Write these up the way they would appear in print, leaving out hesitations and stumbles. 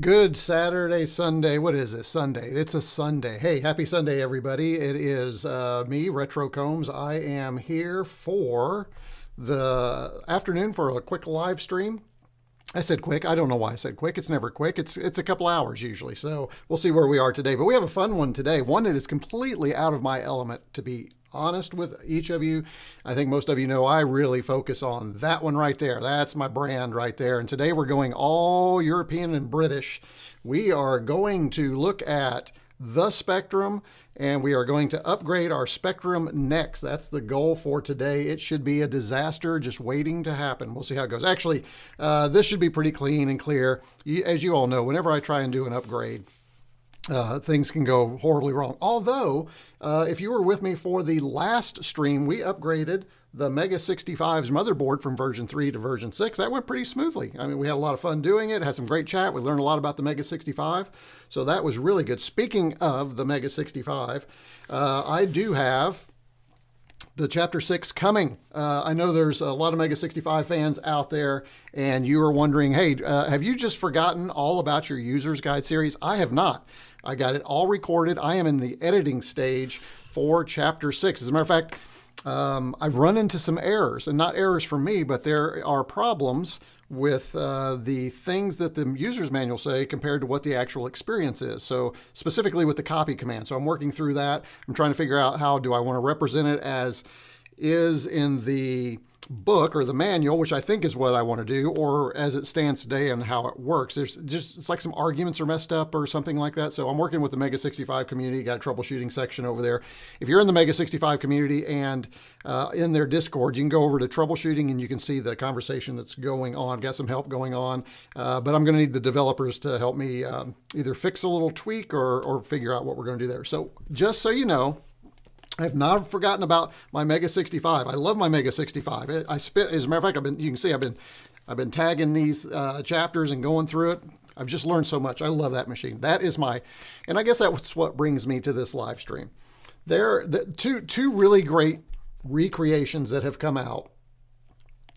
Good Saturday, Sunday. What is this? Sunday. It's a Sunday. Hey, happy Sunday, everybody. It is me, retroCombs. I am here for the afternoon for a quick live stream. I said quick. I don't know why I said quick. It's never quick. It's a couple hours usually. So we'll see where we are today. But we have a fun one today. One that is completely out of my element, to be honest with each of you. I think most of you know I really focus on that one right there. That's my brand right there. And today we're going all European and British. We are going to look at the Spectrum, and we are going to upgrade our Spectrum next. That's the goal for today. It should be a disaster just waiting to happen. We'll see how it goes. Actually, this should be pretty clean and clear. As you all know, whenever I try and do an upgrade, things can go horribly wrong. Although, if you were with me for the last stream, we upgraded the Mega 65's motherboard from version 3 to version 6. That went pretty smoothly. I mean, we had a lot of fun doing it, had some great chat. We learned a lot about the Mega 65. So that was really good. Speaking of the Mega 65, I do have the Chapter 6 coming. I know there's a lot of Mega 65 fans out there, and you are wondering, hey, have you just forgotten all about your User's Guide series? I have not. I got it all recorded. I am in the editing stage for Chapter 6. As a matter of fact, I've run into some errors, and not errors from me, but there are problems with the things that the user's manual say compared to what the actual experience is. So specifically with the copy command. So I'm working through that. I'm trying to figure out how do I want to represent it as is in the book or the manual, which I think is what I want to do, or as it stands today and how it works. There's just, it's like some arguments are messed up or something like that. So I'm working with the Mega 65 community, got a troubleshooting section over there. If you're in the Mega 65 community and in their Discord, you can go over to troubleshooting and you can see the conversation that's going on. Got some help going on, but I'm going to need the developers to help me either fix a little tweak or figure out what we're going to do there. So just so you know, I have not forgotten about my Mega 65. I love my Mega 65. I spent, as a matter of fact, you can see I've been tagging these chapters and going through it. I've just learned so much. I love that machine. That is and I guess that's what brings me to this live stream. There are two really great recreations that have come out.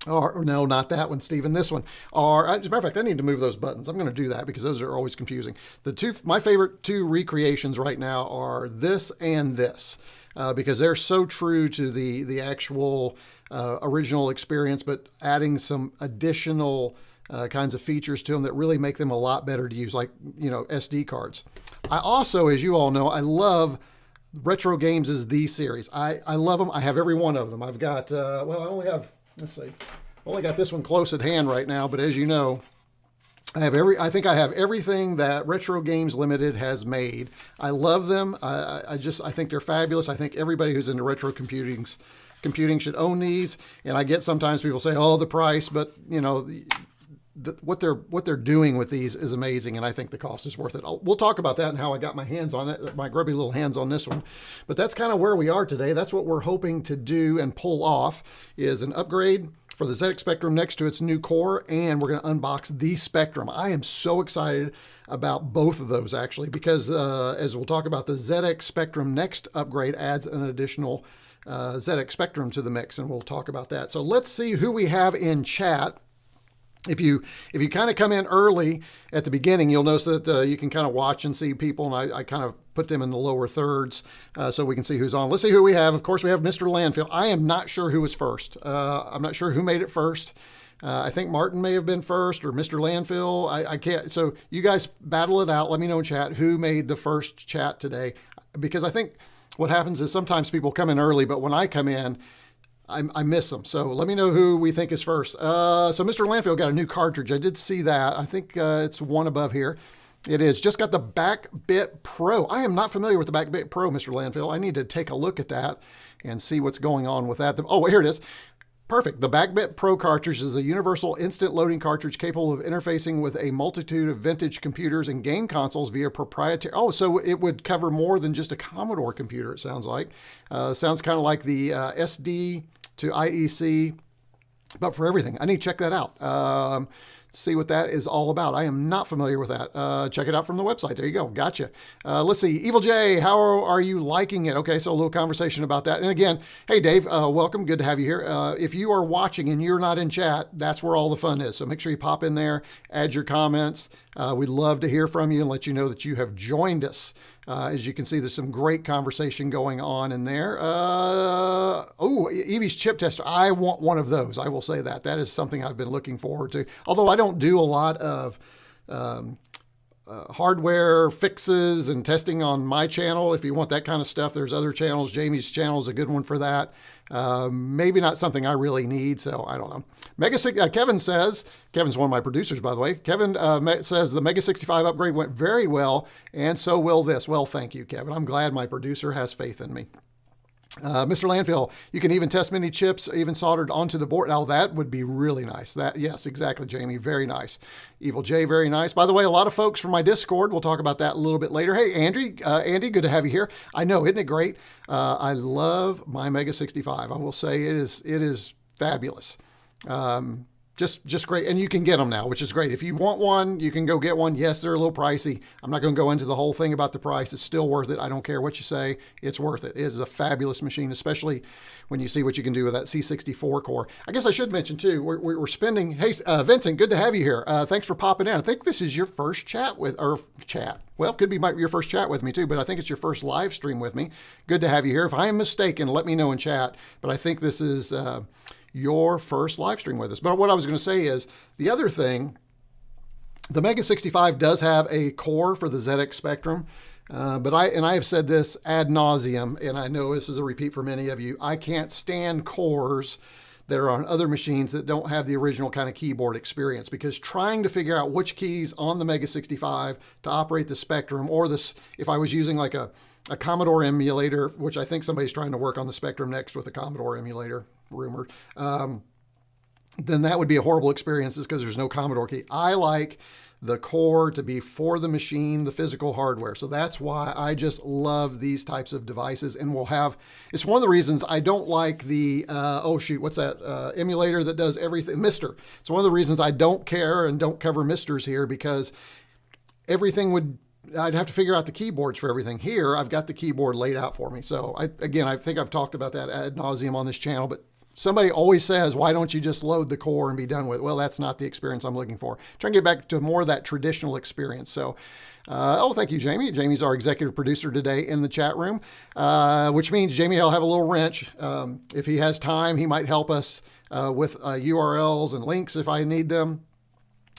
Or no, not that one, Stephen. This one. As a matter of fact, I need to move those buttons. I'm going to do that because those are always confusing. My favorite two recreations right now are this and this. Because they're so true to the actual original experience, but adding some additional kinds of features to them that really make them a lot better to use, like, SD cards. I also, as you all know, I love Retro Games' The Series. I love them. I have every one of them. I've got, I only have, only got this one close at hand right now, but as you know, I think I have everything that Retro Games Limited has made. I love them. I think they're fabulous. I think everybody who's into retro computing should own these. And I get sometimes people say, "Oh, the price," but what they're doing with these is amazing, and I think the cost is worth it. We'll talk about that and how I got my hands on it, my grubby little hands on this one. But that's kind of where we are today. That's what we're hoping to do and pull off is an upgrade for the ZX Spectrum next to its new core, and we're going to unbox the Spectrum. I am so excited about both of those, actually, because as we'll talk about, the ZX Spectrum next upgrade adds an additional ZX Spectrum to the mix, and we'll talk about that. So let's see who we have in chat. If you kind of come in early at the beginning, you'll notice that you can kind of watch and see people, and I kind of put them in the lower thirds so we can see who's on. Let's see who we have. Of course, we have Mr. Landfill. I am not sure who was first. I'm not sure who made it first. I think Martin may have been first, or Mr. Landfill. I can't. So you guys battle it out. Let me know in chat who made the first chat today, because I think what happens is sometimes people come in early, but when I come in, I miss them. So let me know who we think is first. So Mr. Landfill got a new cartridge. I did see that. I think it's one above here. It is just got the Backbit Pro. I am not familiar with the Backbit Pro, Mr. Landfill. I need to take a look at that and see what's going on with that. Oh, here it is. Perfect. The Backbit Pro cartridge is a universal instant loading cartridge capable of interfacing with a multitude of vintage computers and game consoles via proprietary. Oh, so it would cover more than just a Commodore computer, it sounds like. Sounds kind of like the SD to IEC, but for everything. I need to check that out. See what that is all about. I am not familiar with that. Check it out from the website. There you go. Gotcha. Let's see. Evil J, how are you liking it? Okay, so a little conversation about that. And again, hey, Dave, welcome. Good to have you here. If you are watching and you're not in chat, that's where all the fun is. So make sure you pop in there, add your comments. We'd love to hear from you and let you know that you have joined us. As you can see, there's some great conversation going on in there. Evie's chip tester. I want one of those. I will say that. That is something I've been looking forward to. Although I don't do a lot of hardware fixes and testing on my channel. If you want that kind of stuff, there's other channels. Jamie's channel is a good one for that. Maybe not something I really need, so I don't know. Keven says, Kevin's one of my producers, by the way. Keven says the Mega 65 upgrade went very well, and so will this. Well, thank you, Keven. I'm glad my producer has faith in me. Mr. Landfill, you can even test mini chips, even soldered onto the board. Now that would be really nice. Yes, exactly, Jamie. Very nice. Evil J, very nice. By the way, a lot of folks from my Discord. We'll talk about that a little bit later. Hey, Andy, good to have you here. I know, isn't it great? I love my Mega 65. I will say it is fabulous. Just great. And you can get them now, which is great. If you want one, you can go get one. Yes, they're a little pricey. I'm not going to go into the whole thing about the price. It's still worth it. I don't care what you say. It's worth it. It is a fabulous machine, especially when you see what you can do with that C64 core. I guess I should mention too, we're spending, hey, Vincent, good to have you here. Thanks for popping in. I think this is your first chat. Well, it could be your first chat with me too, but I think it's your first live stream with me. Good to have you here. If I am mistaken, let me know in chat, but I think this is, your first live stream with us. But what I was going to say is the other thing, the Mega 65 does have a core for the ZX Spectrum, but I have said this ad nauseum, and I know this is a repeat for many of you. I can't stand cores that are on other machines that don't have the original kind of keyboard experience, because trying to figure out which keys on the Mega 65 to operate the Spectrum, or this, if I was using like a Commodore emulator, which I think somebody's trying to work on the Spectrum next with a Commodore emulator, rumored, then that would be a horrible experience because there's no Commodore key. I like the core to be for the machine, the physical hardware. So that's why I just love these types of devices, and it's one of the reasons I don't like the, what's that emulator that does everything, Mister. It's one of the reasons I don't care and don't cover Misters here, because I'd have to figure out the keyboards for everything. Here, I've got the keyboard laid out for me. So I think I've talked about that ad nauseum on this channel, but somebody always says, why don't you just load the core and be done with it? Well, that's not the experience I'm looking for. Trying to get back to more of that traditional experience. So, thank you, Jamie. Jamie's our executive producer today in the chat room, which means Jamie will have a little wrench. If he has time, he might help us with URLs and links if I need them.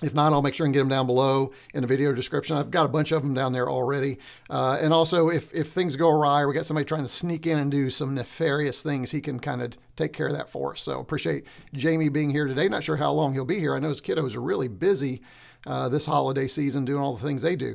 If not, I'll make sure and get them down below in the video description. I've got a bunch of them down there already. And also, if things go awry, or we got somebody trying to sneak in and do some nefarious things, he can kind of take care of that for us. So appreciate Jamie being here today. Not sure how long he'll be here. I know his kiddos are really busy this holiday season doing all the things they do.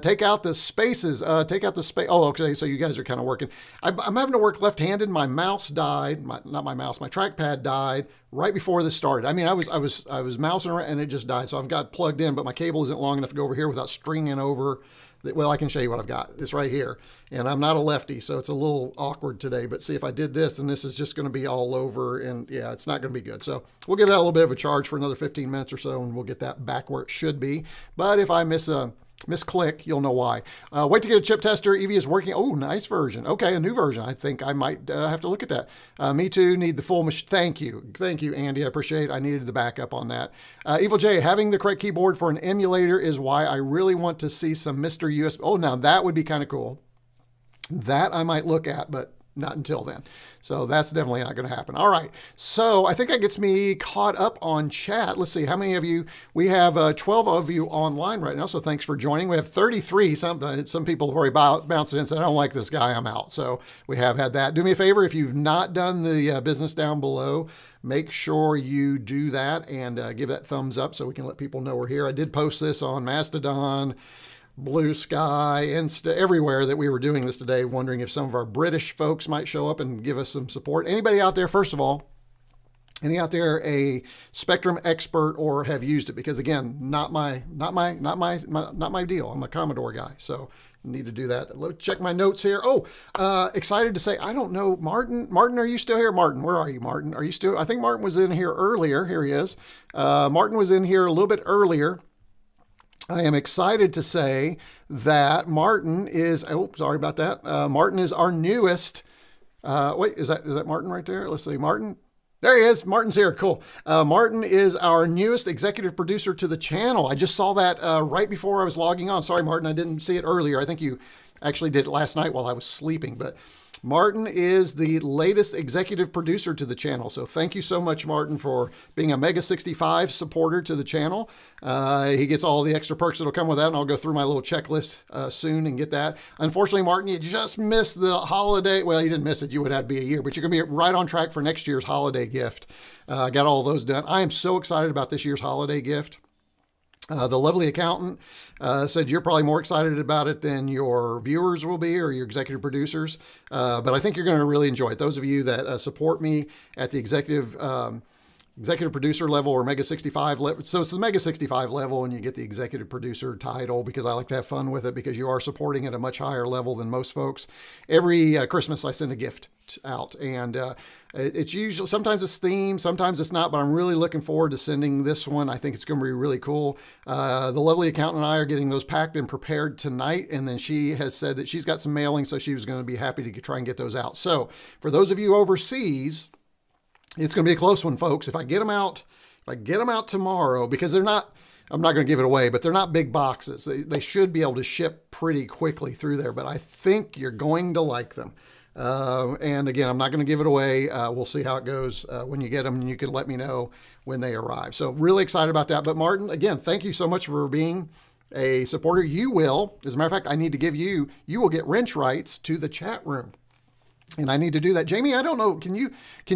Take out the spaces. Take out the space. Oh, okay. So you guys are kind of working. I'm having to work left-handed. My mouse died. My trackpad died right before this started. I mean, I was mousing around and it just died. So I've got plugged in, but my cable isn't long enough to go over here without stringing over. Well, I can show you what I've got. It's right here. And I'm not a lefty, so it's a little awkward today. But see, if I did this, and this is just going to be all over, and yeah, it's not going to be good. So we'll give that a little bit of a charge for another 15 minutes or so, and we'll get that back where it should be. But if I misclick, you'll know why. Wait to get a chip tester. Evie is working. Oh, nice version. Okay, a new version. I think I might have to look at that. Me too. Need the full machine. Thank you, Andy. I appreciate it. I needed the backup on that. Evil J, having the correct keyboard for an emulator is why I really want to see some Mr. USB. Oh, now that would be kind of cool. That I might look at, but not until then. So that's definitely not going to happen. All right. So I think that gets me caught up on chat. Let's see how many of you, we have 12 of you online right now. So thanks for joining. We have 33. Some people have already bounced in and said, I don't like this guy, I'm out. So we have had that. Do me a favor. If you've not done the business down below, make sure you do that and give that thumbs up so we can let people know we're here. I did post this on Mastodon, Blue Sky, Insta, everywhere that we were doing this today, wondering if some of our British folks might show up and give us some support. Anybody out there, first of all, any out there a Spectrum expert or have used it? Because again, not my deal. I'm a Commodore guy, so need to do that. Let's check my notes here. Oh, excited to say, I don't know, Martin, are you still here? Martin, where are you, Martin? Are you still? I think Martin was in here earlier. Here he is. Martin was in here a little bit earlier. I am excited to say that Martin is, oh, sorry about that. Martin is our newest, wait, is that Martin right there? Let's see, Martin. There he is. Martin's here. Cool. Martin is our newest executive producer to the channel. I just saw that right before I was logging on. Sorry, Martin, I didn't see it earlier. I think you actually did it last night while I was sleeping. But Martin is the latest executive producer to the channel. So thank you so much, Martin, for being a Mega 65 supporter to the channel. He gets all the extra perks that'll come with that, and I'll go through my little checklist soon and get that. Unfortunately, Martin, you just missed the holiday. Well, you didn't miss it. You would have to be a year, but you're going to be right on track for next year's holiday gift. Got all those done. I am so excited about this year's holiday gift. The lovely accountant said you're probably more excited about it than your viewers will be or your executive producers. But I think you're going to really enjoy it. Those of you that support me at the executive producer level or Mega 65 level. So it's the Mega 65 level and you get the executive producer title because I like to have fun with it because you are supporting at a much higher level than most folks. Every Christmas I send a gift out and it's usually, sometimes it's themed, sometimes it's not, but I'm really looking forward to sending this one. I think it's going to be really cool. The lovely accountant and I are getting those packed and prepared tonight. And then she has said that she's got some mailing, so she was going to be happy to try and get those out. So for those of you overseas, it's going to be a close one, folks. If I get them out tomorrow, because they're not, I'm not going to give it away, but they're not big boxes. They should be able to ship pretty quickly through there, but I think you're going to like them. And again, I'm not going to give it away. We'll see how it goes when you get them, and you can let me know when they arrive. So really excited about that. But Martin, again, thank you so much for being a supporter. You will, as a matter of fact, I need to give you will get wrench rights to the chat room. And I need to do that. Jamie, I don't know. Can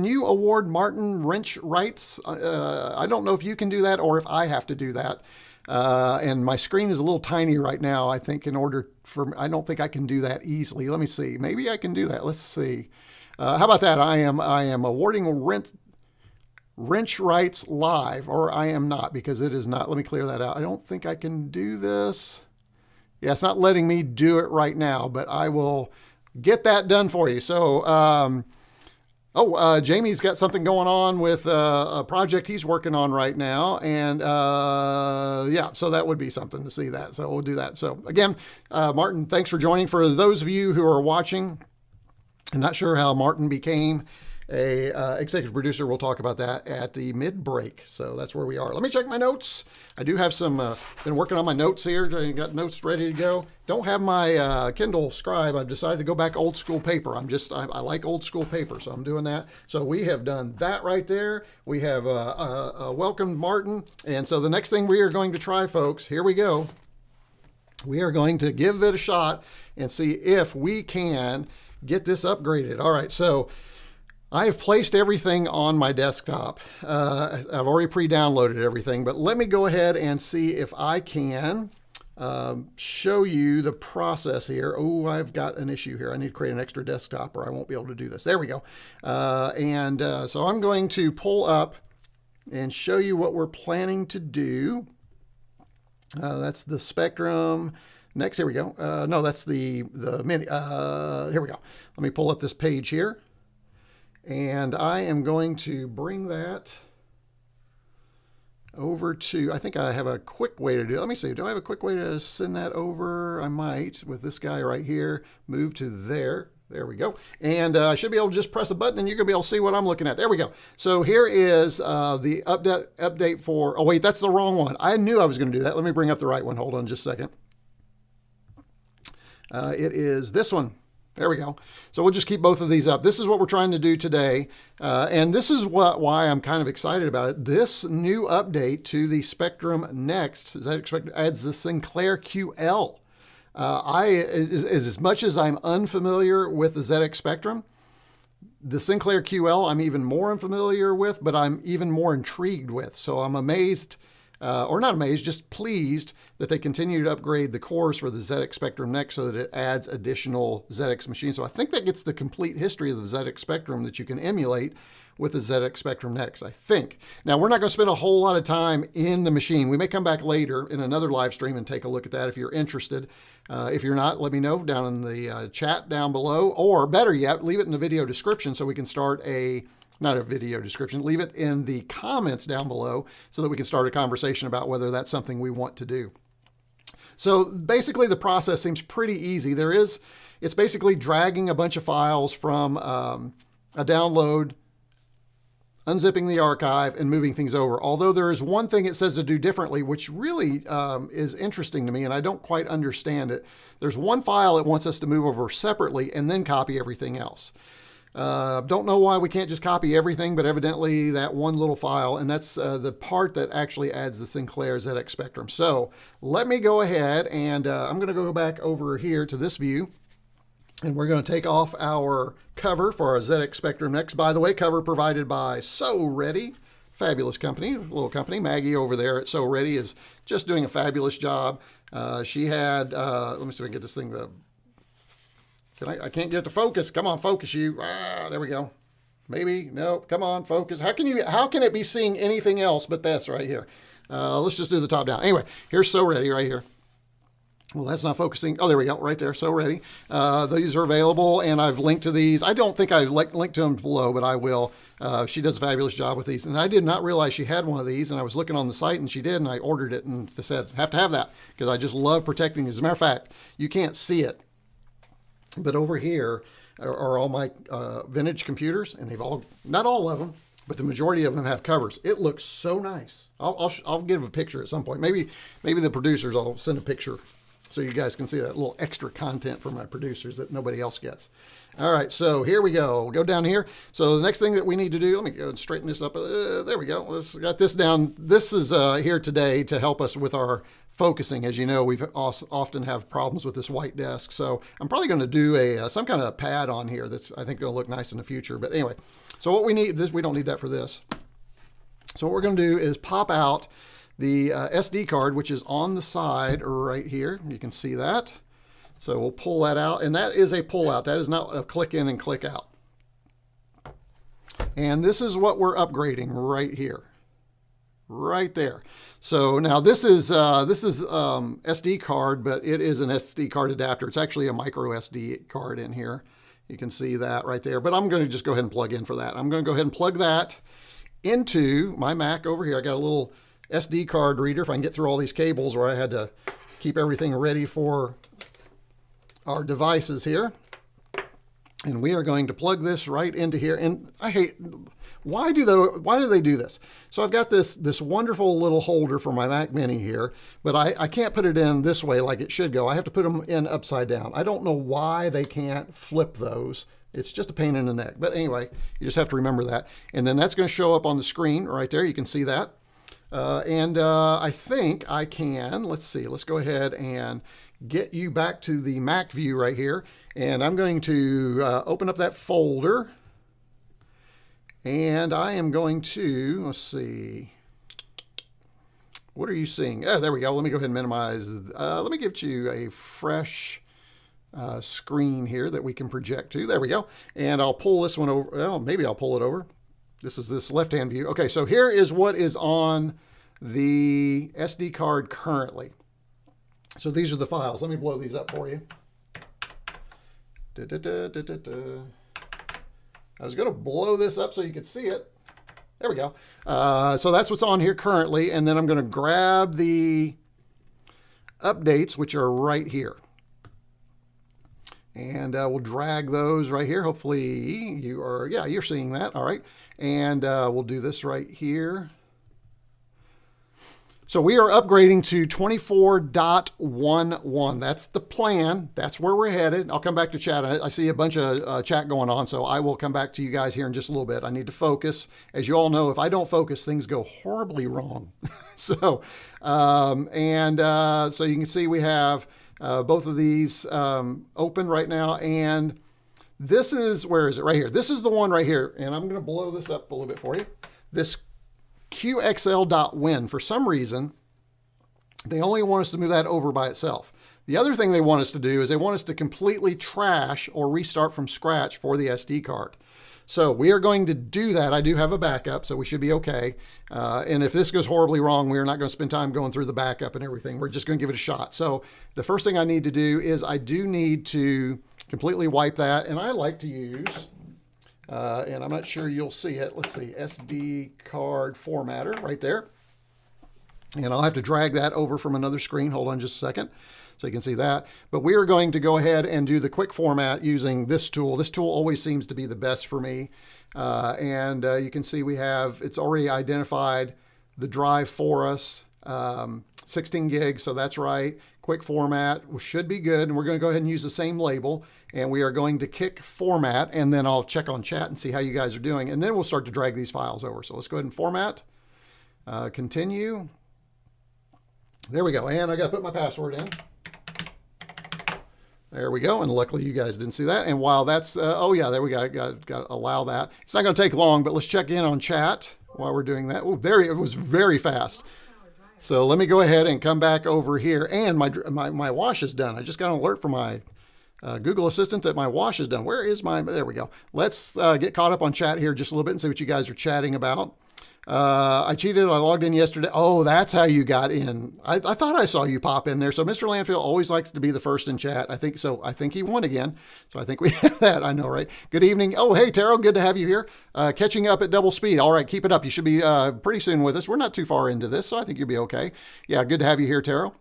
you award Martin wrench rights? I don't know if you can do that or if I have to do that. And my screen is a little tiny right now. I think I don't think I can do that easily. Let me see. Maybe I can do that. Let's see. How about that? I am awarding wrench rights live, or I am not because it is not. Let me clear that out. I don't think I can do this. Yeah, it's not letting me do it right now, but I will get that done for you. So, Jamie's got something going on with a project he's working on right now. And yeah, so that would be something to see that. So we'll do that. So again, Martin, thanks for joining. For those of you who are watching, I'm not sure how Martin became a executive producer. We'll talk about that at the mid break. So that's where we are. Let me check my notes. I do have some, been working on my notes here. Got notes ready to go. Don't have my Kindle Scribe. I've decided to go back old school paper. I like old school paper, so I'm doing that. So we have done that right there. We have welcomed Martin. And so the next thing we are going to try, folks, here we go. We are going to give it a shot and see if we can get this upgraded. All right, so I have placed everything on my desktop. I've already pre-downloaded everything, but let me go ahead and see if I can show you the process here. Oh, I've got an issue here. I need to create an extra desktop or I won't be able to do this. There we go. So I'm going to pull up and show you what we're planning to do. That's the Spectrum. Next, here we go. No, that's the mini. Here we go. Let me pull up this page here. And I am going to bring that over to, I think I have a quick way to do it. Let me see, do I have a quick way to send that over? I might, with this guy right here, move to there. There we go. And I should be able to just press a button and you're going to be able to see what I'm looking at. There we go. So here is the update for, oh wait, that's the wrong one. I knew I was going to do that. Let me bring up the right one. Hold on just a second. It is this one. There we go. So we'll just keep both of these up. This is what we're trying to do today. And this is why I'm kind of excited about it. This new update to the Spectrum Next adds the Sinclair QL. As much as I'm unfamiliar with the ZX Spectrum, the Sinclair QL I'm even more unfamiliar with, but I'm even more intrigued with. So I'm amazed, or not amazed, just pleased that they continue to upgrade the cores for the ZX Spectrum Next so that it adds additional ZX machines. So I think that gets the complete history of the ZX Spectrum that you can emulate with the ZX Spectrum Next, I think. Now, we're not going to spend a whole lot of time in the machine. We may come back later in another live stream and take a look at that if you're interested. If you're not, let me know down in the chat down below, or better yet, leave it in the video description so we can start not a video description, leave it in the comments down below so that we can start a conversation about whether that's something we want to do. So basically the process seems pretty easy. It's basically dragging a bunch of files from a download unzipping the archive, and moving things over. Although there is one thing it says to do differently, which really is interesting to me, and I don't quite understand it. There's one file it wants us to move over separately and then copy everything else. Don't know why we can't just copy everything, but evidently that one little file, and that's the part that actually adds the Sinclair ZX Spectrum. So let me go ahead and I'm going to go back over here to this view, and we're going to take off our cover for our ZX Spectrum next. By the way, cover provided by So Ready. Fabulous company, little company. Maggie over there at So Ready is just doing a fabulous job. She had, let me see if I can get this thing to... I can't get it to focus. Come on, focus you. There we go. Maybe. No, come on, focus. How can it be seeing anything else but this right here? Let's just do the top down. Anyway, here's So Ready right here. Well, that's not focusing. Oh, there we go. Right there. So Ready. These are available, and I've linked to these. I don't think I linked to them below, but I will. She does a fabulous job with these. And I did not realize she had one of these, and I was looking on the site, and she did, and I ordered it, and they said, have to have that, because I just love protecting these. As a matter of fact, you can't see it, but over here are all my vintage computers, and they've all, not all of them, but the majority of them have covers. It looks so nice. I'll give a picture at some point. Maybe the producers, I'll send a picture so you guys can see that little extra content for my producers that nobody else gets. All right, so here we go. We'll go down here. So the next thing that we need to do, let me go and straighten this up. There we go. Let's got this down. This is here today to help us with our focusing. As you know, we've often have problems with this white desk. So I'm probably going to do some kind of pad on here that's, I think, going to look nice in the future. But anyway, so what we need, we don't need that for this. So what we're going to do is pop out the SD card, which is on the side right here. You can see that. So we'll pull that out, and that is a pull out. That is not a click in and click out. And this is what we're upgrading right here, right there. So now this is SD card, but it is an SD card adapter. It's actually a micro SD card in here. You can see that right there. But I'm going to just go ahead and plug in for that. I'm going to go ahead and plug that into my Mac over here. I got a little SD card reader if I can get through all these cables where I had to keep everything ready for our devices here. And we are going to plug this right into here. And I hate, why do they do this? So I've got this wonderful little holder for my Mac Mini here, but I can't put it in this way like it should go. I have to put them in upside down. I don't know why they can't flip those. It's just a pain in the neck. But anyway, you just have to remember that. And then that's going to show up on the screen right there. You can see that. I think I can, let's see, let's go ahead and get you back to the Mac view right here. And I'm going to open up that folder, and I am going to, let's see, what are you seeing? Oh, there we go. Let me go ahead and minimize. Let me give you a fresh screen here that we can project to. There we go. And I'll pull this one over. Well, maybe I'll pull it over. This is this left-hand view. Okay, so here is what is on the SD card currently. So these are the files. Let me blow these up for you. I was going to blow this up so you could see it. There we go. So that's what's on here currently, and then I'm going to grab the updates, which are right here. And we'll drag those right here. Hopefully you are, yeah, you're seeing that. All right. And we'll do this right here. So we are upgrading to 24.11. That's the plan. That's where we're headed. I'll come back to chat. I see a bunch of chat going on, so I will come back to you guys here in just a little bit. I need to focus. As you all know, if I don't focus, things go horribly wrong. So you can see we have both of these open right now, and this is, where is it? Right here. This is the one right here, and I'm going to blow this up a little bit for you. This QXL.win, for some reason, they only want us to move that over by itself. The other thing they want us to do is they want us to completely trash or restart from scratch for the SD card. So we are going to do that. I do have a backup, so we should be okay. And if this goes horribly wrong, we're not going to spend time going through the backup and everything. We're just going to give it a shot. So the first thing I need to do is I do need to completely wipe that. And I like to use, and I'm not sure you'll see it. Let's see, SD card formatter right there. And I'll have to drag that over from another screen. Hold on just a second. so you can see that. But we are going to go ahead and do the quick format using this tool. This tool always seems to be the best for me. You can see it's already identified the drive for us, 16 gigs, so that's right. Quick format should be good, and we're going to go ahead and use the same label, and we are going to kick format, and then I'll check on chat and see how you guys are doing, and then we'll start to drag these files over. So let's go ahead and format, continue. There we go, and I got to put my password in. There we go, and luckily you guys didn't see that. And while that's, oh yeah, there we go, got to allow that. It's not going to take long, but let's check in on chat while we're doing that. Oh, there, it was very fast. So let me go ahead and come back over here, and my wash is done. I just got an alert from my Google Assistant that my wash is done. Where is there we go. Let's get caught up on chat here just a little bit and see what you guys are chatting about. I cheated. I logged in yesterday. Oh, that's how you got in. I thought I saw you pop in there. So Mr. Landfill always likes to be the first in chat. I think so. I think he won again. So I think we have that. I know, right? Good evening. Oh, hey, Taro. Good to have you here. Catching up at double speed. All right, keep it up. You should be pretty soon with us. We're not too far into this, so I think you'll be okay. Yeah, good to have you here, Taro.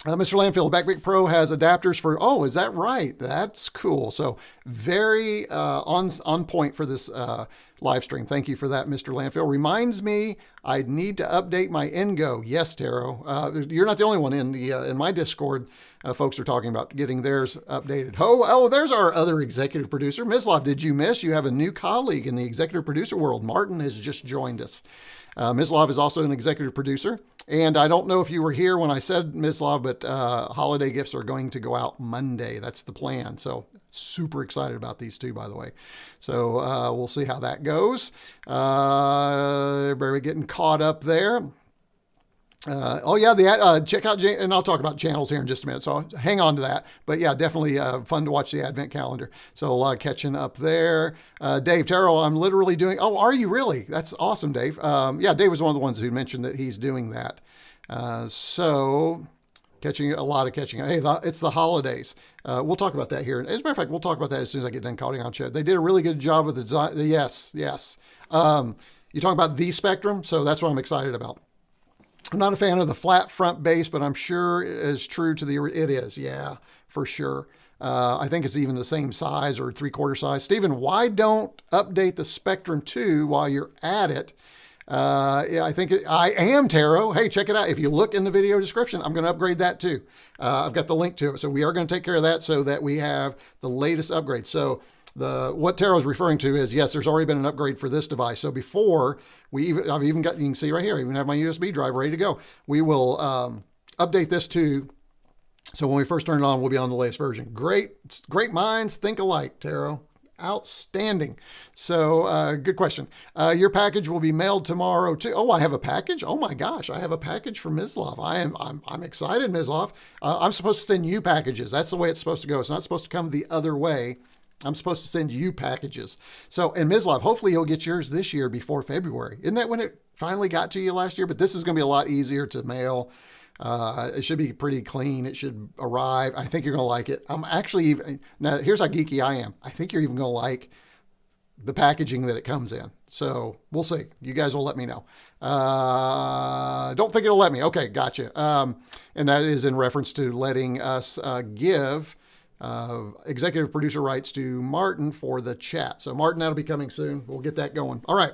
Mr. Landfill, the BackBig Pro has adapters for, oh, is that right? That's cool. So very on point for this live stream. Thank you for that, Mr. Landfill. Reminds me I need to update my Ngo. Yes, Taro. You're not the only one in my Discord. Folks are talking about getting theirs updated. Oh, there's our other executive producer. Mislav, did you miss? You have a new colleague in the executive producer world. Martin has just joined us. Mislav is also an executive producer. And I don't know if you were here when I said Mislav, but holiday gifts are going to go out Monday. That's the plan. So super excited about these two, by the way. So we'll see how that goes. Everybody getting caught up there. Oh yeah, check out, and I'll talk about channels here in just a minute, so hang on to that. But yeah, definitely fun to watch the Advent calendar. So a lot of catching up there. Dave Terrell, I'm literally doing, oh, are you really? That's awesome, Dave. Yeah, Dave was one of the ones who mentioned that he's doing that. So a lot of catching up. Hey, it's the holidays. We'll talk about that here. As a matter of fact, we'll talk about that as soon as I get done coding on chat. They did a really good job with the design. Yes. You're talking about the Spectrum, so that's what I'm excited about. I'm not a fan of the flat front base, but I'm sure it is true to it is. Yeah, for sure. I think it's even the same size or 3/4 size. Stephen, why don't update the Spectrum 2 while you're at it? Yeah, I am, Taro. Hey, check it out. If you look in the video description, I'm going to upgrade that too. I've got the link to it. So we are going to take care of that so that we have the latest upgrade. So what Taro is referring to is, yes, there's already been an upgrade for this device. So before I've even got, you can see right here, I even have my USB drive ready to go. We will update this too. So when we first turn it on, we'll be on the latest version. Great minds think alike, Taro. Outstanding. So good question. Your package will be mailed tomorrow too. Oh, I have a package. Oh my gosh, I have a package from Mislav. I'm excited, Mislav. I'm supposed to send you packages. That's the way it's supposed to go. It's not supposed to come the other way. I'm supposed to send you packages. So, and Mislav, hopefully you'll get yours this year before February. Isn't that when it finally got to you last year? But this is going to be a lot easier to mail. It should be pretty clean. It should arrive. I think you're going to like it. I'm actually now here's how geeky I am. I think you're even going to like the packaging that it comes in. So we'll see. You guys will let me know. Don't think it'll let me. Okay. Gotcha. And that is in reference to letting us, give, executive producer rights to Martin for the chat. So Martin, that'll be coming soon. We'll get that going. All right,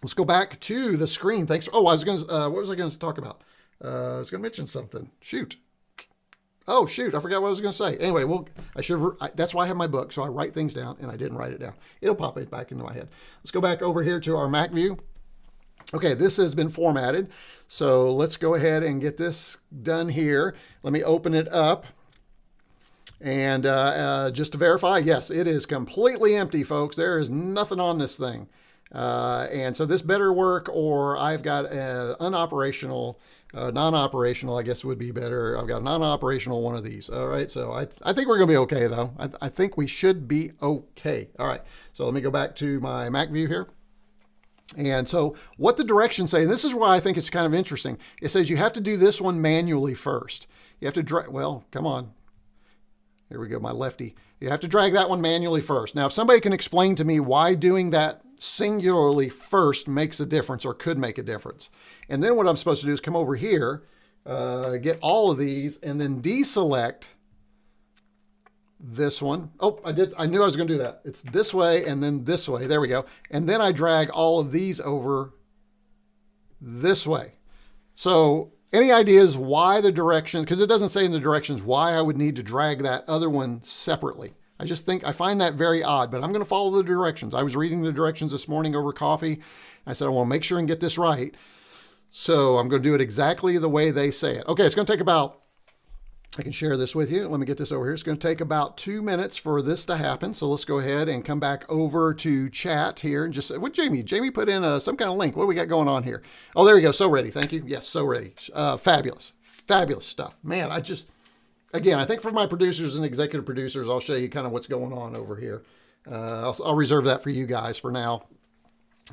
let's go back to the screen. Thanks. Oh, what was I going to talk about? I was going to mention something. Shoot. Oh, shoot. I forgot what I was going to say. Anyway, that's why I have my book. So I write things down and I didn't write it down. It'll pop it back into my head. Let's go back over here to our Mac view. Okay, this has been formatted. So let's go ahead and get this done here. Let me open it up. And just to verify, yes, it is completely empty, folks. There is nothing on this thing. And so this better work, or I've got an unoperational, non-operational, I guess would be better. I've got a non-operational one of these. All right, so I think we're going to be okay, though. I think we should be okay. All right, so let me go back to my Mac view here. And so what the directions say, and this is why I think it's kind of interesting. It says you have to do this one manually first. You have to, well, come on. Here we go, my lefty. You have to drag that one manually first. Now, if somebody can explain to me why doing that singularly first makes a difference or could make a difference. And then what I'm supposed to do is come over here get all of these and then deselect this one. Oh, I knew I was going to do that. It's this way and then this way. There we go. And then I drag all of these over this way. So any ideas why the direction, because it doesn't say in the directions why I would need to drag that other one separately. I find that very odd, but I'm going to follow the directions. I was reading the directions this morning over coffee. I said, I want to make sure and get this right. So I'm going to do it exactly the way they say it. Okay, it's going to take about, I can share this with you. Let me get this over here. It's going to take about 2 minutes for this to happen. So let's go ahead and come back over to chat here and just say, what Jamie put in some kind of link. What do we got going on here? Oh, there we go. So ready. Thank you. Yes, so ready. Fabulous. Fabulous stuff. Man, again, I think for my producers and executive producers, I'll show you kind of what's going on over here. I'll reserve that for you guys for now.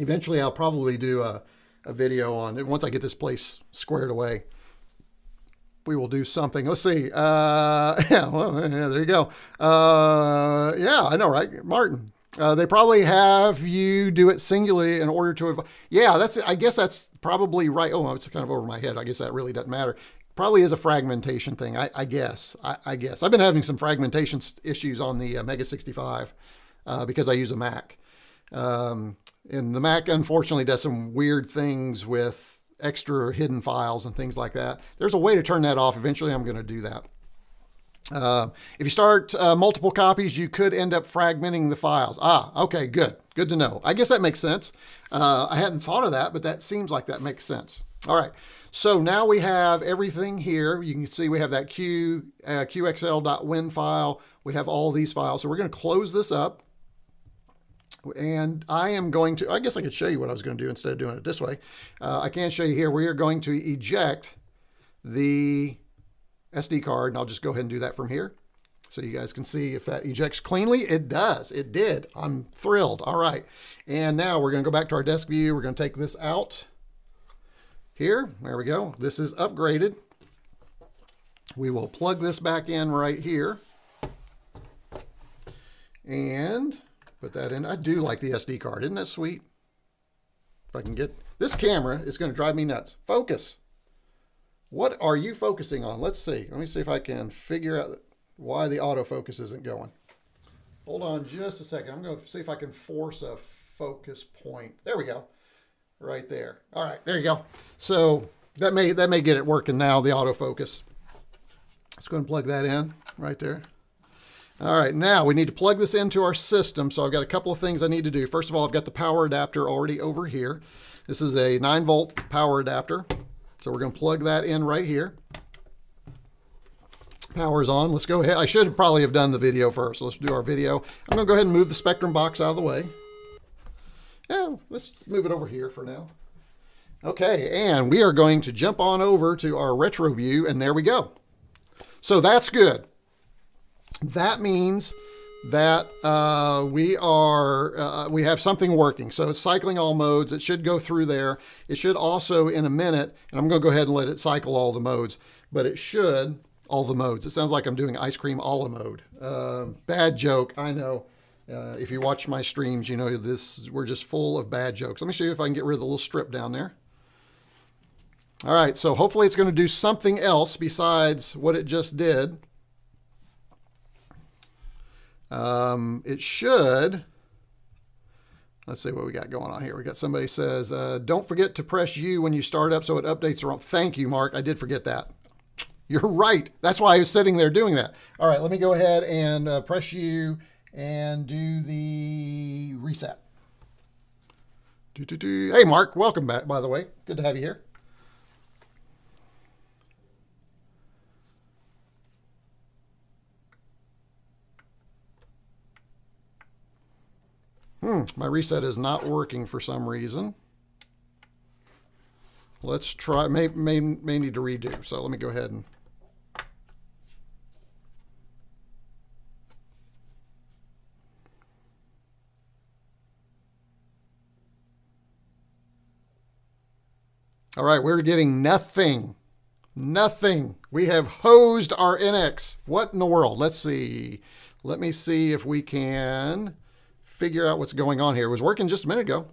Eventually, I'll probably do a video on it. Once I get this place squared away, we will do something. Let's see. Yeah, well, yeah, there you go. Yeah, I know, right? Martin. They probably have you do it singularly in order to... Yeah, I guess that's probably right. Oh, it's kind of over my head. I guess that really doesn't matter. Probably is a fragmentation thing, I guess. I guess. I've been having some fragmentation issues on the Mega 65 because I use a Mac. And the Mac, unfortunately, does some weird things with extra hidden files and things like that. There's a way to turn that off. Eventually, I'm going to do that. If you start multiple copies, you could end up fragmenting the files. Okay, good. Good to know. I guess that makes sense. I hadn't thought of that, but that seems like that makes sense. All right. So now we have everything here. You can see we have that qxl.win file. We have all these files. So we're going to close this up. And I am going to, I guess I could show you what I was going to do instead of doing it this way. I can show you here. We are going to eject the SD card, and I'll just go ahead and do that from here. So you guys can see if that ejects cleanly. It does. It did. I'm thrilled. All right. And now we're going to go back to our desk view. We're going to take this out here. There we go. This is upgraded. We will plug this back in right here. And put that in. I do like the SD card. Isn't that sweet? If I can get... This camera is going to drive me nuts. Focus. What are you focusing on? Let's see. Let me see if I can figure out why the autofocus isn't going. Hold on just a second. I'm going to see if I can force a focus point. There we go. Right there. All right. There you go. So that may get it working now, the autofocus. Let's go and plug that in right there. All right, now we need to plug this into our system. So I've got a couple of things I need to do. First of all, I've got the power adapter already over here. This is a 9-volt power adapter. So we're going to plug that in right here. Power's on. Let's go ahead. I should probably have done the video first. So let's do our video. I'm going to go ahead and move the Spectrum box out of the way. Yeah, let's move it over here for now. Okay, and we are going to jump on over to our retro view, and there we go. So that's good. That means that we have something working. So it's cycling all modes. It should go through there. It should also, in a minute, and I'm going to go ahead and let it cycle all the modes, but it should, all the modes. It sounds like I'm doing ice cream a la mode. Bad joke, I know. If you watch my streams, you know we're just full of bad jokes. Let me show you if I can get rid of the little strip down there. All right, so hopefully it's going to do something else besides what it just did. It should. Let's see what we got going on here. We got somebody says, don't forget to press U when you start up so it updates the ROM. Thank you, Mark. I did forget that. You're right. That's why I was sitting there doing that. All right, let me go ahead and press U and do the reset. Hey, Mark, welcome back, by the way. Good to have you here. My reset is not working for some reason. Let's try, may need to redo. So let me go ahead and. All right, we're getting nothing. Nothing. We have hosed our NX. What in the world? Let's see. Let me see if we can figure out what's going on here. It was working just a minute ago.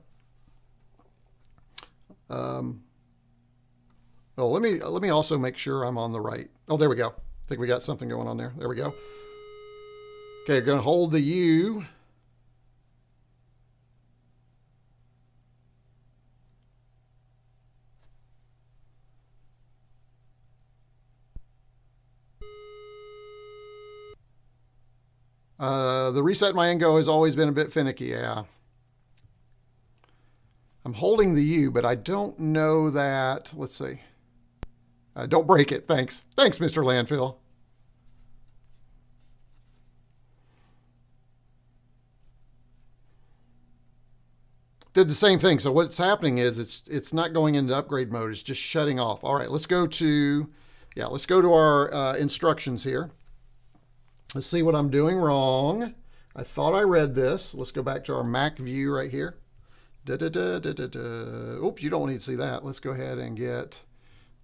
Oh, let me also make sure I'm on the right. Oh, there we go. I think we got something going on there. There we go. Okay, going to hold the U. The reset my Ngo has always been a bit finicky, yeah. I'm holding the U, but I don't know that. Let's see. Don't break it. Thanks. Thanks, Mr. Landfill. Did the same thing. So what's happening is it's not going into upgrade mode. It's just shutting off. All right, let's go to our instructions here. Let's see what I'm doing wrong. I thought I read this. Let's go back to our Mac view right here. Oops, you don't need to see that. Let's go ahead and get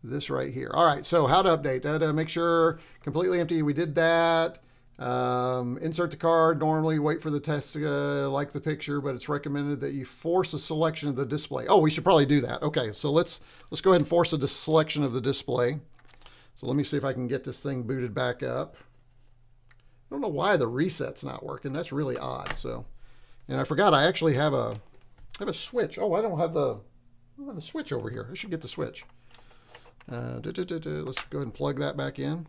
this right here. All right, so how to update. Make sure completely empty. We did that. Insert the card. Normally wait for the test like the picture, but it's recommended that you force a selection of the display. Oh, we should probably do that. Okay, so let's go ahead and force a selection of the display. So let me see if I can get this thing booted back up. I don't know why the reset's not working. That's really odd. So, and I forgot I actually have a switch. Oh, I don't have the switch over here. I should get the switch. Let's go ahead and plug that back in.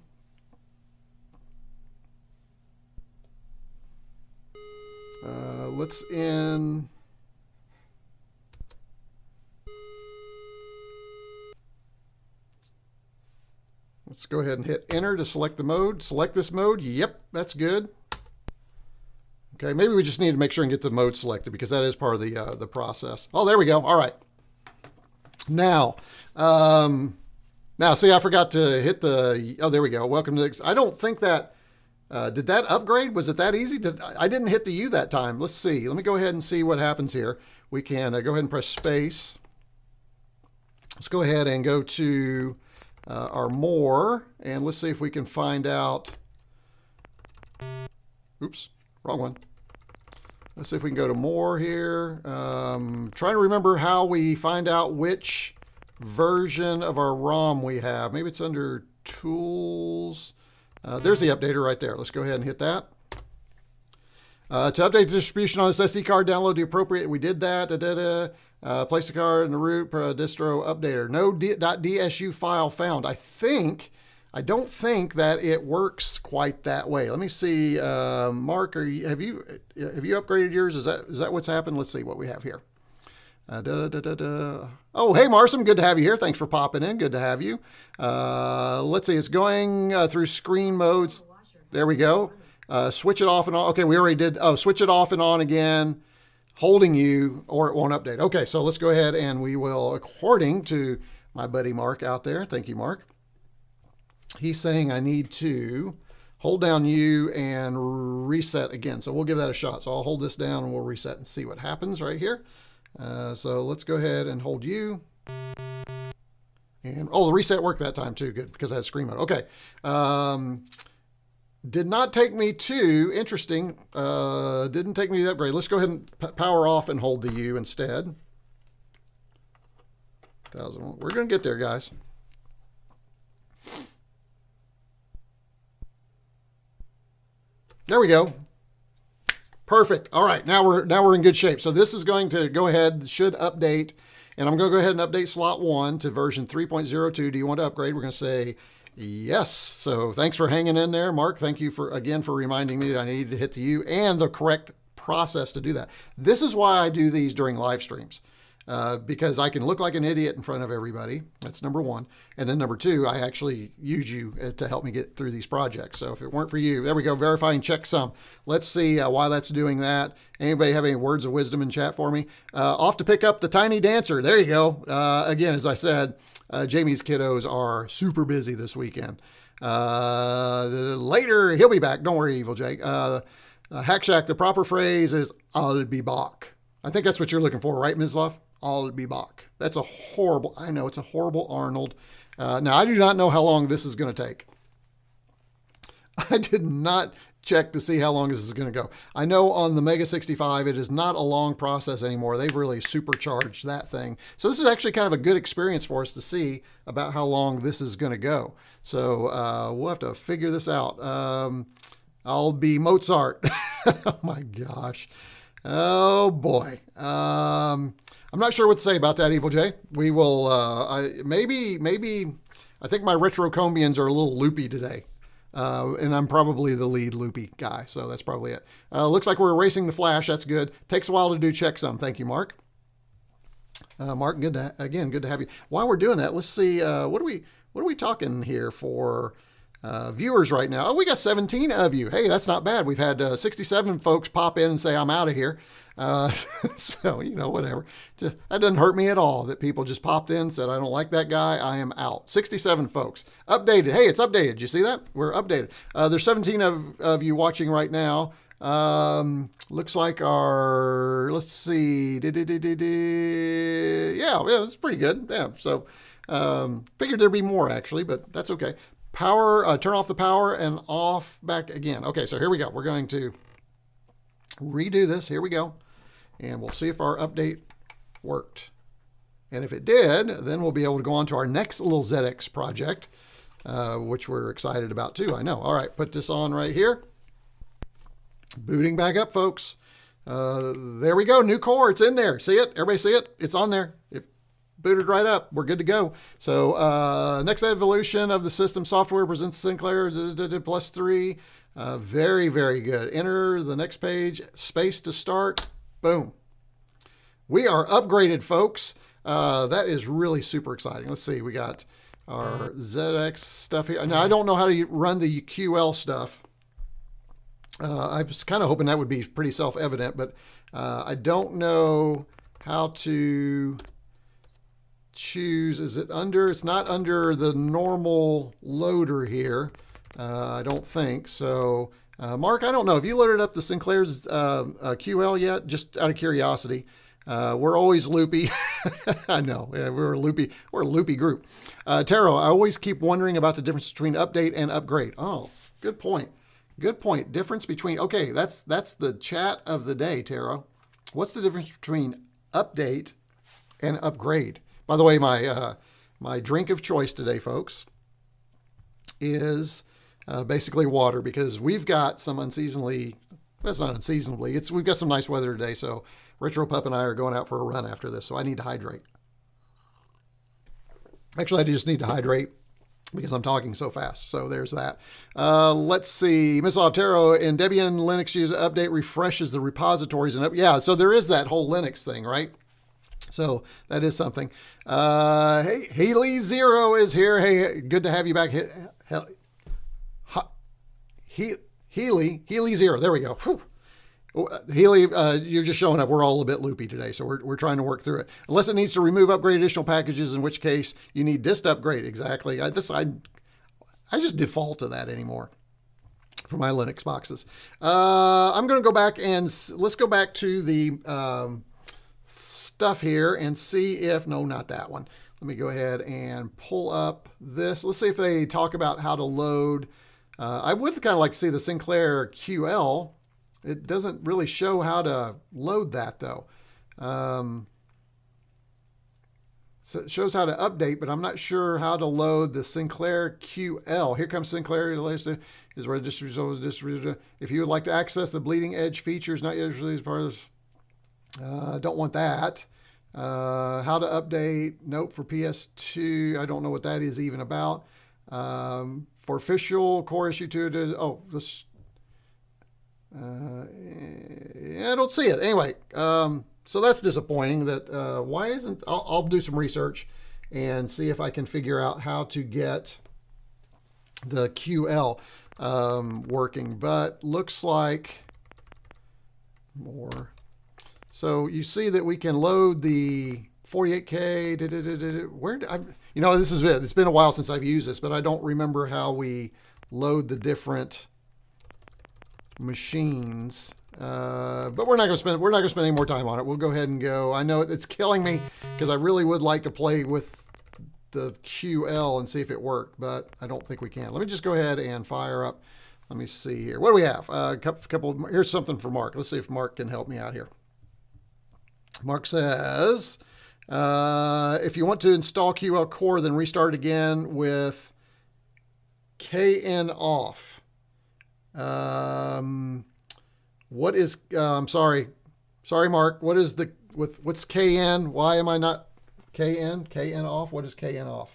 Let's go ahead and hit enter to select the mode. Select this mode. Yep, that's good. Okay, maybe we just need to make sure and get the mode selected because that is part of the process. Oh, there we go. All right. Now, see, I forgot to hit the. Oh, there we go. Welcome to. I don't think that. Did that upgrade? Was it that easy? I didn't hit the U that time. Let's see. Let me go ahead and see what happens here. We can go ahead and press space. Let's go ahead and go to our more, and let's see if we can find out. Oops, wrong one. Let's see if we can go to more here. Trying to remember how we find out which version of our ROM we have. Maybe it's under tools. There's the updater right there. Let's go ahead and hit that. To update the distribution on this SD card, download the appropriate. We did that. Place the card in the root distro updater. No .dsu file found. I don't think that it works quite that way. Let me see. Mark, have you upgraded yours? Is that what's happened? Let's see what we have here. Oh, hey, Marsom, good to have you here. Thanks for popping in. Good to have you. Let's see. It's going through screen modes. There we go. Switch it off and on. Okay, we already did. Oh, switch it off and on again. Holding you, or it won't update. Okay, so let's go ahead and we will, according to my buddy Mark out there. Thank you, Mark. He's saying I need to hold down U and reset again. So we'll give that a shot. So I'll hold this down and we'll reset and see what happens right here. So let's go ahead and hold U. And oh, the reset worked that time too. Good, because I had screen mode. Okay. Did not take me to, interesting, didn't take me to the upgrade. Let's go ahead and power off and hold the U instead. 1001. We're going to get there, guys. There we go. Perfect. All right, now we're in good shape. So this is going to go ahead, should update, and I'm going to go ahead and update slot 1 to version 3.02. Do you want to upgrade? We're going to say yes. So thanks for hanging in there, Mark. Thank you for reminding me that I needed to hit the U and the correct process to do that. This is why I do these during live streams, because I can look like an idiot in front of everybody. That's number one. And then number two, I actually use you to help me get through these projects. So if it weren't for you, there we go, verifying checksum. Let's see why that's doing that. Anybody have any words of wisdom in chat for me? Off to pick up the tiny dancer. There you go. Again, as I said, Jamie's kiddos are super busy this weekend. Later, he'll be back. Don't worry, Evil Jake. Hack Shack, the proper phrase is, I'll be back. I think that's what you're looking for, right, Mislav? I'll be back. That's a horrible, I know, it's a horrible Arnold. Now, I do not know how long this is going to take. I did not check to see how long this is going to go. I know on the Mega 65, it is not a long process anymore. They've really supercharged that thing. So this is actually kind of a good experience for us to see about how long this is going to go. So we'll have to figure this out. I'll be Mozart. Oh my gosh. Oh boy. I'm not sure what to say about that, Evil J. We will, maybe, I think my retroCombians are a little loopy today. And I'm probably the lead loopy guy, so that's probably it. Looks like we're erasing the flash. That's good. Takes a while to do checksum. Thank you, Mark. Mark, good to have you. While we're doing that, let's see. What are we talking here for viewers right now? Oh, we got 17 of you. Hey, that's not bad. We've had 67 folks pop in and say I'm out of here. So, you know, whatever. That doesn't hurt me at all that people just popped in, said, I don't like that guy. I am out. 67 folks. Updated. Hey, it's updated. You see that? We're updated. There's 17 of you watching right now. Looks like let's see. Yeah, it's pretty good. Yeah. So, figured there'd be more actually, but that's okay. Power, turn off the power and off back again. Okay. So here we go. We're going to redo this. Here we go. And we'll see if our update worked. And if it did, then we'll be able to go on to our next little ZX project, which we're excited about too. I know. All right, put this on right here. Booting back up, folks. There we go. New core. It's in there. See it? Everybody see it? It's on there. It booted right up. We're good to go. So next evolution of the system software presents Sinclair +3. Very, very good. Enter the next page. Space to start. Boom. We are upgraded, folks. That is really super exciting. Let's see. We got our ZX stuff here. Now, I don't know how to run the QL stuff. I was kind of hoping that would be pretty self-evident, but I don't know how to choose. Is it under? It's not under the normal loader here. I don't think so. Mark, I don't know. Have you loaded up the Sinclair's QL yet? Just out of curiosity. We're always loopy. I know. Yeah, we're a loopy group. Taro, I always keep wondering about the difference between update and upgrade. Oh, good point. Good point. Difference between, okay, that's the chat of the day, Taro. What's the difference between update and upgrade? By the way, my drink of choice today, folks, is basically water, because we've got some unseasonably, that's not unseasonably, we've got some nice weather today, so Retro Pup and I are going out for a run after this, so I need to hydrate. Actually, I just need to hydrate because I'm talking so fast, so there's that. Let's see, Mislav Taro, in Debian Linux user update refreshes the repositories, and yeah, so there is that whole Linux thing, right? So that is something. Hey, Haley Zero is here. Hey, good to have you back. Healy Zero. There we go. Whew. Healy, you're just showing up. We're all a bit loopy today, so we're trying to work through it. Unless it needs to remove upgrade additional packages, in which case you need dist upgrade. Exactly. I just default to that anymore for my Linux boxes. I'm going to go back and let's go back to the stuff here and see if, no, not that one. Let me go ahead and pull up this. Let's see if they talk about how to load. I would kind of like to see the Sinclair QL. It doesn't really show how to load that though. So it shows how to update, but I'm not sure how to load the Sinclair QL. Here comes Sinclair is where distributed. If you would like to access the bleeding edge features, not yet released part of this. Don't want that. How to update. Nope, for PS2. I don't know what that is even about. For official core issue 2. Oh, this. Yeah, I don't see it. Anyway, so that's disappointing. That why isn't? I'll do some research and see if I can figure out how to get the QL working. But looks like more. So you see that we can load the 48K. Where did I? You know, this is it. It's been a while since I've used this, but I don't remember how we load the different machines. But we're not going to spend any more time on it. We'll go ahead and go. I know it's killing me because I really would like to play with the QL and see if it worked, but I don't think we can. Let me just go ahead and fire up Let me see here. What do we have? Here's something for Mark. Let's see if Mark can help me out here. Mark says, if you want to install QL core, then restart again with KN off. What is, I'm sorry, Mark. What is what's KN? Why am I not KN off? What is KN off?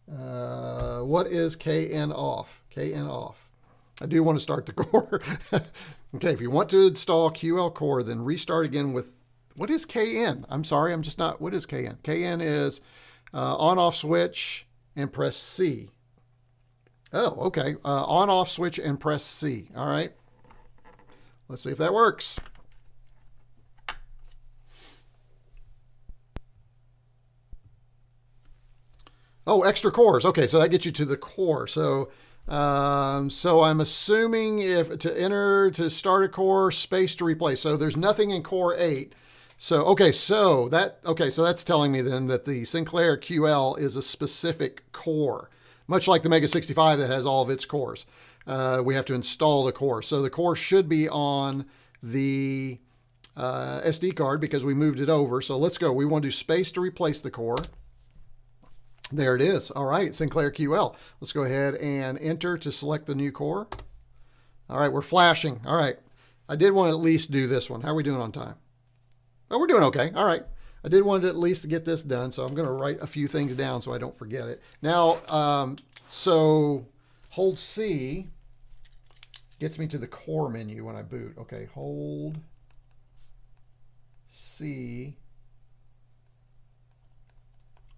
What is KN off? KN off. I do want to start the core. Okay, if you want to install QL core, then restart again with, what is KN? I'm sorry, I'm just not, what is KN? KN is on-off switch and press C. Oh, okay. On-off switch and press C. All right. Let's see if that works. Oh, extra cores. Okay, so that gets you to the core. So I'm assuming if to enter to start a core, space to replace. So there's nothing in core 8. So so that's telling me then that the Sinclair QL is a specific core, much like the Mega 65 that has all of its cores. We have to install the core. So the core should be on the SD card because we moved it over. So let's go. We want to do space to replace the core. There it is. All right, Sinclair QL. Let's go ahead and enter to select the new core. All right, we're flashing. All right. I did want to at least do this one. How are we doing on time? Oh, we're doing okay. All right. I did want to at least get this done, so I'm going to write a few things down so I don't forget it. Now, so hold C gets me to the core menu when I boot. Okay, hold C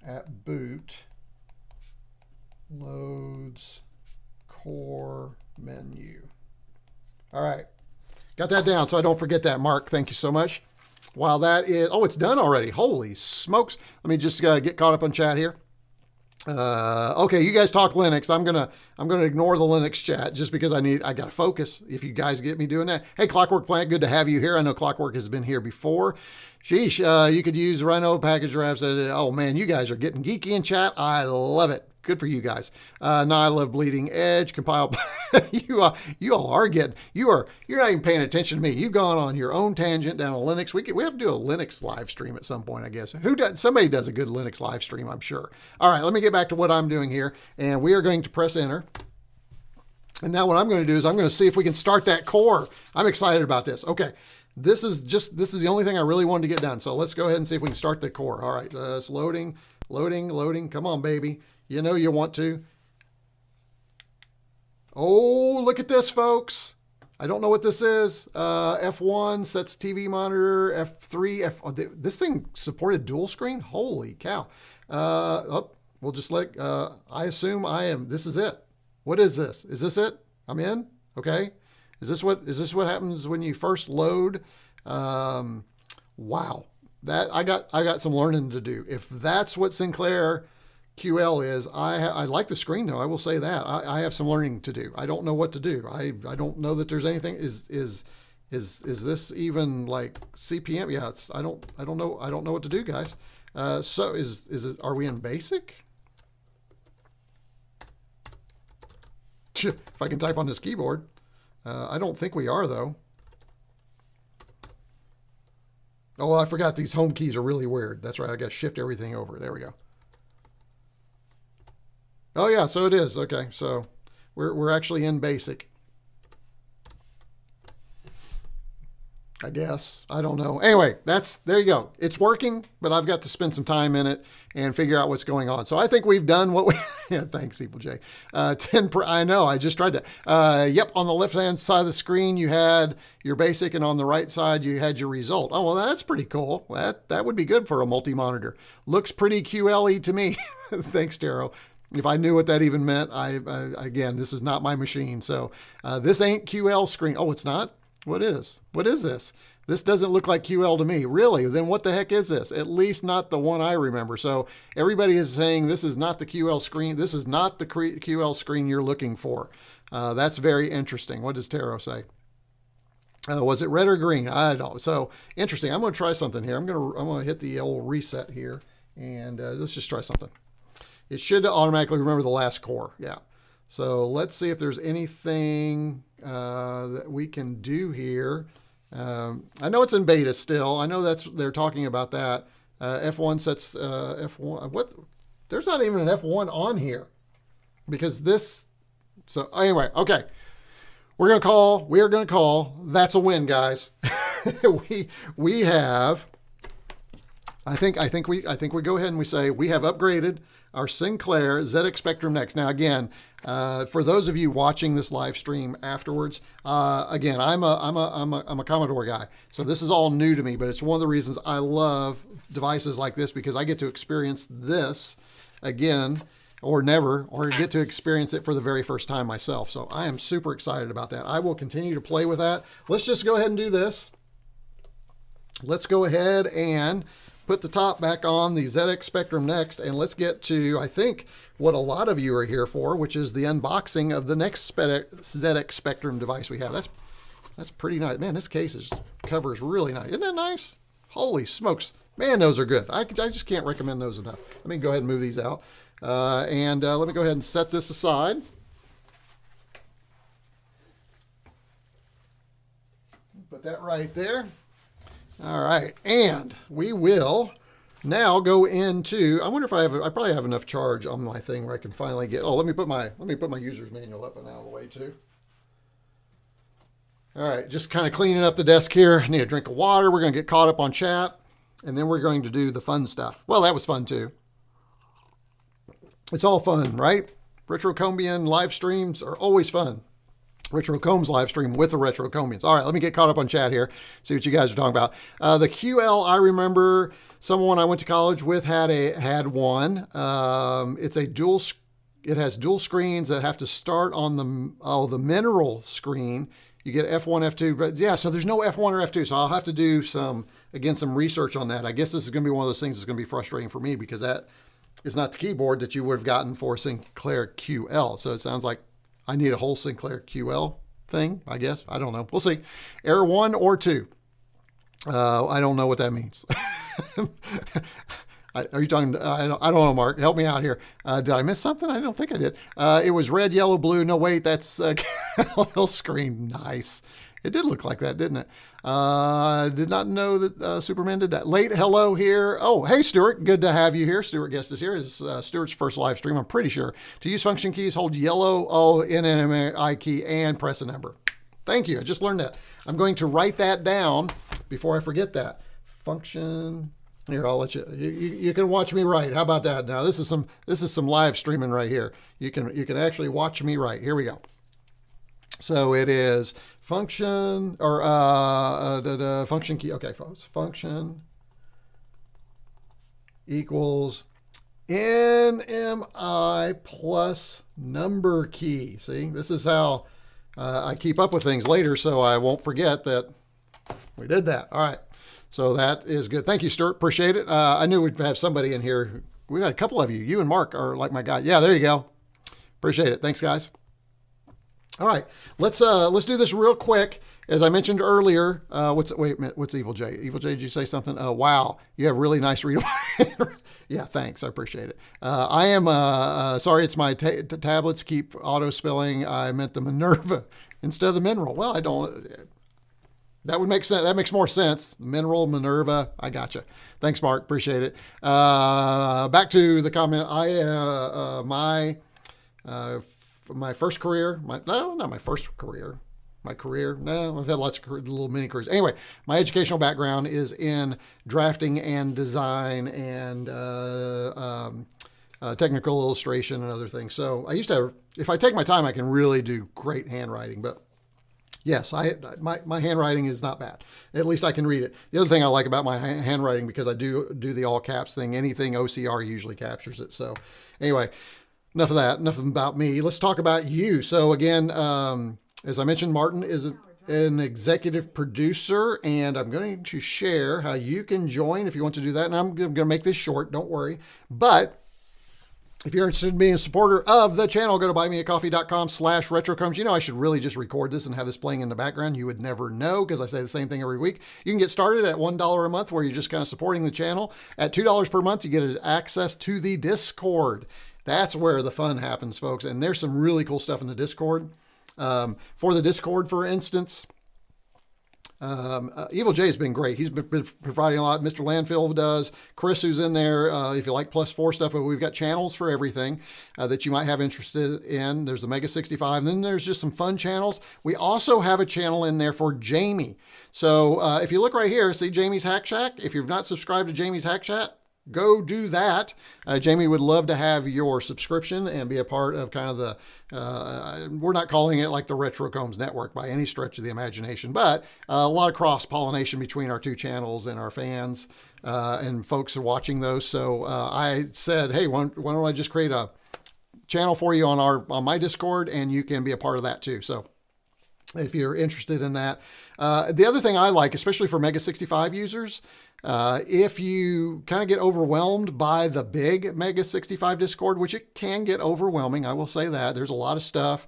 at boot loads core menu. All right, got that down so I don't forget that, Mark. Thank you so much. While that is, oh, it's done already. Holy smokes. Let me just get caught up on chat here. Okay, you guys talk Linux. I'm gonna ignore the Linux chat just because I gotta focus. If you guys get me doing that. Hey, Clockwork Plant, good to have you here. I know Clockwork has been here before. Sheesh, you could use Rhino package wraps. Oh man, you guys are getting geeky in chat. I love it. Good for you guys. Now I love Bleeding Edge, compile. you all are getting, you're not even paying attention to me. You've gone on your own tangent down on Linux. We have to do a Linux live stream at some point, I guess. Somebody does a good Linux live stream, I'm sure. All right, let me get back to what I'm doing here. And we are going to press enter. And now what I'm going to do is I'm going to see if we can start that core. I'm excited about this. Okay. This is the only thing I really wanted to get done. So let's go ahead and see if we can start the core. All right, it's loading. Come on, baby. You know you want to. Oh, look at this, folks. I don't know what this is. F1 sets TV monitor. F3. This thing supported dual screen? Holy cow. We'll just let it. I assume this is it. What is this? Is this it? I'm in? Okay. Is this what happens when you first load? Wow. I got some learning to do. If that's what Sinclair QL is, I like the screen though. I will say that I have some learning to do. I don't know what to do. I don't know that there's anything. Is this even like CPM? Yeah, I don't know what to do, guys. So are we in basic? If I can type on this keyboard. I don't think we are though. Oh, well, I forgot these home keys are really weird. That's right. I got to shift everything over. There we go. Oh yeah, so it is. Okay, so we're actually in basic. I guess. I don't know. Anyway, there you go. It's working, but I've got to spend some time in it and figure out what's going on. So I think we've done what we, yeah, thanks, J. I know, I just tried to, yep, on the left-hand side of the screen, you had your basic, and on the right side, you had your result. Oh, well, that's pretty cool. That would be good for a multi-monitor. Looks pretty QLE to me. Thanks, Taro. If I knew what that even meant, again, this is not my machine. So this ain't QL screen. Oh, it's not? What is? What is this? This doesn't look like QL to me. Really? Then what the heck is this? At least not the one I remember. So everybody is saying this is not the QL screen. This is not the QL screen you're looking for. That's very interesting. What does Taro say? Was it red or green? I don't know. So interesting. I'm going to try something here. I'm going to hit the old reset here, and let's just try something. It should automatically remember the last core. Yeah. So let's see if there's anything that we can do here. I know it's in beta still. I know they're talking about that. F1 sets F1. What? There's not even an F1 on here because this. So anyway, okay. We are going to call. That's a win, guys. we have. I think we go ahead and we say we have upgraded our Sinclair ZX Spectrum Next. Now again, for those of you watching this live stream afterwards, again, I'm a Commodore guy, so this is all new to me. But it's one of the reasons I love devices like this because I get to experience this again. Or never, or get to experience it for the very first time myself. So I am super excited about that. I will continue to play with that. Let's just go ahead and do this. Let's go ahead and put the top back on the ZX Spectrum Next, and let's get to, I think, what a lot of you are here for, which is the unboxing of the next ZX Spectrum device we have. That's pretty nice. Man, this cover is really nice. Isn't that nice? Holy smokes. Man, those are good. I just can't recommend those enough. Let me go ahead and move these out. Let me go ahead and set this aside. Put that right there. All right, and we will now go into. I wonder if I probably have enough charge on my thing where I can finally get. Oh, let me put my user's manual up and out of the way too. All right, just kind of cleaning up the desk here. I need a drink of water. We're going to get caught up on chat, and then we're going to do the fun stuff. Well, that was fun too. It's all fun, right? RetroCombian live streams are always fun. RetroCombs live stream with the RetroCombians. All right, let me get caught up on chat here, see what you guys are talking about. The QL, I remember someone I went to college with had one. It has dual screens that have to start on the Mindrail screen. You get F1, F2, but yeah, so there's no F1 or F2, so I'll have to do some research on that. I guess this is going to be one of those things that's going to be frustrating for me because that is not the keyboard that you would have gotten for Sinclair QL. So it sounds like I need a whole Sinclair QL thing, I guess. I don't know. We'll see. Error 1 or 2. I don't know what that means. Are you talking? I don't know, Mark. Help me out here. Did I miss something? I don't think I did. It was red, yellow, blue. No, wait, that's little screen. Nice. It did look like that, didn't it? Did not know that Superman did that. Late hello here. Oh, hey, Stuart. Good to have you here. Stuart Guest is here. It's Stuart's first live stream, I'm pretty sure. To use function keys, hold yellow NMI key and press a number. Thank you. I just learned that. I'm going to write that down before I forget that. Function. Here, I'll let you can watch me write. How about that? Now, this is some live streaming right here. You can actually watch me write. Here we go. So it is function or function key. Okay, folks. Function equals NMI plus number key. See, this is how I keep up with things later, so I won't forget that we did that. All right. So that is good. Thank you, Stuart. Appreciate it. I knew we'd have somebody in here. We got a couple of you. You and Mark are like my guy. Yeah, there you go. Appreciate it. Thanks, guys. All right, let's do this real quick. As I mentioned earlier, what's Evil J? Evil J, did you say something? Wow, you have really nice read. Yeah, thanks. I appreciate it. I am sorry. It's my tablets keep auto spelling. I meant the Minerva instead of the Mindrail. Well, I don't. That would make sense. That makes more sense. Mindrail, Minerva. I gotcha. Thanks, Mark. Appreciate it. Back to the comment. My first career, not my first career, my career, no, I've had lots of little mini careers. Anyway, my educational background is in drafting and design and technical illustration and other things. So I used to have, if I take my time, I can really do great handwriting, but yes, my handwriting is not bad. At least I can read it. The other thing I like about my handwriting, because I do the all caps thing, anything OCR usually captures it. So anyway, enough of that, enough about me. Let's talk about you. So again, as I mentioned, Martin is an executive producer, and I'm going to share how you can join if you want to do that. And I'm going to make this short, don't worry. But if you're interested in being a supporter of the channel, go to buymeacoffee.com/retrocombs. You know, I should really just record this and have this playing in the background. You would never know because I say the same thing every week. You can get started at $1 a month where you're just kind of supporting the channel. At $2 per month, you get access to the Discord. That's where the fun happens, folks. And there's some really cool stuff in the Discord. For the Discord, for instance, Evil J has been great. He's been providing a lot. Mr. Landfill does. Chris, who's in there, if you like +4 stuff, we've got channels for everything that you might have interest in. There's the Mega 65. And then there's just some fun channels. We also have a channel in there for Jamie. So if you look right here, see Jamie's Hack Shack. If you've not subscribed to Jamie's Hack Shack, go do that. Jamie would love to have your subscription and be a part of kind of the, we're not calling it like the retroCombs network by any stretch of the imagination, but a lot of cross-pollination between our two channels and our fans and folks are watching those. So I said, hey, why don't I just create a channel for you on my Discord, and you can be a part of that too. So if you're interested in that. The other thing I like, especially for Mega 65 users, if you kind of get overwhelmed by the big Mega 65 Discord, which it can get overwhelming, I will say that. There's a lot of stuff.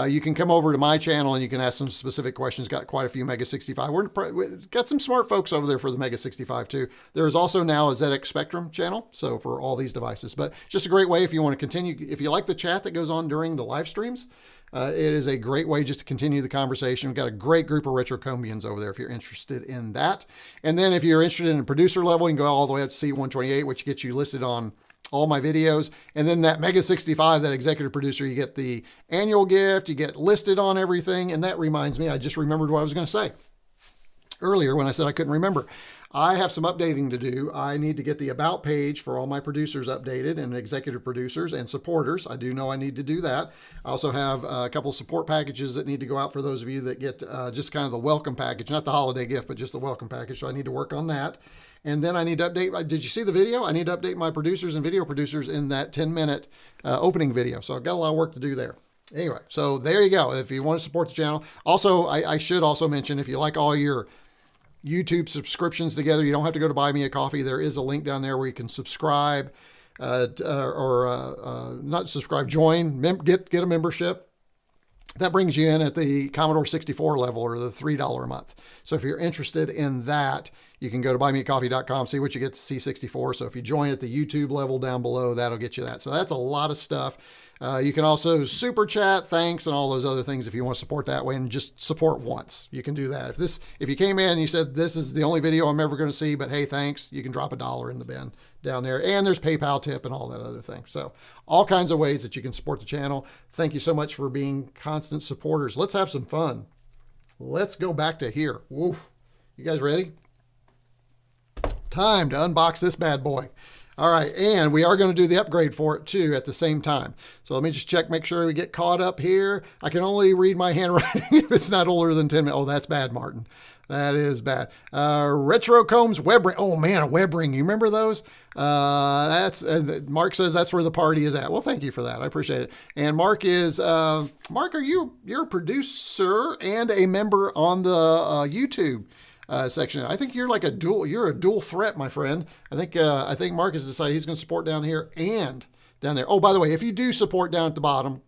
You can come over to my channel and you can ask some specific questions. Got quite a few Mega 65. We've got some smart folks over there for the Mega 65 too. There is also now a ZX Spectrum channel, so for all these devices. But just a great way if you want to continue, if you like the chat that goes on during the live streams, it is a great way just to continue the conversation. We've got a great group of retroCombians over there if you're interested in that. And then if you're interested in a producer level, you can go all the way up to C128, which gets you listed on all my videos. And then that Mega 65, that executive producer, you get the annual gift, you get listed on everything. And that reminds me, I just remembered what I was going to say earlier when I said I couldn't remember. I have some updating to do. I need to get the about page for all my producers updated and executive producers and supporters. I do know I need to do that. I also have a couple of support packages that need to go out for those of you that get just kind of the welcome package, not the holiday gift, but just the welcome package. So I need to work on that. And then I need to update. Did you see the video? I need to update my producers and video producers in that 10-minute opening video. So I've got a lot of work to do there. Anyway, so there you go. If you want to support the channel. Also, I should also mention, if you like all your YouTube subscriptions together, you don't have to go to Buy Me a Coffee. There is a link down there where you can subscribe or not subscribe, join, get a membership. That brings you in at the Commodore 64 level or the $3 a month. So if you're interested in that, you can go to buymeacoffee.com, see what you get to C64. So if you join at the YouTube level down below, that'll get you that. So that's a lot of stuff. You can also super chat, thanks, and all those other things if you want to support that way and just support once. You can do that. If you came in and you said, this is the only video I'm ever going to see, but hey, thanks, you can drop $1 in the bin down there. And there's PayPal tip and all that other thing. So all kinds of ways that you can support the channel. Thank you so much for being constant supporters. Let's have some fun. Let's go back to here. Woof. You guys ready? Time to unbox this bad boy. All right, and we are going to do the upgrade for it too at the same time. So let me just check, make sure we get caught up here. I can only read my handwriting if it's not older than 10 minutes. Oh, that's bad, Martin. That is bad. retroCombs web ring. Oh man, a web ring. You remember those? Mark says that's where the party is at. Well, thank you for that. I appreciate it. And Mark is, Mark, you're a producer and a member on the YouTube section. I think you're like you're a dual threat, my friend. I think Mark has decided he's going to support down here and down there. Oh, by the way, if you do support down at the bottom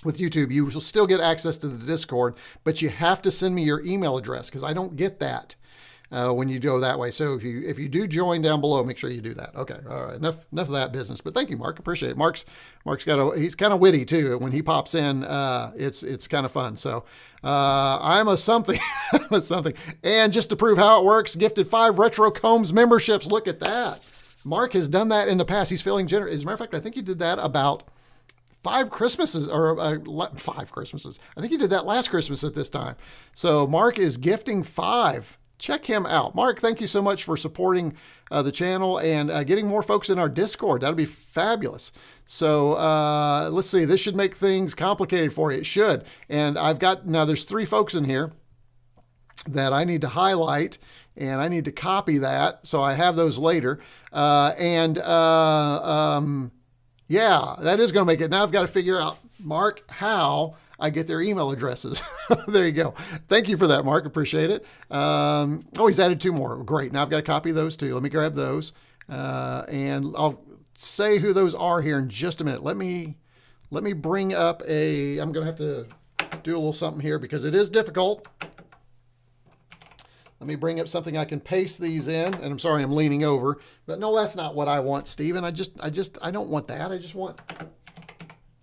with YouTube, you will still get access to the Discord, but you have to send me your email address because I don't get that when you go that way. So if you do join down below, make sure you do that. Okay. All right. Enough of that business, but thank you, Mark. Appreciate it. Mark's he's kind of witty too. When he pops in, it's kind of fun. So, I'm a something, I'm a something. And just to prove how it works, gifted 5 retroCombs memberships. Look at that. Mark has done that in the past. He's feeling generous. As a matter of fact, I think he did that about 5 Christmases or 5 Christmases. I think he did that last Christmas at this time. So Mark is gifting 5. Check him out. Mark, thank you so much for supporting the channel and getting more folks in our Discord. That'll be fabulous. So let's see. This should make things complicated for you. It should. And now there's 3 folks in here that I need to highlight and I need to copy that. So I have those later. Yeah, that is going to make it. Now I've got to figure out, Mark, how I get their email addresses. There you go. Thank you for that, Mark. Appreciate it. Oh, he's added 2 more. Great. Now I've got to copy those 2. Let me grab those. And I'll say who those are here in just a minute. Let me bring up I'm going to have to do a little something here because it is difficult. Let me bring up something I can paste these in. And I'm sorry, I'm leaning over, but no, that's not what I want, Steven. I don't want that. I just want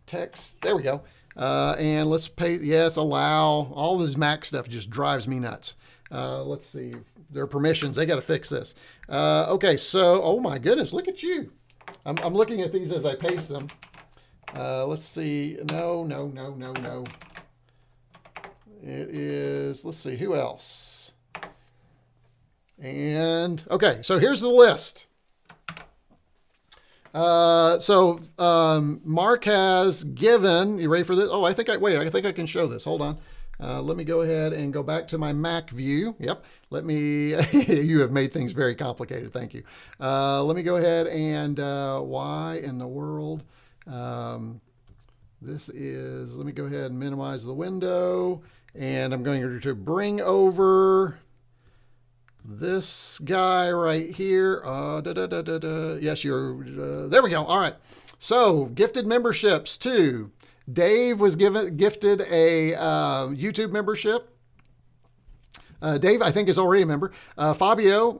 text. There we go. And let's paste. Yes, allow. All this Mac stuff just drives me nuts. Let's see. Their permissions. They got to fix this. Okay, so, oh my goodness, look at you. I'm looking at these as I paste them. Let's see. No. It is, let's see, who else? And, okay, so here's the list. Mark has given, you ready for this? Oh, I think I can show this. Hold on. Let me go ahead and go back to my Mac view. Yep. Let me, you have made things very complicated. Thank you. Let me go ahead and, why in the world? This is, let me go ahead and minimize the window, and I'm going to bring over this guy right here. Yes, there we go. All right. So gifted memberships too. Dave was gifted a YouTube membership. Dave, I think, is already a member. Fabio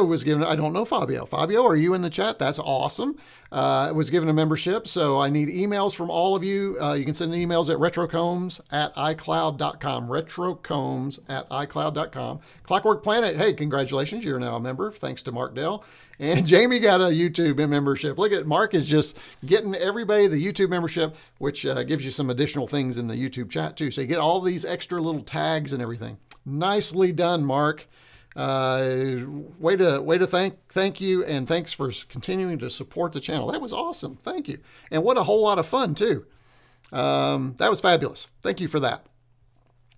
was given, I don't know Fabio. Fabio, are you in the chat? That's awesome. Was given a membership. So I need emails from all of you. You can send emails at retrocombs@icloud.com. retrocombs@icloud.com. Clockwork Planet, hey, congratulations. You're now a member. Thanks to Mark Dell. And Jamie got a YouTube membership. Look at Mark is just getting everybody the YouTube membership, which gives you some additional things in the YouTube chat too. So you get all these extra little tags and everything. Nicely done, Mark. Way to thank you, and thanks for continuing to support the channel. That was awesome. Thank you. And what a whole lot of fun too. That was fabulous. Thank you for that.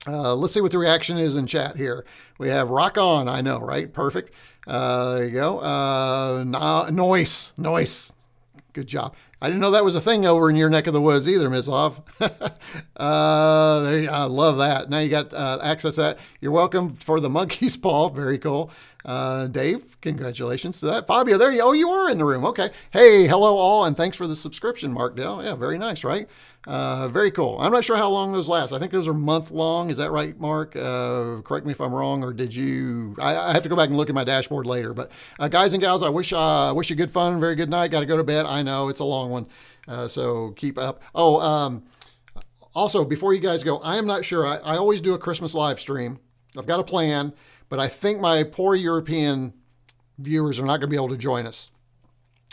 Let's see what the reaction is in chat here. We have rock on. I know, right? Perfect. There you go. Noise. Good job. I didn't know that was a thing over in your neck of the woods either, Mislav. I love that. Now you got access to that. You're welcome for the monkey's paw. Very cool. Dave, congratulations to that. Fabio, there you go. Oh, you are in the room. Okay. Hey, hello all, and thanks for the subscription, Mark Dell. Yeah, very nice, right? Very cool. I'm not sure how long those last. I think those are month long. Is that right, Mark? Correct me if I'm wrong, or did you? I have to go back and look at my dashboard later. But guys and gals, I wish you good fun, very good night. Got to go to bed. I know it's a long one, so keep up. Oh, also before you guys go, I am not sure. I always do a Christmas live stream. I've got a plan, but I think my poor European viewers are not going to be able to join us.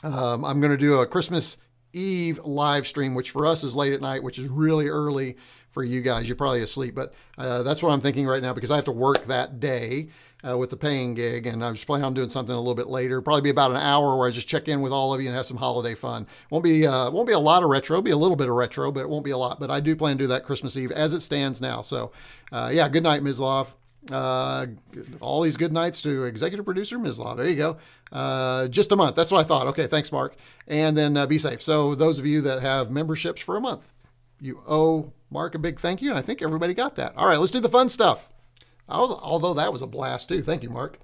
I'm going to do a Christmas Eve live stream, which for us is late at night, which is really early for you guys. You're probably asleep, but that's what I'm thinking right now, because I have to work that day with the paying gig, and I was planning on doing something a little bit later. Probably be about an hour where I just check in with all of you and have some holiday fun. Won't be a lot of retro. Be a little bit of retro, but it won't be a lot. But I do plan to do that Christmas Eve as it stands now. So yeah, good night, Mislav. All these good nights to executive producer Mislav. There you go. Just a month. That's what I thought. Okay, thanks, Mark. And then be safe. So those of you that have memberships for a month, you owe Mark a big thank you, and I think everybody got that. All right, let's do the fun stuff. Although that was a blast too. Thank you, Mark.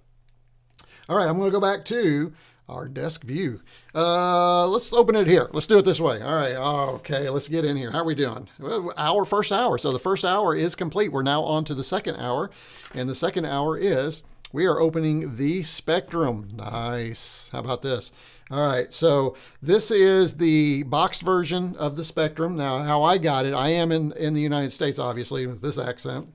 All right, I'm going to go back to our desk view. Let's open it here. Let's do it this way. All right. Okay, let's get in here. How are we doing? Well, first hour. So the first hour is complete. We're now on to the second hour, and the second hour is we are opening the Spectrum. Nice. How about this? All right, so this is the boxed version of the Spectrum. Now, how I got it, I am in the United States, obviously, with this accent.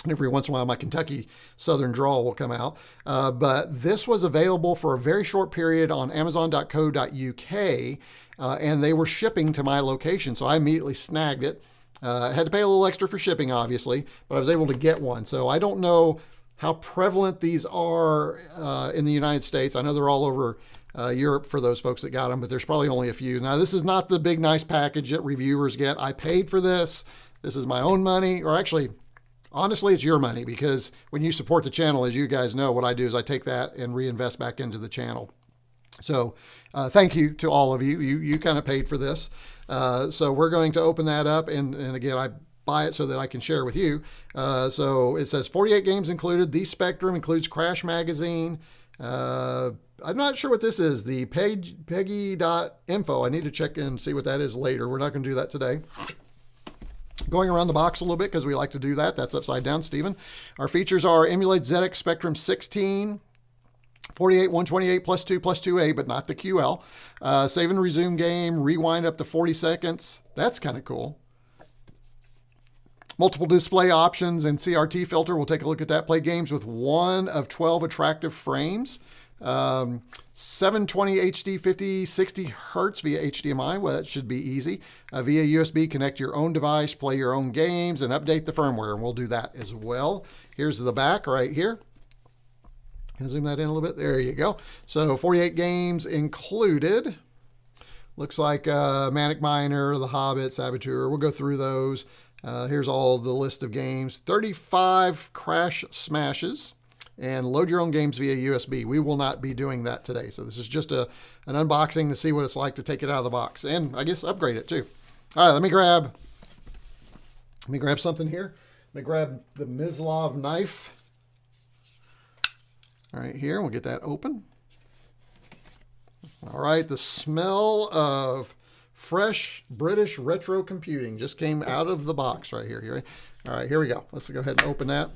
And every once in a while, my Kentucky Southern drawl will come out. But this was available for a very short period on amazon.co.uk, and they were shipping to my location. So I immediately snagged it. I had to pay a little extra for shipping, obviously, but I was able to get one. So I don't know how prevalent these are in the United States. I know they're all over Europe for those folks that got them, but there's probably only a few. Now, this is not the big, nice package that reviewers get. I paid for this. This is my own money, or actually, honestly, it's your money, because when you support the channel, as you guys know, what I do is I take that and reinvest back into the channel. So thank you to all of you. You kind of paid for this. So we're going to open that up. And again, I buy it so that I can share with you. So it says 48 games included. The Spectrum includes Crash Magazine. I'm not sure what this is. The Peggy.info. I need to check and see what that is later. We're not going to do that today. Going around the box a little bit because we like to do that. That's upside down, Stephen. Our features are emulate ZX Spectrum 16, 48, 128, +2, +2A, but not the QL. Save and resume game, rewind up to 40 seconds. That's kind of cool. Multiple display options and CRT filter. We'll take a look at that. Play games with 1 of 12 attractive frames. 720 HD 50 60 hertz via HDMI. Well, that should be easy. Via USB, connect your own device, play your own games, and update the firmware, and we'll do that as well. Here's the back right here. Can I zoom that in a little bit? There you go. So 48 games included. Looks like Manic Miner, The Hobbit, Saboteur. We'll go through those. Here's all the list of games. 35 Crash Smashes. And load your own games via USB. We will not be doing that today. So this is just an unboxing to see what it's like to take it out of the box. And I guess upgrade it too. All right, let me grab something here. Let me grab the Mislav knife. All right, here, we'll get that open. All right, the smell of fresh British retro computing just came out of the box right here. All right, here we go. Let's go ahead and open that.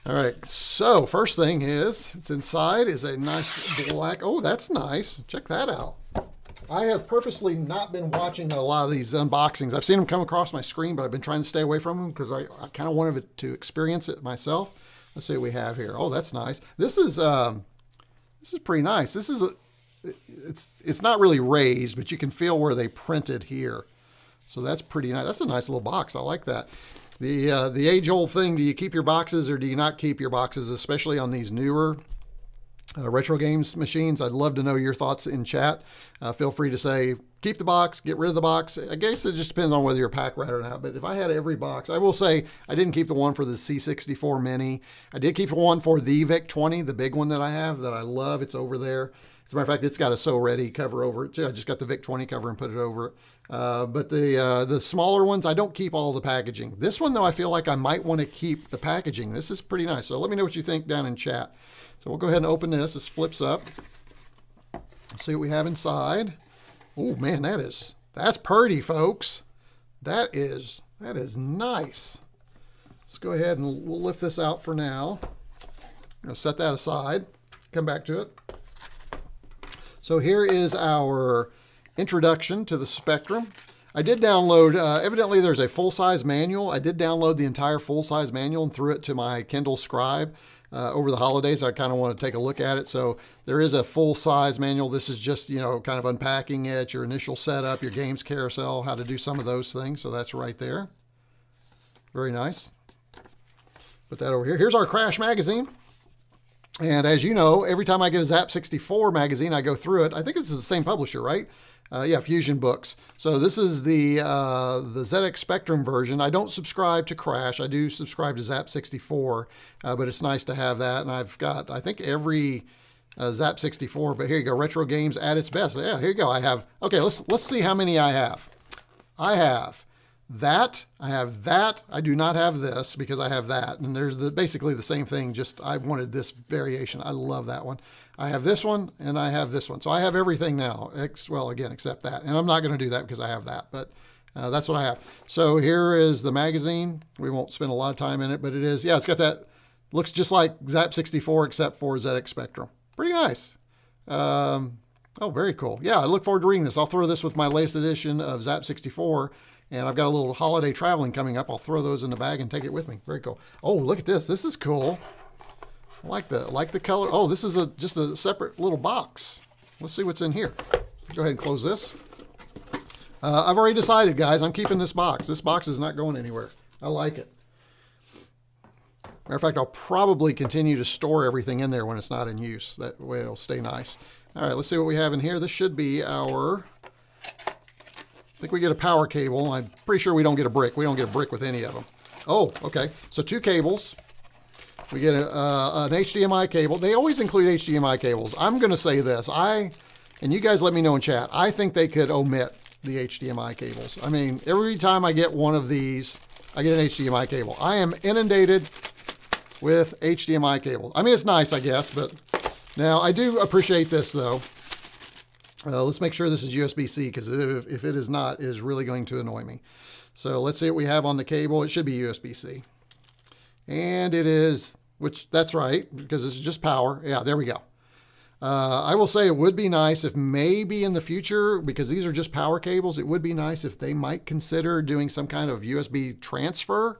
All right, so first thing is, it's inside is a nice black, oh, that's nice. Check that out. I have purposely not been watching a lot of these unboxings. I've seen them come across my screen, but I've been trying to stay away from them because I kind of wanted to experience it myself. Let's see what we have here. Oh, that's nice. This is pretty nice. This is it's not really raised, but you can feel where they printed here. So that's pretty nice. That's a nice little box. I like that. The age-old thing, do you keep your boxes or do you not keep your boxes, especially on these newer retro games machines? I'd love to know your thoughts in chat. Feel free to say, keep the box, get rid of the box. I guess it just depends on whether you're a pack rat or not. But if I had every box, I will say I didn't keep the one for the C64 Mini. I did keep one for the VIC-20, the big one that I have that I love. It's over there. As a matter of fact, it's got a So Ready cover over it. I just got the VIC-20 cover and put it over it. But the smaller ones, I don't keep all the packaging. This one, though, I feel like I might want to keep the packaging. This is pretty nice. So let me know what you think down in chat. So we'll go ahead and open this. This flips up. Let's see what we have inside. Oh, man, that's pretty, folks. That is nice. Let's go ahead and we'll lift this out for now. I'm going to set that aside. Come back to it. So here is our introduction to the Spectrum. I did download, evidently there's a full-size manual. I did download the entire full-size manual and threw it to my Kindle Scribe over the holidays. I kind of want to take a look at it. So there is a full-size manual. This is just, you know, kind of unpacking it, your initial setup, your games carousel, how to do some of those things. So that's right there. Very nice. Put that over here. Here's our Crash magazine. And as you know, every time I get a Zap 64 magazine, I go through it. I think this is the same publisher, right? Yeah, Fusion Books. So this is the ZX Spectrum version. I don't subscribe to Crash. I do subscribe to Zap 64, but it's nice to have that. And I've got, I think, every Zap 64. But here you go, retro games at its best. Yeah, here you go. I have. Okay, let's see how many I have. I have that. I have that. I do not have this because I have that. And there's basically the same thing, just I wanted this variation. I love that one. I have this one and I have this one. So I have everything now, well, again, except that. And I'm not going to do that because I have that, but that's what I have. So here is the magazine. We won't spend a lot of time in it, but it is, yeah, it's got that, looks just like Zap 64 except for ZX Spectrum. Pretty nice. Oh, very cool. Yeah, I look forward to reading this. I'll throw this with my latest edition of Zap 64. And I've got a little holiday traveling coming up. I'll throw those in the bag and take it with me. Very cool. Oh, look at this. This is cool. I like the color. Oh, this is just a separate little box. Let's see what's in here. Go ahead and close this. I've already decided, guys, I'm keeping this box. This box is not going anywhere. I like it. Matter of fact, I'll probably continue to store everything in there when it's not in use. That way it'll stay nice. All right, let's see what we have in here. This should be our... I think we get a power cable. I'm pretty sure we don't get a brick. We don't get a brick with any of them. Oh, okay. So 2 cables. We get an HDMI cable. They always include HDMI cables. I'm going to say this. And you guys let me know in chat. I think they could omit the HDMI cables. I mean, every time I get one of these, I get an HDMI cable. I am inundated with HDMI cables. I mean, it's nice, I guess, but now I do appreciate this, though. Let's make sure this is USB-C, because if it is not, it is really going to annoy me. So let's see what we have on the cable. It should be USB-C. And it is, which that's right, because this is just power. Yeah, there we go. I will say it would be nice if maybe in the future, because these are just power cables, it would be nice if they might consider doing some kind of USB transfer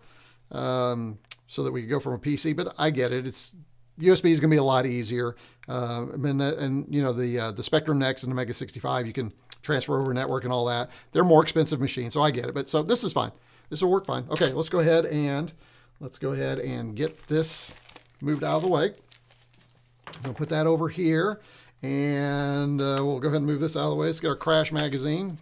so that we could go from a PC. But I get it. It's USB is going to be a lot easier. And you know, the Spectrum Next and the Mega 65, you can transfer over network and all that. They're more expensive machines, so I get it. But so this is fine. This will work fine. Okay, let's go ahead and get this moved out of the way. We'll put that over here, and we'll go ahead and move this out of the way. Let's get our crash magazine.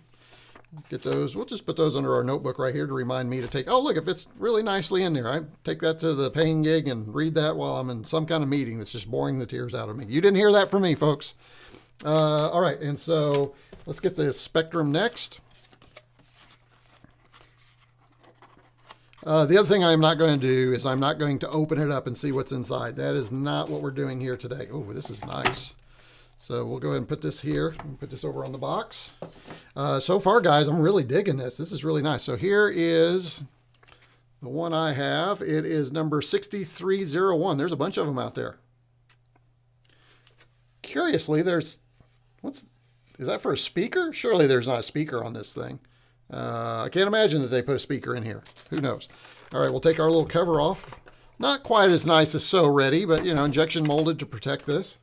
Get those. We'll just put those under our notebook right here to remind me to take. Oh, look, it fits really nicely in there. I take that to the pain gig and read that while I'm in some kind of meeting that's just boring the tears out of me. You didn't hear that from me, folks. All right, and so let's get the Spectrum next. The other thing I'm not going to do is I'm not going to open it up and see what's inside. That is not what we're doing here today. Oh, this is nice. So we'll go ahead and put this here and put this over on the box. So far, guys, I'm really digging this. This is really nice. So here is the one I have. It is number 6301. There's a bunch of them out there. Curiously, is that for a speaker? Surely there's not a speaker on this thing. I can't imagine that they put a speaker in here. Who knows? All right, we'll take our little cover off. Not quite as nice as So Ready, but, you know, injection molded to protect this.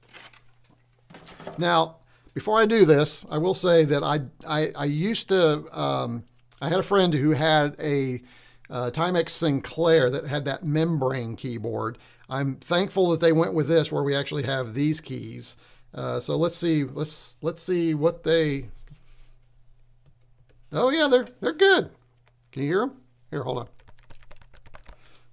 Now, before I do this, I will say that I used to, I had a friend who had a Timex Sinclair that had that membrane keyboard. I'm thankful that they went with this, where we actually have these keys. So let's see what they... Oh yeah, they're good. Can you hear them? Here, hold on.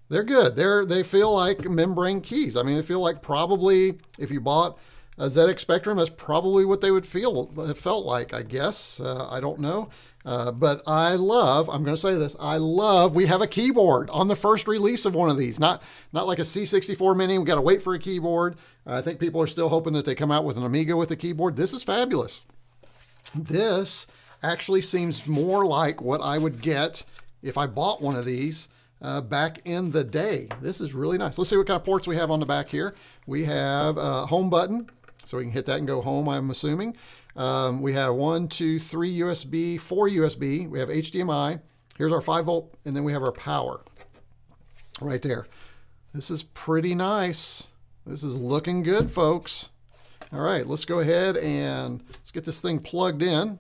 They're good. They feel like membrane keys. I mean, they feel like, probably if you bought a ZX Spectrum, that's probably what they would felt like, I guess. I don't know. But I'm going to say this. We have a keyboard on the first release of one of these. Not like a C64 Mini. We got to wait for a keyboard. I think people are still hoping that they come out with an Amiga with a keyboard. This is fabulous. This actually seems more like what I would get if I bought one of these back in the day. This is really nice. Let's see what kind of ports we have on the back here. We have a home button, so we can hit that and go home, I'm assuming. We have 1, 2, 3 USB, 4 USB. We have HDMI. Here's our 5-volt, and then we have our power right there. This is pretty nice. This is looking good, folks. All right, let's go ahead and let's get this thing plugged in.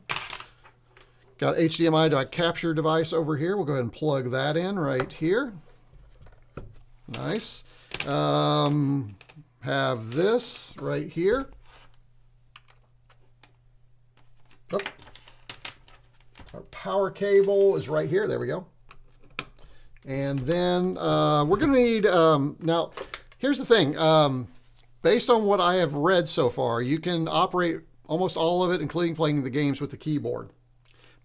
Got HDMI to a capture device over here. We'll go ahead and plug that in right here. Nice. Have this right here. Oh. Our power cable is right here. There we go. And then we're going to need, now, here's the thing. Based on what I have read so far, you can operate almost all of it, including playing the games with the keyboard.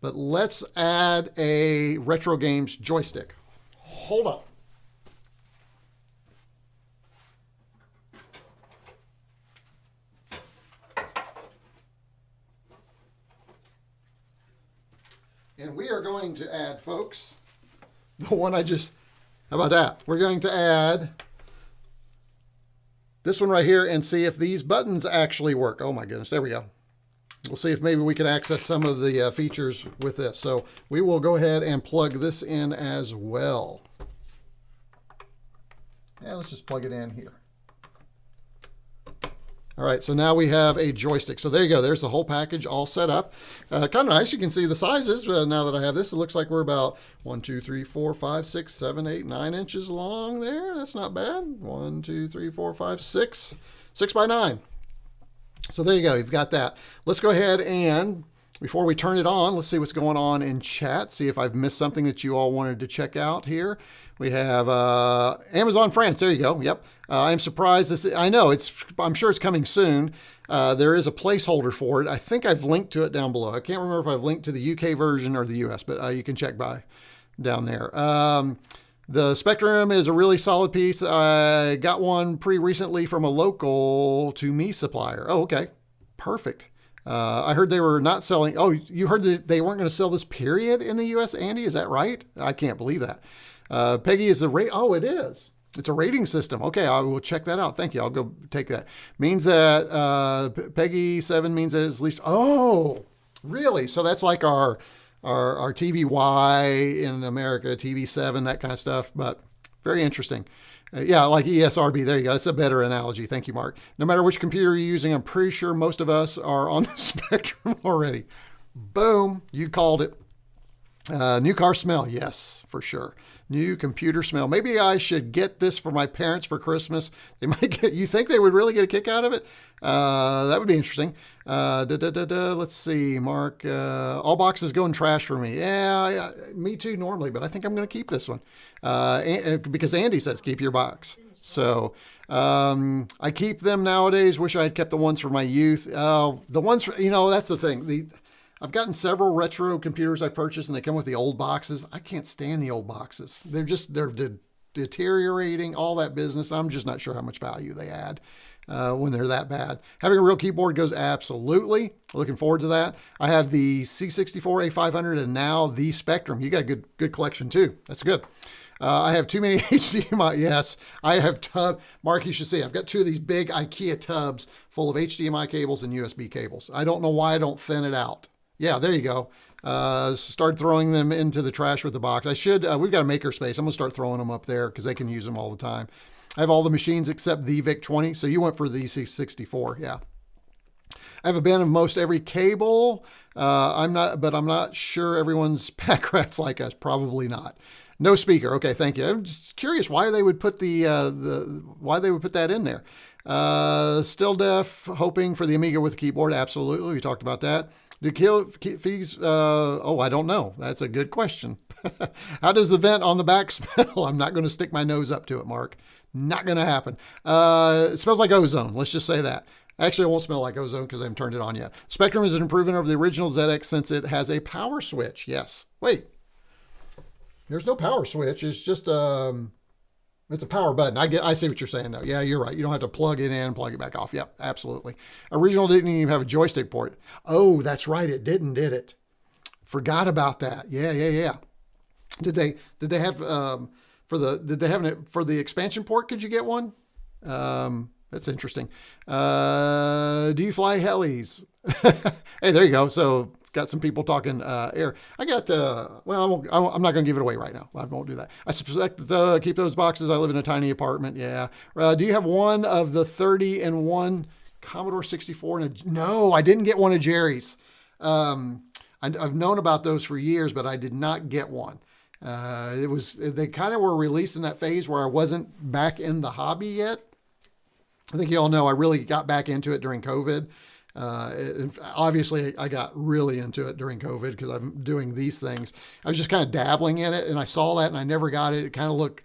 But let's add a Retro Games joystick. Hold on. And we are going to add, folks, the one how about that? We're going to add this one right here and see if these buttons actually work. Oh my goodness, there we go. We'll see if maybe we can access some of the features with this. So we will go ahead and plug this in as well. And let's just plug it in here. All right, so now we have a joystick. So there you go. There's the whole package all set up. Kind of nice. You can see the sizes. Now that I have this, it looks like we're about 1, 2, 3, 4, 5, 6, 7, 8, 9 inches long there. That's not bad. 1, 2, 3, 4, 5, 6. 6 by 9. So there you go. You've got that. Let's go ahead and, before we turn it on, let's see what's going on in chat. See if I've missed something that you all wanted to check out here. We have Amazon France. There you go. Yep. I'm surprised. I know I'm sure it's coming soon. There is a placeholder for it. I think I've linked to it down below. I can't remember if I've linked to the UK version or the US, but you can check by down there. The Spectrum is a really solid piece. I got one pretty recently from a local to me supplier. Oh, okay. Perfect. I heard they were not selling. Oh, you heard that they weren't going to sell this period in the U.S., Andy? Is that right? I can't believe that. Peggy is the rate. Oh, it is. It's a rating system. Okay, I will check that out. Thank you. I'll go take that. Means that Peggy 7 means that it's at least. Oh, really? So that's like our TVY in America, TV7, that kind of stuff. But very interesting. Yeah, like ESRB. There you go. That's a better analogy. Thank you, Mark. No matter which computer you're using, I'm pretty sure most of us are on the spectrum already. Boom. You called it. New car smell. Yes, for sure. New computer smell. Maybe I should get this for my parents for Christmas. They might get, you think they would really get a kick out of it? That would be interesting. Let's see, Mark. All boxes go in trash for me. Yeah, me too normally, but I think I'm going to keep this one. Because Andy says keep your box. So I keep them nowadays. Wish I had kept the ones from my youth. The ones, that's the thing. I've gotten several retro computers I purchased, and they come with the old boxes. I can't stand the old boxes. They're deteriorating, all that business. I'm just not sure how much value they add when they're that bad. Having a real keyboard goes absolutely. Looking forward to that. I have the C64 A500 and now the Spectrum. You got a good collection too. That's good. I have too many HDMI. Yes, I have Mark, you should see, I've got 2 of these big IKEA tubs full of HDMI cables and USB cables. I don't know why I don't thin it out. Yeah, there you go. Start throwing them into the trash with the box. I should, we've got a maker space. I'm gonna start throwing them up there because they can use them all the time. I have all the machines except the VIC-20. So you went for the C64, yeah. I have a bin of most every cable. I'm not sure everyone's pack rats like us. Probably not. No speaker. Okay, thank you. I'm just curious why they would put why they would put that in there. Still deaf, hoping for the Amiga with a keyboard. Absolutely, we talked about that. Do fees? I don't know. That's a good question. How does the vent on the back smell? I'm not going to stick my nose up to it, Mark. Not going to happen. It smells like ozone. Let's just say that. Actually, it won't smell like ozone because I haven't turned it on yet. Spectrum is an improvement over the original ZX since it has a power switch. Yes. Wait. There's no power switch. It's just it's a power button. I see what you're saying though. Yeah, you're right. You don't have to plug it in, plug it back off. Yep, absolutely. Original didn't even have a joystick port. Oh, that's right. It didn't, did it? Forgot about that. Yeah. Did they have for the expansion port? Could you get one? That's interesting. Do you fly helis? Hey, there you go. So got some people talking air. I got, I'm not going to give it away right now. I won't do that. I suspect keep those boxes. I live in a tiny apartment. Yeah. Do you have one of the 30 and one Commodore 64? No, I didn't get one of Jerry's. I've known about those for years, but I did not get one. They kind of were released in that phase where I wasn't back in the hobby yet. I think you all know I really got back into it during COVID. Obviously I got really into it during COVID because I'm doing these things. I was just kind of dabbling in it and I saw that and I never got it. It kind of looked,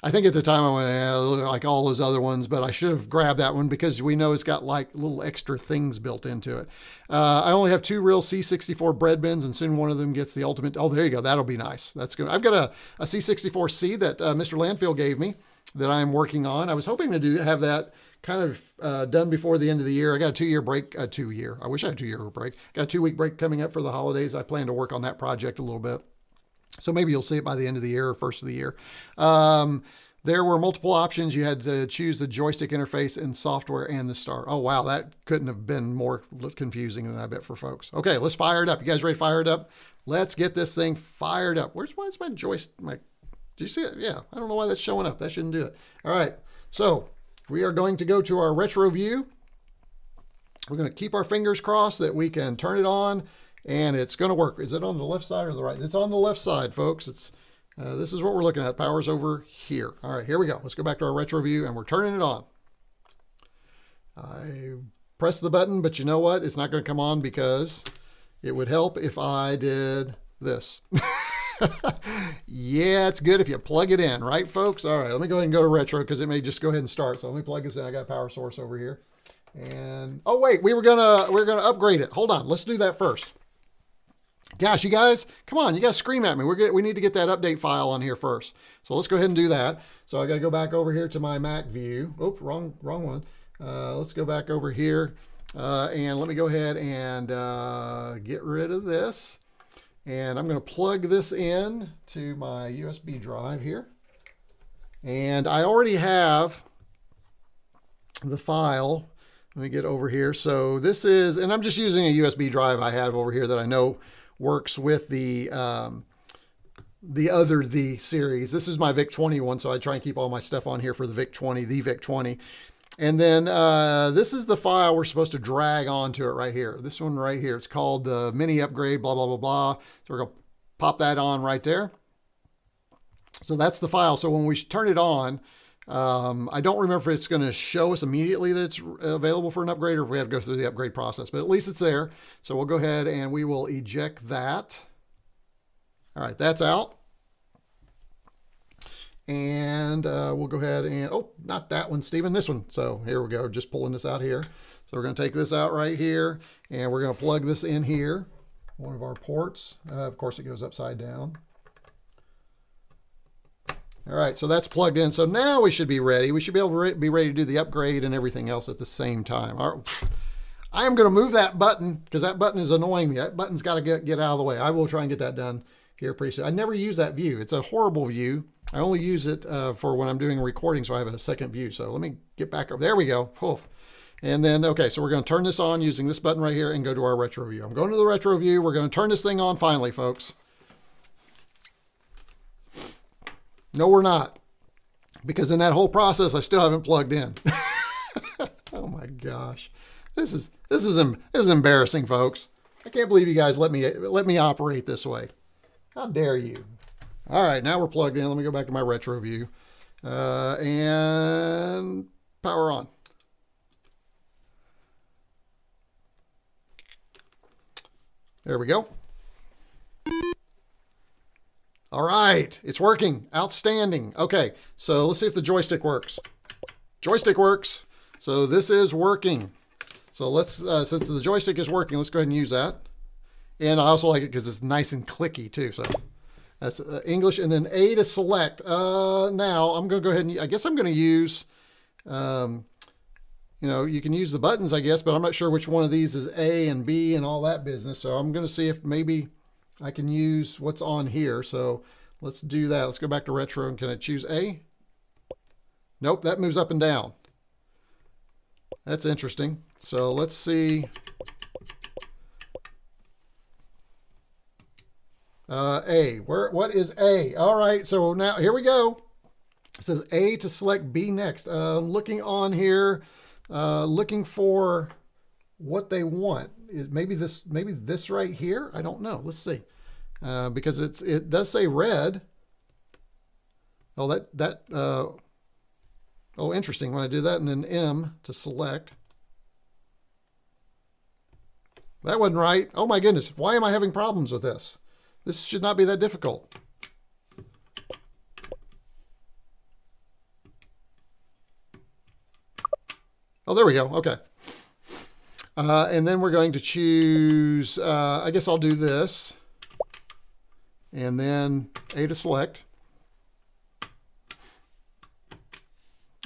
I think at the time I went, it looked like all those other ones, but I should have grabbed that one because we know it's got like little extra things built into it. I only have 2 real C64 bread bins and soon one of them gets the ultimate. Oh, there you go. That'll be nice. That's good. I've got a C64C that Mr. Landfill gave me that I'm working on. I was hoping to have that kind of done before the end of the year. I got a 2-year break, I wish I had a 2-year break. Got a 2-week break coming up for the holidays. I plan to work on that project a little bit. So maybe you'll see it by the end of the year or first of the year. There were multiple options. You had to choose the joystick interface and software and the star. Oh, wow. That couldn't have been more confusing than I bet for folks. Okay, let's fire it up. You guys ready to fire it up? Let's get this thing fired up. Where's my joystick? Do you see it? Yeah. I don't know why that's showing up. That shouldn't do it. All right. So we are going to go to our retro view. We're going to keep our fingers crossed that we can turn it on and it's going to work. Is it on the left side or the right? It's on the left side, folks. This is what we're looking at. Power's over here. All right, here we go. Let's go back to our retro view and we're turning it on. I pressed the button, but you know what? It's not going to come on because it would help if I did this. Yeah, it's good if you plug it in, right, folks? All right, let me go ahead and go to retro because it may just go ahead and start. So let me plug this in. I got a power source over here. And oh wait, we're gonna upgrade it. Hold on, let's do that first. Gosh, you guys, come on, you guys scream at me. We need to get that update file on here first. So let's go ahead and do that. So I got to go back over here to my Mac view. Oops, wrong one. Let's go back over here. And let me go ahead and get rid of this. And I'm going to plug this in to my USB drive here. And I already have the file. Let me get over here. So this is, and I'm just using a USB drive I have over here that I know works with the other series. This is my VIC-20 one, so I try and keep all my stuff on here for the VIC-20. And then this is the file we're supposed to drag onto it right here. This one right here. It's called the mini upgrade, blah, blah, blah, blah. So we're going to pop that on right there. So that's the file. So when we turn it on, I don't remember if it's going to show us immediately that it's available for an upgrade or if we have to go through the upgrade process, but at least it's there. So we'll go ahead and we will eject that. All right, that's out. And we'll go ahead and, oh, not that one, Stephen, this one. So here we go, just pulling this out here. So we're going to take this out right here, and we're going to plug this in here, one of our ports. Of course, it goes upside down. All right, so that's plugged in. So now we should be ready. We should be able to be ready to do the upgrade and everything else at the same time. All right. I am going to move that button because that button is annoying me. That button's got to get out of the way. I will try and get that done here pretty soon. I never use that view. It's a horrible view. I only use it for when I'm doing a recording, so I have a second view. So let me get back up. There we go. Oof. And then, okay, so we're going to turn this on using this button right here and go to our retro view. I'm going to the retro view. We're going to turn this thing on finally, folks. No, we're not. Because in that whole process, I still haven't plugged in. Oh my gosh. This is embarrassing, folks. I can't believe you guys let me operate this way. How dare you? All right, now we're plugged in. Let me go back to my retro view and power on. There we go. All right, it's working. Outstanding. Okay, so let's see if the joystick works. Joystick works. So this is working. So let's, since the joystick is working, let's go ahead and use that. And I also like it because it's nice and clicky too. So that's English, and then A to select. Now I'm going to go ahead and I guess I'm going to use, you know, you can use the buttons, I guess, but I'm not sure which one of these is A and B and all that business. So I'm going to see if maybe I can use what's on here. So let's do that. Let's go back to retro, and can I choose A? Nope, that moves up and down. That's interesting. So let's see. A. What is A? All right, so now here we go. It says A to select, B next. Looking on here, looking for what they want. Maybe this right here. I don't know. Let's see, because it does say red. Oh, oh, interesting. When I do that and then M to select, that wasn't right. Oh my goodness, why am I having problems with this? This should not be that difficult. Oh, there we go. Okay. And then we're going to choose, I guess I'll do this. And then A to select.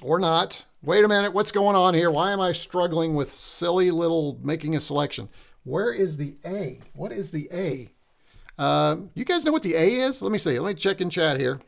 Or not. Wait a minute, what's going on here? Why am I struggling with silly little making a selection? Where is the A? What is the A? You guys know what the A is? Let me see. Let me check in chat here.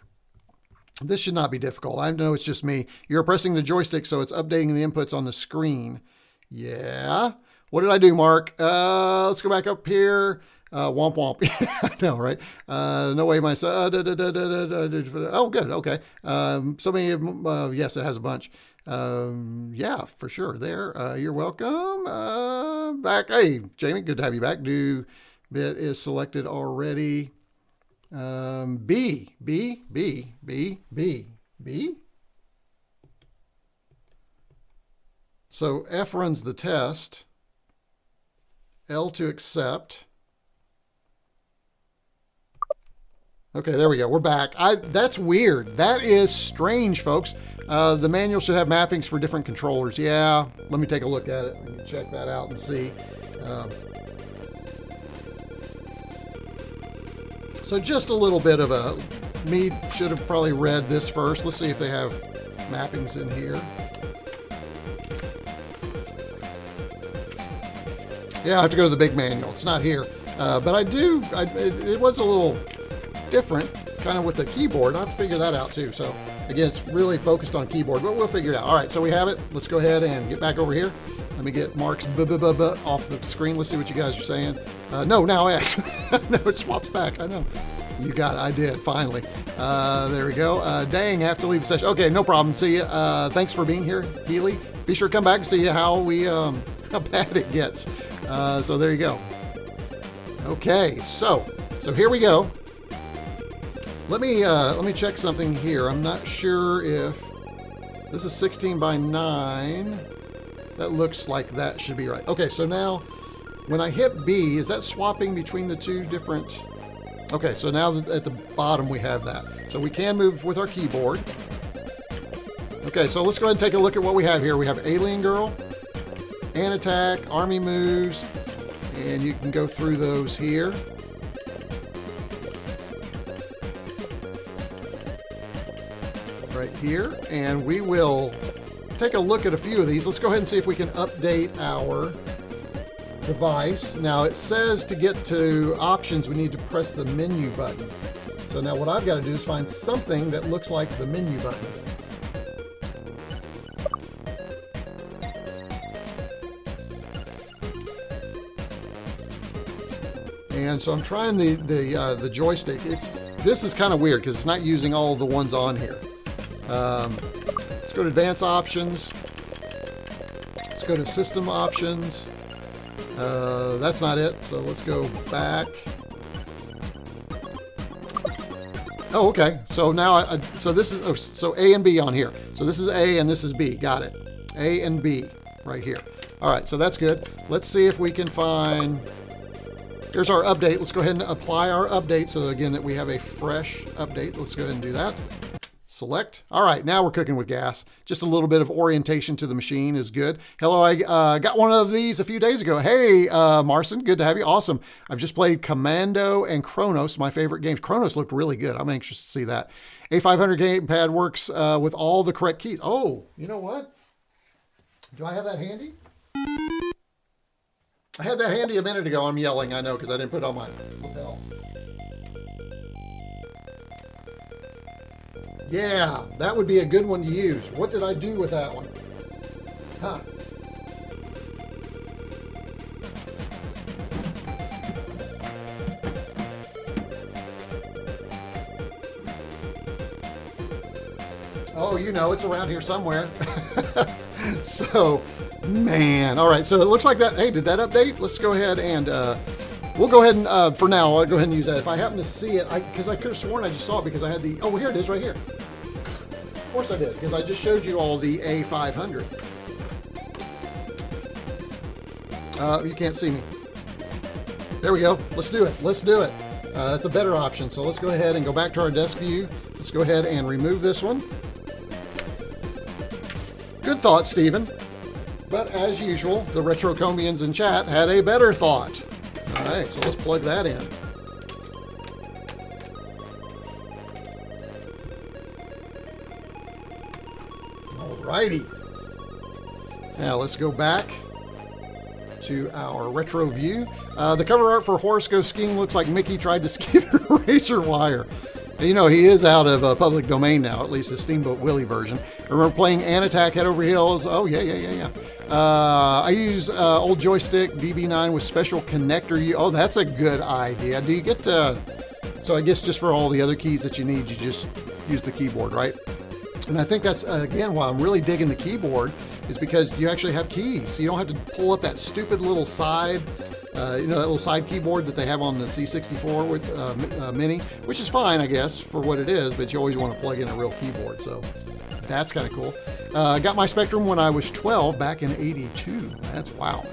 This should not be difficult. I know it's just me. You're pressing the joystick, so it's updating the inputs on the screen. Yeah. What did I do, Mark? Let's go back up here. Womp womp. I know, right? No way, my son. Oh, good. Okay. So many of them. Yes, it has a bunch. Yeah, for sure. There. You're welcome. Back. Hey, Jamie, good to have you back. Do bit is selected already. B. So F runs the test. L to accept. Okay, there we go. We're back. That's weird. That is strange, folks. The manual should have mappings for different controllers. Yeah, let me take a look at it. Let me check that out and see. So just a little bit of a, me should have probably read this first. Let's see if they have mappings in here. Yeah, I have to go to the big manual. It's not here. But it was a little different, kind of with the keyboard. I have to figure that out too. So again, it's really focused on keyboard, but we'll figure it out. All right, so we have it. Let's go ahead and get back over here. Let me get Mark's off the screen. Let's see what you guys are saying. No, now X. No, it swaps back. I know. You got it. I did, finally. There we go. Dang, I have to leave the session. Okay, no problem. See you. Thanks for being here, Healy. Be sure to come back and see how bad it gets. So there you go. Okay, so here we go. Let me check something here. I'm not sure if this is 16 by 9. That looks like that should be right. Okay, so now when I hit B, is that swapping between the two different? Okay, so now at the bottom we have that. So we can move with our keyboard. Okay, so let's go ahead and take a look at what we have here. We have Alien Girl, Ant Attack, Army Moves, and you can go through those here. Right here, and we will take a look at a few of these. Let's go ahead and see if we can update our device. Now it says to get to options, we need to press the menu button. So now what I've got to do is find something that looks like the menu button. And so I'm trying the joystick. This is kind of weird because it's not using all the ones on here. Let's go to advanced options. Let's go to system options. That's not it. So let's go back. Oh, okay. So now, so this is, so A and B on here. So this is A and this is B. Got it. A and B right here. All right. So that's good. Let's see if we can find, here's our update. Let's go ahead and apply our update so again that we have a fresh update. Let's go ahead and do that. Select. All right, now we're cooking with gas. Just a little bit of orientation to the machine is good. Hello, I got one of these a few days ago. Hey, Marcin, good to have you. Awesome. I've just played Commando and Kronos, my favorite games. Kronos looked really good. I'm anxious to see that. A500 gamepad works with all the correct keys. Oh, you know what? Do I have that handy? I had that handy a minute ago. I'm yelling, I know, because I didn't put it on my lapel. Yeah, that would be a good one to use. What did I do with that one? Huh. Oh, you know, it's around here somewhere. So, man. All right, so it looks like that. Hey, did that update? Let's go ahead and we'll go ahead and, for now, I'll go ahead and use that. If I happen to see it, because I could have sworn I just saw it because I had the, oh, here it is right here. Of course I did, because I just showed you all the A500. You can't see me. There we go. Let's do it. Let's do it. That's a better option. So let's go ahead and go back to our desk view. Let's go ahead and remove this one. Good thought, Stephen. But as usual, the retroCombians in chat had a better thought. All right, so let's plug that in. Alrighty. Now let's go back to our retro view. The cover art for Horace Goes Skiing looks like Mickey tried to ski through razor wire. You know, he is out of public domain now, at least the Steamboat Willie version. I remember playing Ant Attack Head Over Heels. Oh, yeah. I use old joystick VB9 with special connector. Oh, that's a good idea. Do you get to... So I guess just for all the other keys that you need, you just use the keyboard, right? And I think that's, again, why I'm really digging the keyboard is because you actually have keys. So you don't have to pull up that stupid little side, that little side keyboard that they have on the C64 with Mini, which is fine, I guess, for what it is, but you always want to plug in a real keyboard. So that's kind of cool. I got my Spectrum when I was 12 back in '82. That's wow.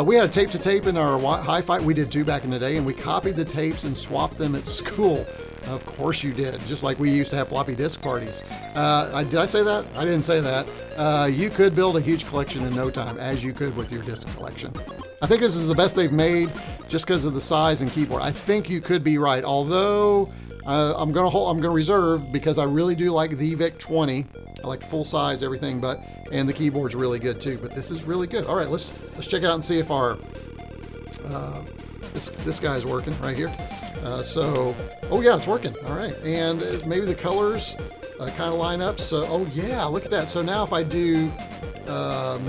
We had a tape to tape in our hi-fi. We did too back in the day, and we copied the tapes and swapped them at school. Of course you did, just like we used to have floppy disk parties. Did I say that? I didn't say that. You could build a huge collection in no time, as you could with your disk collection. I think this is the best they've made just because of the size and keyboard. I think you could be right, although I'm gonna reserve because I really do like the VIC-20. I like the full size, everything, and the keyboard's really good too. But this is really good. All right, let's check it out and see if our This guy's working right here. So, oh yeah, it's working. All right, and maybe the colors kind of line up. So, oh yeah, look at that. So now if I do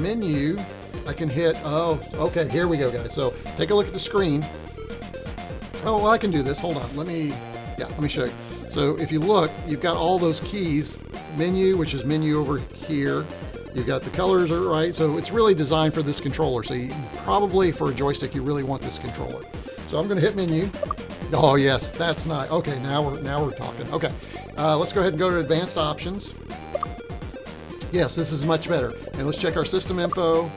menu, I can hit, oh, okay, here we go, guys. So take a look at the screen. Oh, well, I can do this. Hold on. Let me show you. So if you look, you've got all those keys. Menu, which is menu over here. You've got the colors are right. So it's really designed for this controller. So you probably for a joystick, you really want this controller. So I'm going to hit menu. Oh yes, that's nice. Okay, now we're talking. Okay, let's go ahead and go to advanced options. Yes, this is much better. And let's check our system info.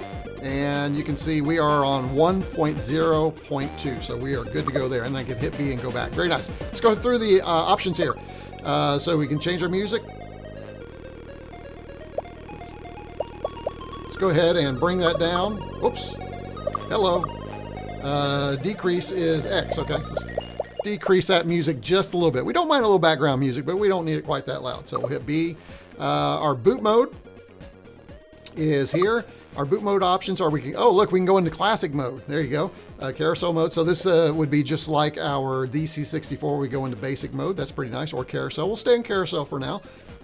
And you can see we are on 1.0.2, so we are good to go there. And then I can hit B and go back. Very nice. Let's go through the options here. So we can change our music. Let's go ahead and bring that down. Oops. Hello. Decrease is X. Okay. Let's decrease that music just a little bit. We don't mind a little background music, but we don't need it quite that loud. So we'll hit B. Our boot mode is here. Our boot mode options are we can go into classic mode. There you go. Carousel mode. So this would be just like our DC64. We go into basic mode. That's pretty nice. Or carousel. We'll stay in carousel for now.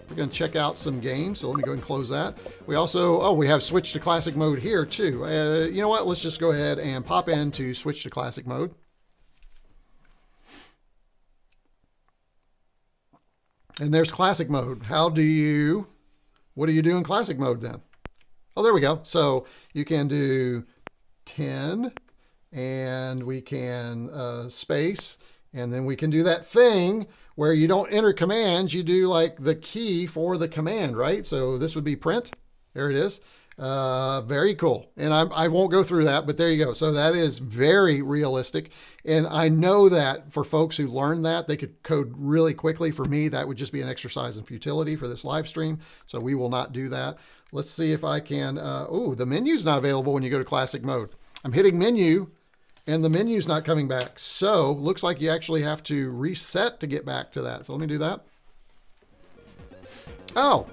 We're going to check out some games. So let me go ahead and close that. We also, we have switched to classic mode here too. You know what? Let's just go ahead and pop into switch to classic mode. And there's classic mode. What do you do in classic mode then? Oh, there we go. So you can do 10 and we can space, and then we can do that thing where you don't enter commands, you do like the key for the command, right? So this would be print. There it is. Very cool. And I won't go through that, but there you go. So that is very realistic. And I know that for folks who learn that, they could code really quickly. For me, that would just be an exercise in futility for this live stream. So we will not do that. Let's see if I can, the menu's not available when you go to classic mode. I'm hitting menu and the menu's not coming back. So looks like you actually have to reset to get back to that. So let me do that. Oh,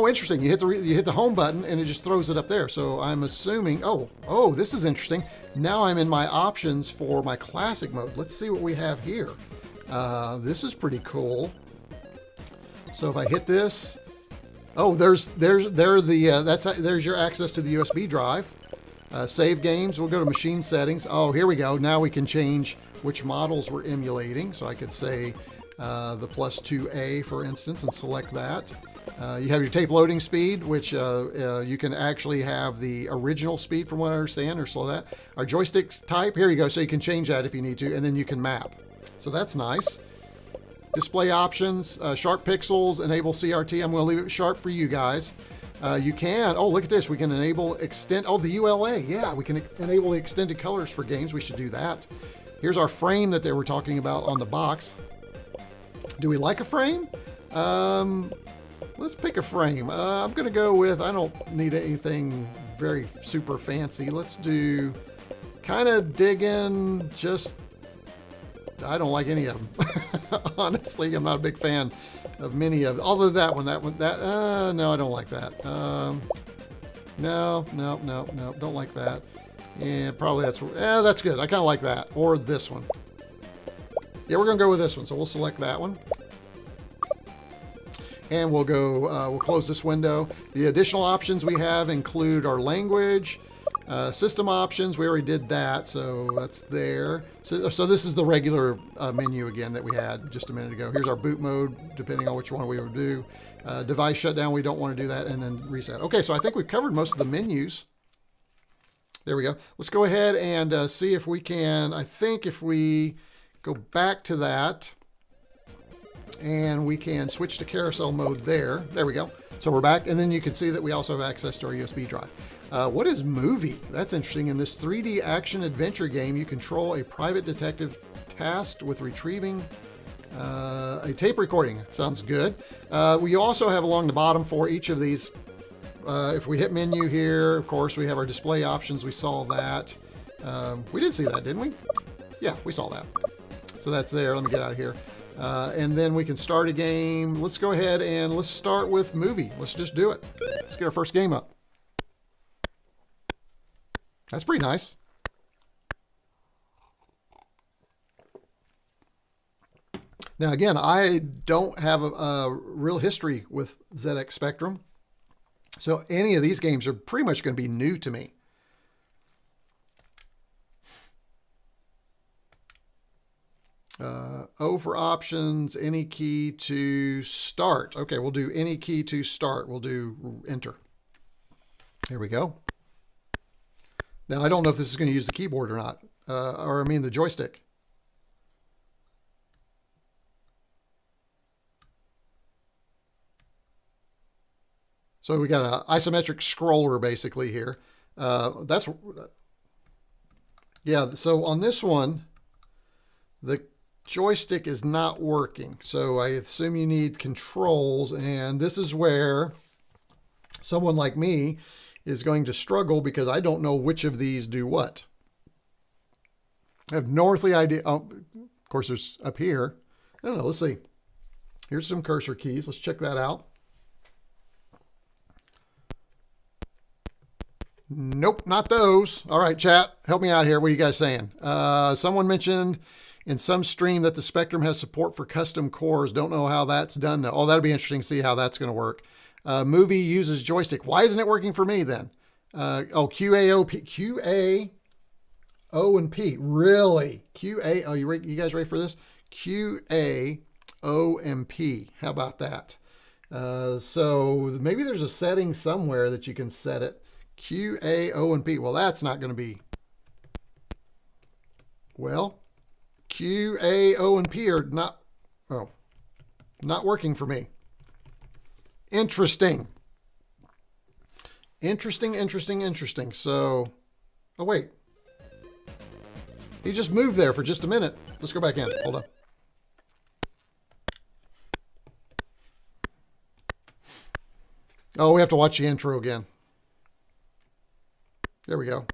interesting. You hit the home button and it just throws it up there. So I'm assuming, this is interesting. Now I'm in my options for my classic mode. Let's see what we have here. This is pretty cool. So if I hit this, there's your access to the USB drive. Save games, we'll go to machine settings. Oh, here we go. Now we can change which models we're emulating. So I could say the +2A, for instance, and select that. You have your tape loading speed, which you can actually have the original speed from what I understand, or slow that. Our joystick type, here you go. So you can change that if you need to, and then you can map. So that's nice. Display options, sharp pixels, enable CRT. I'm going to leave it sharp for you guys. You can, look at this. We can enable the ULA. Yeah, we can enable the extended colors for games. We should do that. Here's our frame that they were talking about on the box. Do we like a frame? Let's pick a frame. I'm going to go with, I don't need anything very super fancy. Let's do kind of dig in just, I don't like any of them. Honestly, I'm not a big fan of many of them. Although that one, no, I don't like that. No, don't like that. Yeah, probably that's good. I kind of like that. Or this one. Yeah, we're going to go with this one. So we'll select that one. And we'll go, we'll close this window. The additional options we have include our language, system options. We already did that, so that's there. So this is the regular menu again that we had just a minute ago. Here's our boot mode, depending on which one we would do. Device shutdown, we don't want to do that, and then reset. Okay, so I think we've covered most of the menus. There we go. Let's go ahead and see if we can, I think if we go back to that, and we can switch to carousel mode there. There we go. So we're back, and then you can see that we also have access to our USB drive. What is movie? That's interesting. In this 3D action adventure game, you control a private detective tasked with retrieving a tape recording. Sounds good. We also have along the bottom for each of these, if we hit menu here, of course, we have our display options. We saw that. We did see that, didn't we? Yeah, we saw that. So that's there. Let me get out of here. And then we can start a game. Let's go ahead and let's start with movie. Let's just do it. Let's get our first game up. That's pretty nice. Now, again, I don't have a real history with ZX Spectrum, so any of these games are pretty much going to be new to me. O for options, any key to start. Okay, we'll do any key to start. We'll do enter. Here we go. Now, I don't know if this is going to use the keyboard or not, or I mean the joystick. So we got an isometric scroller basically here. Yeah, so on this one, the joystick is not working. So I assume you need controls, and this is where someone like me is going to struggle because I don't know which of these do what. I have no earthly idea. Oh, of course, there's up here. I don't know. Let's see. Here's some cursor keys. Let's check that out. Nope, not those. All right, chat, help me out here. What are you guys saying? Someone mentioned in some stream that the Spectrum has support for custom cores. Don't know how that's done though. Oh, that'll be interesting to see how that's going to work. Movie uses joystick. Why isn't it working for me then? QA, O, and P. Really? QA, oh, you guys ready for this? QA, O, and P. How about that? So maybe there's a setting somewhere that you can set it. Q, A, O, and P. Well, that's not going to be. Well, Q, A, O, and P are not working for me. Interesting. Interesting. So, oh, wait. He just moved there for just a minute. Let's go back in. Hold on. Oh, we have to watch the intro again. There we go.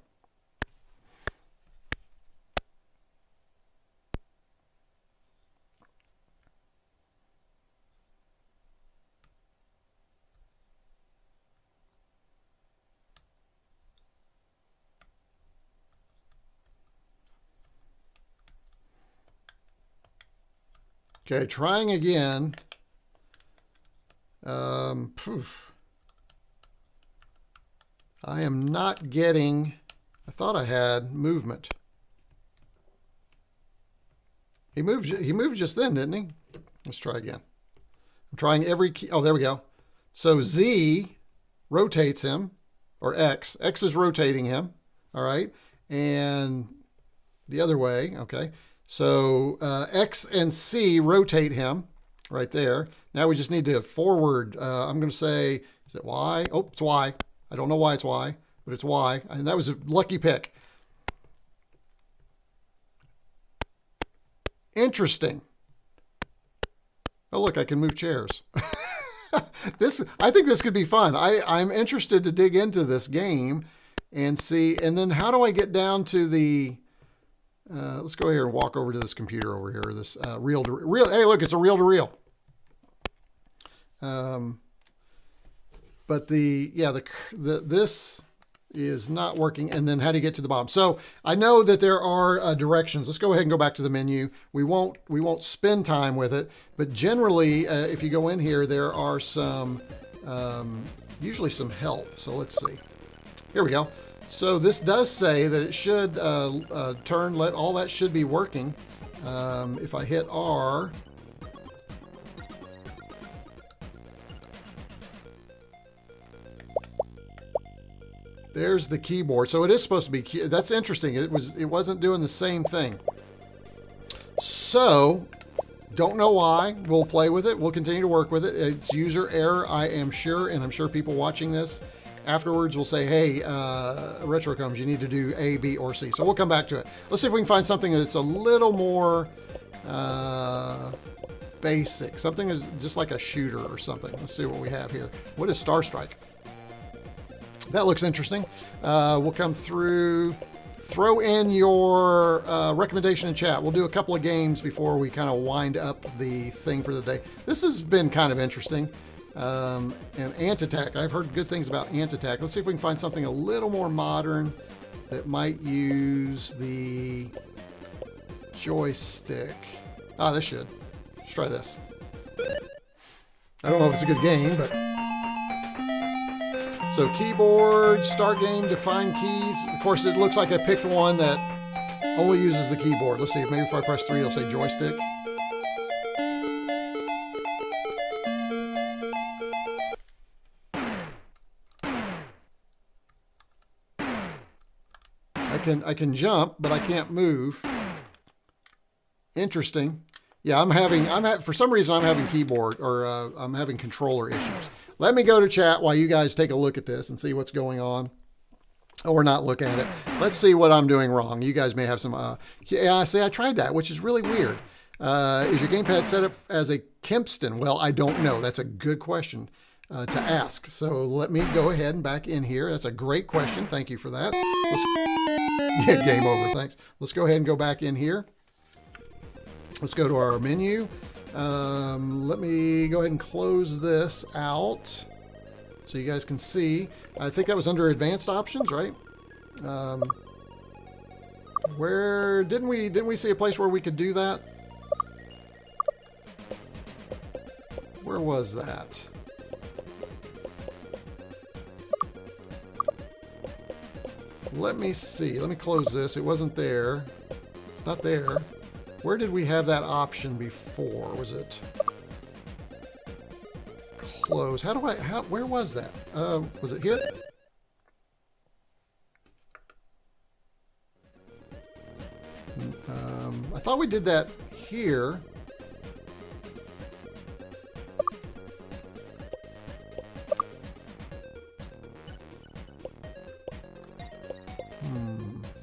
Okay, trying again. I am not getting, I thought I had movement. He moved just then, didn't he? Let's try again. I'm trying every key. Oh, there we go. So Z rotates him, or X. X is rotating him. All right. And the other way. Okay. So X and C rotate him right there. Now we just need to forward. I'm going to say, is it Y? Oh, it's Y. I don't know why it's Y, but it's Y. And that was a lucky pick. Interesting. Oh, look, I can move chairs. I think this could be fun. I'm interested to dig into this game and see. And then how do I get down to the, let's go here and walk over to this computer over here. This reel to reel. Hey, look, it's a reel to reel. But this is not working. And then how do you get to the bottom? So I know that there are directions. Let's go ahead and go back to the menu. We won't spend time with it, but generally, if you go in here, there are some, usually some help. So let's see. Here we go. So this does say that it should turn, all that should be working. If I hit R, there's the keyboard. So it is supposed to be, that's interesting. It wasn't doing the same thing. So, don't know why. We'll play with it. We'll continue to work with it. It's user error, I am sure, and I'm sure people watching this afterwards will say, hey, retroCombians, you need to do A, B, or C. So we'll come back to it. Let's see if we can find something that's a little more basic. Something is just like a shooter or something. Let's see what we have here. What is Star Strike? That looks interesting. We'll come through, throw in your recommendation in chat. We'll do a couple of games before we kind of wind up the thing for the day. This has been kind of interesting. And Ant Attack, I've heard good things about Ant Attack. Let's see if we can find something a little more modern that might use the joystick. Ah, this should. Let's try this. I don't know if it's a good game, but... So keyboard, start game, define keys. Of course, it looks like I picked one that only uses the keyboard. Let's see, maybe if I press 3, it'll say joystick. I can jump, but I can't move. Interesting. Yeah, for some reason I'm having keyboard or I'm having controller issues. Let me go to chat while you guys take a look at this and see what's going on. Or not look at it. Let's see what I'm doing wrong. You guys may have some, yeah, see, I tried that, which is really weird. Is your gamepad set up as a Kempston? Well, I don't know. That's a good question to ask. So let me go ahead and back in here. That's a great question. Thank you for that. Yeah, game over. Thanks. Let's go ahead and go back in here. Let's go to our menu. Let me go ahead and close this out so you guys can see. I think that was under advanced options, right? Where didn't we see a place where we could do that? Where was that? Let me see. Let me close this. It wasn't there. It's not there. Where did we have that option before? Was it close? Where was that? Was it hit? I thought we did that here.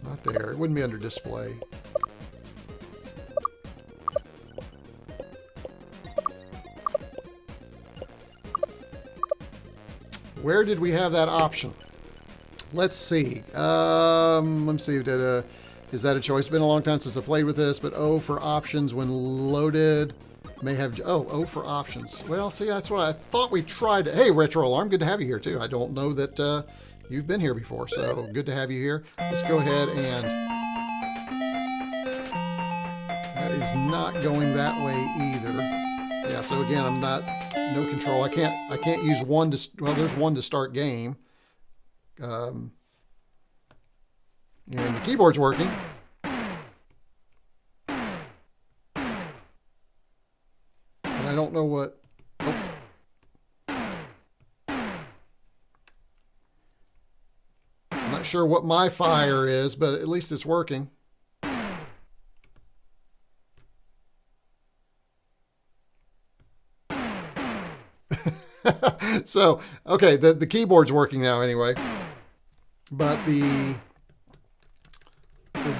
Not there. It wouldn't be under display. Where did we have that option? Let's see. Let me see. Is that a choice? It's been a long time since I played with this, but O for options when loaded may have... O for options. Well, see, that's what I thought we tried. Hey, Retro Alarm, good to have you here, too. I don't know that you've been here before, so good to have you here. Let's go ahead and... That is not going that way either. Yeah, so again, I'm not... No control. I can't use one to... Well, there's one to start game. And the keyboard's working. And I don't know what... Oh. I'm not sure what my fire is, but at least it's working. So, okay, the keyboard's working now anyway. But the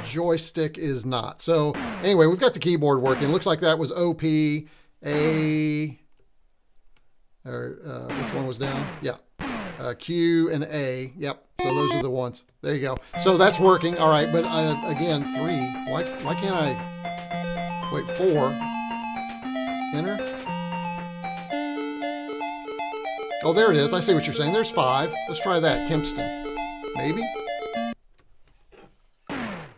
joystick is not. So, anyway, we've got the keyboard working. Looks like that was OP, A, or which one was down? Yeah. Q and A. Yep. So those are the ones. There you go. So that's working. All right. But again, 3. Why can't I... Wait, 4. Enter. Oh, there it is. I see what you're saying. There's 5. Let's try that. Kempston. Maybe?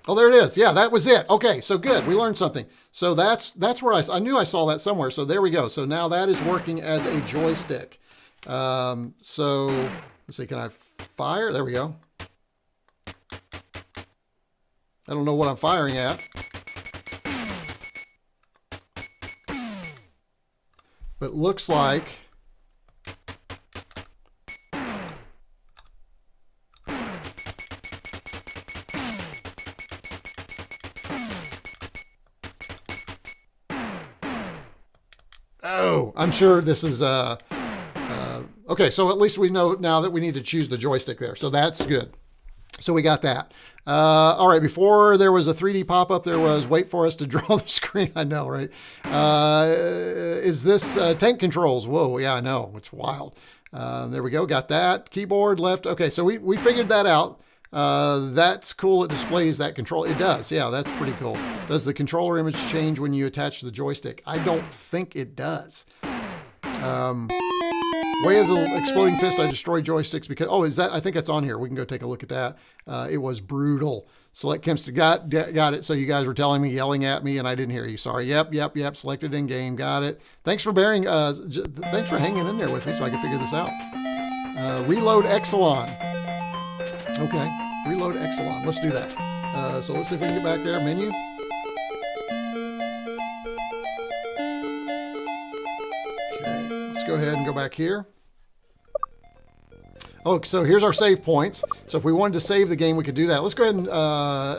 Oh, there it is. Yeah, that was it. Okay, so good. We learned something. So that's where I knew I saw that somewhere. So there we go. So now that is working as a joystick. So let's see. Can I fire? There we go. I don't know what I'm firing at. But looks like... Oh, I'm sure this is, okay, so at least we know now that we need to choose the joystick there. So that's good. So we got that. All right, before there was a 3D pop-up, there was wait for us to draw the screen. I know, right? Is this tank controls? Whoa, yeah, I know. It's wild. There we go. Got that. Keyboard left. Okay, so we figured that out. That's cool. It displays that control. It does. Yeah, that's pretty cool. Does the controller image change when you attach the joystick? I don't think it does. Way of the Exploding Fist, I destroyed joysticks because, oh, is that, I think that's on here. We can go take a look at that. It was brutal. Select Kempston, got it. So you guys were telling me, yelling at me, and I didn't hear you. Sorry. Yep. Selected in game. Got it. Thanks for bearing, thanks for hanging in there with me so I can figure this out. Reload Exelon. Okay. Reload Exelon. Let's do that. So let's see if we can get back there. Menu. Okay. Let's go ahead and go back here. Oh, so here's our save points. So if we wanted to save the game, we could do that. Let's go ahead and,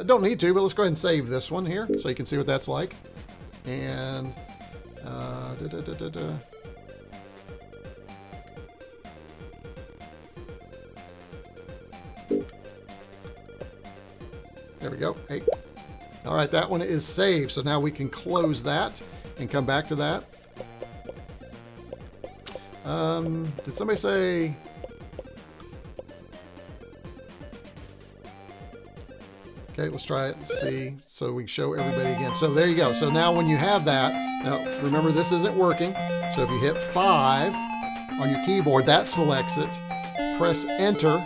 don't need to, but let's go ahead and save this one here so you can see what that's like. And, there we go. Hey. All right, that one is saved. So now we can close that and come back to that. Did somebody say... Okay, let's try it and see so we can show everybody again. So there you go. So now when you have that, now remember this isn't working. So if you hit 5 on your keyboard, that selects it. Press enter.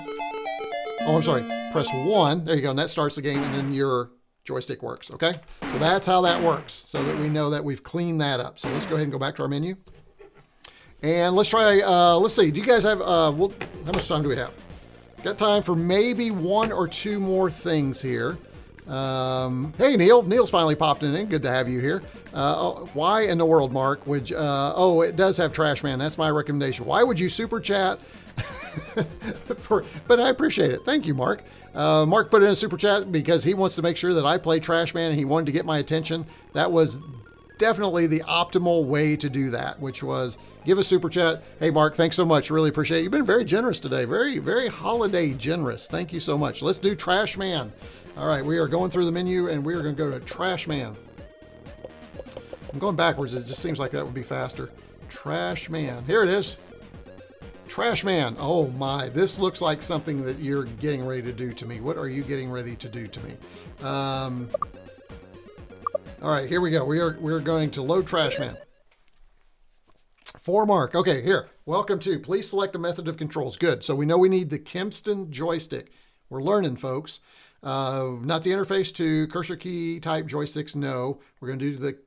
Oh, I'm sorry. Press 1. There you go. And that starts the game and then your joystick works. Okay. So that's how that works so that we know that we've cleaned that up. So let's go ahead and go back to our menu. And let's try, let's see. Do you guys have, how much time do we have? Got time for maybe 1 or 2 more things here. Hey, Neil. Neil's finally popped in. Good to have you here. Why in the world, Mark, would you, oh, it does have Trash Man. That's my recommendation. Why would you super chat? But I appreciate it. Thank you, Mark. Mark put in a super chat because he wants to make sure that I play Trash Man and he wanted to get my attention. That was definitely the optimal way to do that, which was give a super chat. Hey, Mark, thanks so much. Really appreciate it. You've been very generous today. Very, very holiday generous. Thank you so much. Let's do Trash Man. All right, we are going through the menu and we are going to go to Trash Man. I'm going backwards. It just seems like that would be faster. Trash Man. Here it is. Trash Man. Oh my, this looks like something that you're getting ready to do to me. What are you getting ready to do to me? All right, here we go. We're going to load Trash Man. For Mark. Okay, here. Welcome to. Please select a method of controls. Good. So we know we need the Kempston joystick. We're learning, folks. Not the interface to cursor key type joysticks. No. We're going to do the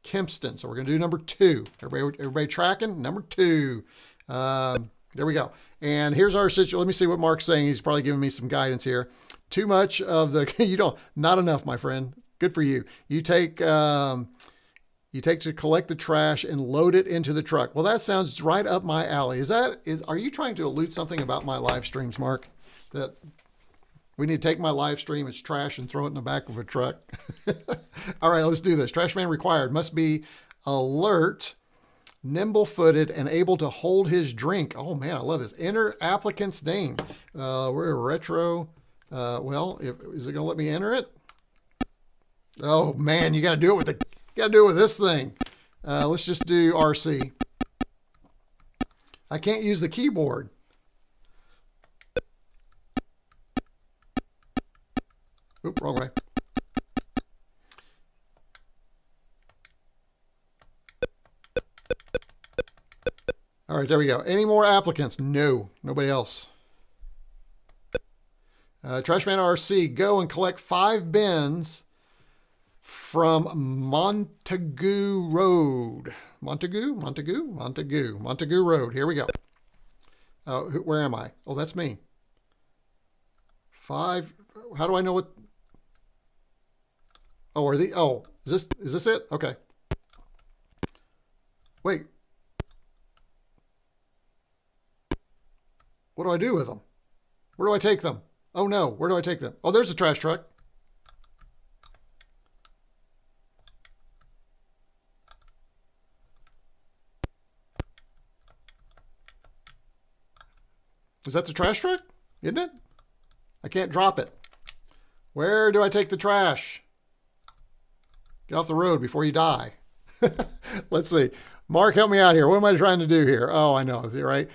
Kempston. So we're going to do number 2. Everybody tracking? Number 2. There we go. And here's our situation. Let me see what Mark's saying. He's probably giving me some guidance here. Too much of the, not enough, my friend. Good for you. You take to collect the trash and load it into the truck. Well, that sounds right up my alley. Are you trying to allude something about my live streams, Mark? That we need to take my live stream as trash and throw it in the back of a truck? All right, let's do this. Trash Man required must be alert, nimble-footed, and able to hold his drink. Oh man, I love this. Enter applicant's name. We're retro. Is it gonna let me enter it? Oh man, you got to do it with this thing. Let's just do RC. I can't use the keyboard. Oop, wrong way. All right, there we go. Any more applicants? No, nobody else. Trashman RC, go and collect 5 bins from Montague Road. Montague Road. Here we go. Where am I? Oh, that's me. 5. How do I know what? Oh, is this it? Okay. Wait. What do I do with them? Where do I take them? Oh no, where do I take them? Oh, there's a trash truck. Is that the trash truck? Isn't it? I can't drop it. Where do I take the trash? Get off the road before you die. Let's see. Mark, help me out here. What am I trying to do here? Oh, I know, right?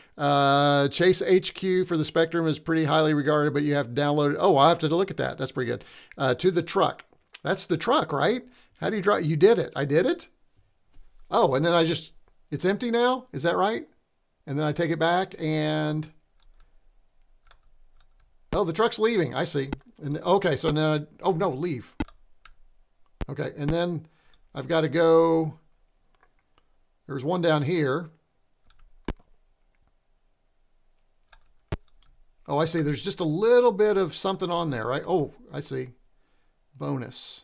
Chase HQ for the Spectrum is pretty highly regarded, but you have to download it. Oh, I have to look at that. That's pretty good. To the truck. That's the truck, right? How do you drive? You did it. I did it? Oh, and then it's empty now? Is that right? and then I take it back and, oh, the truck's leaving. I see. And okay, so now, oh no, leave. Okay, and then I've got to go, there's one down here. Oh, I see. There's just a little bit of something on there, right? Oh, I see. Bonus.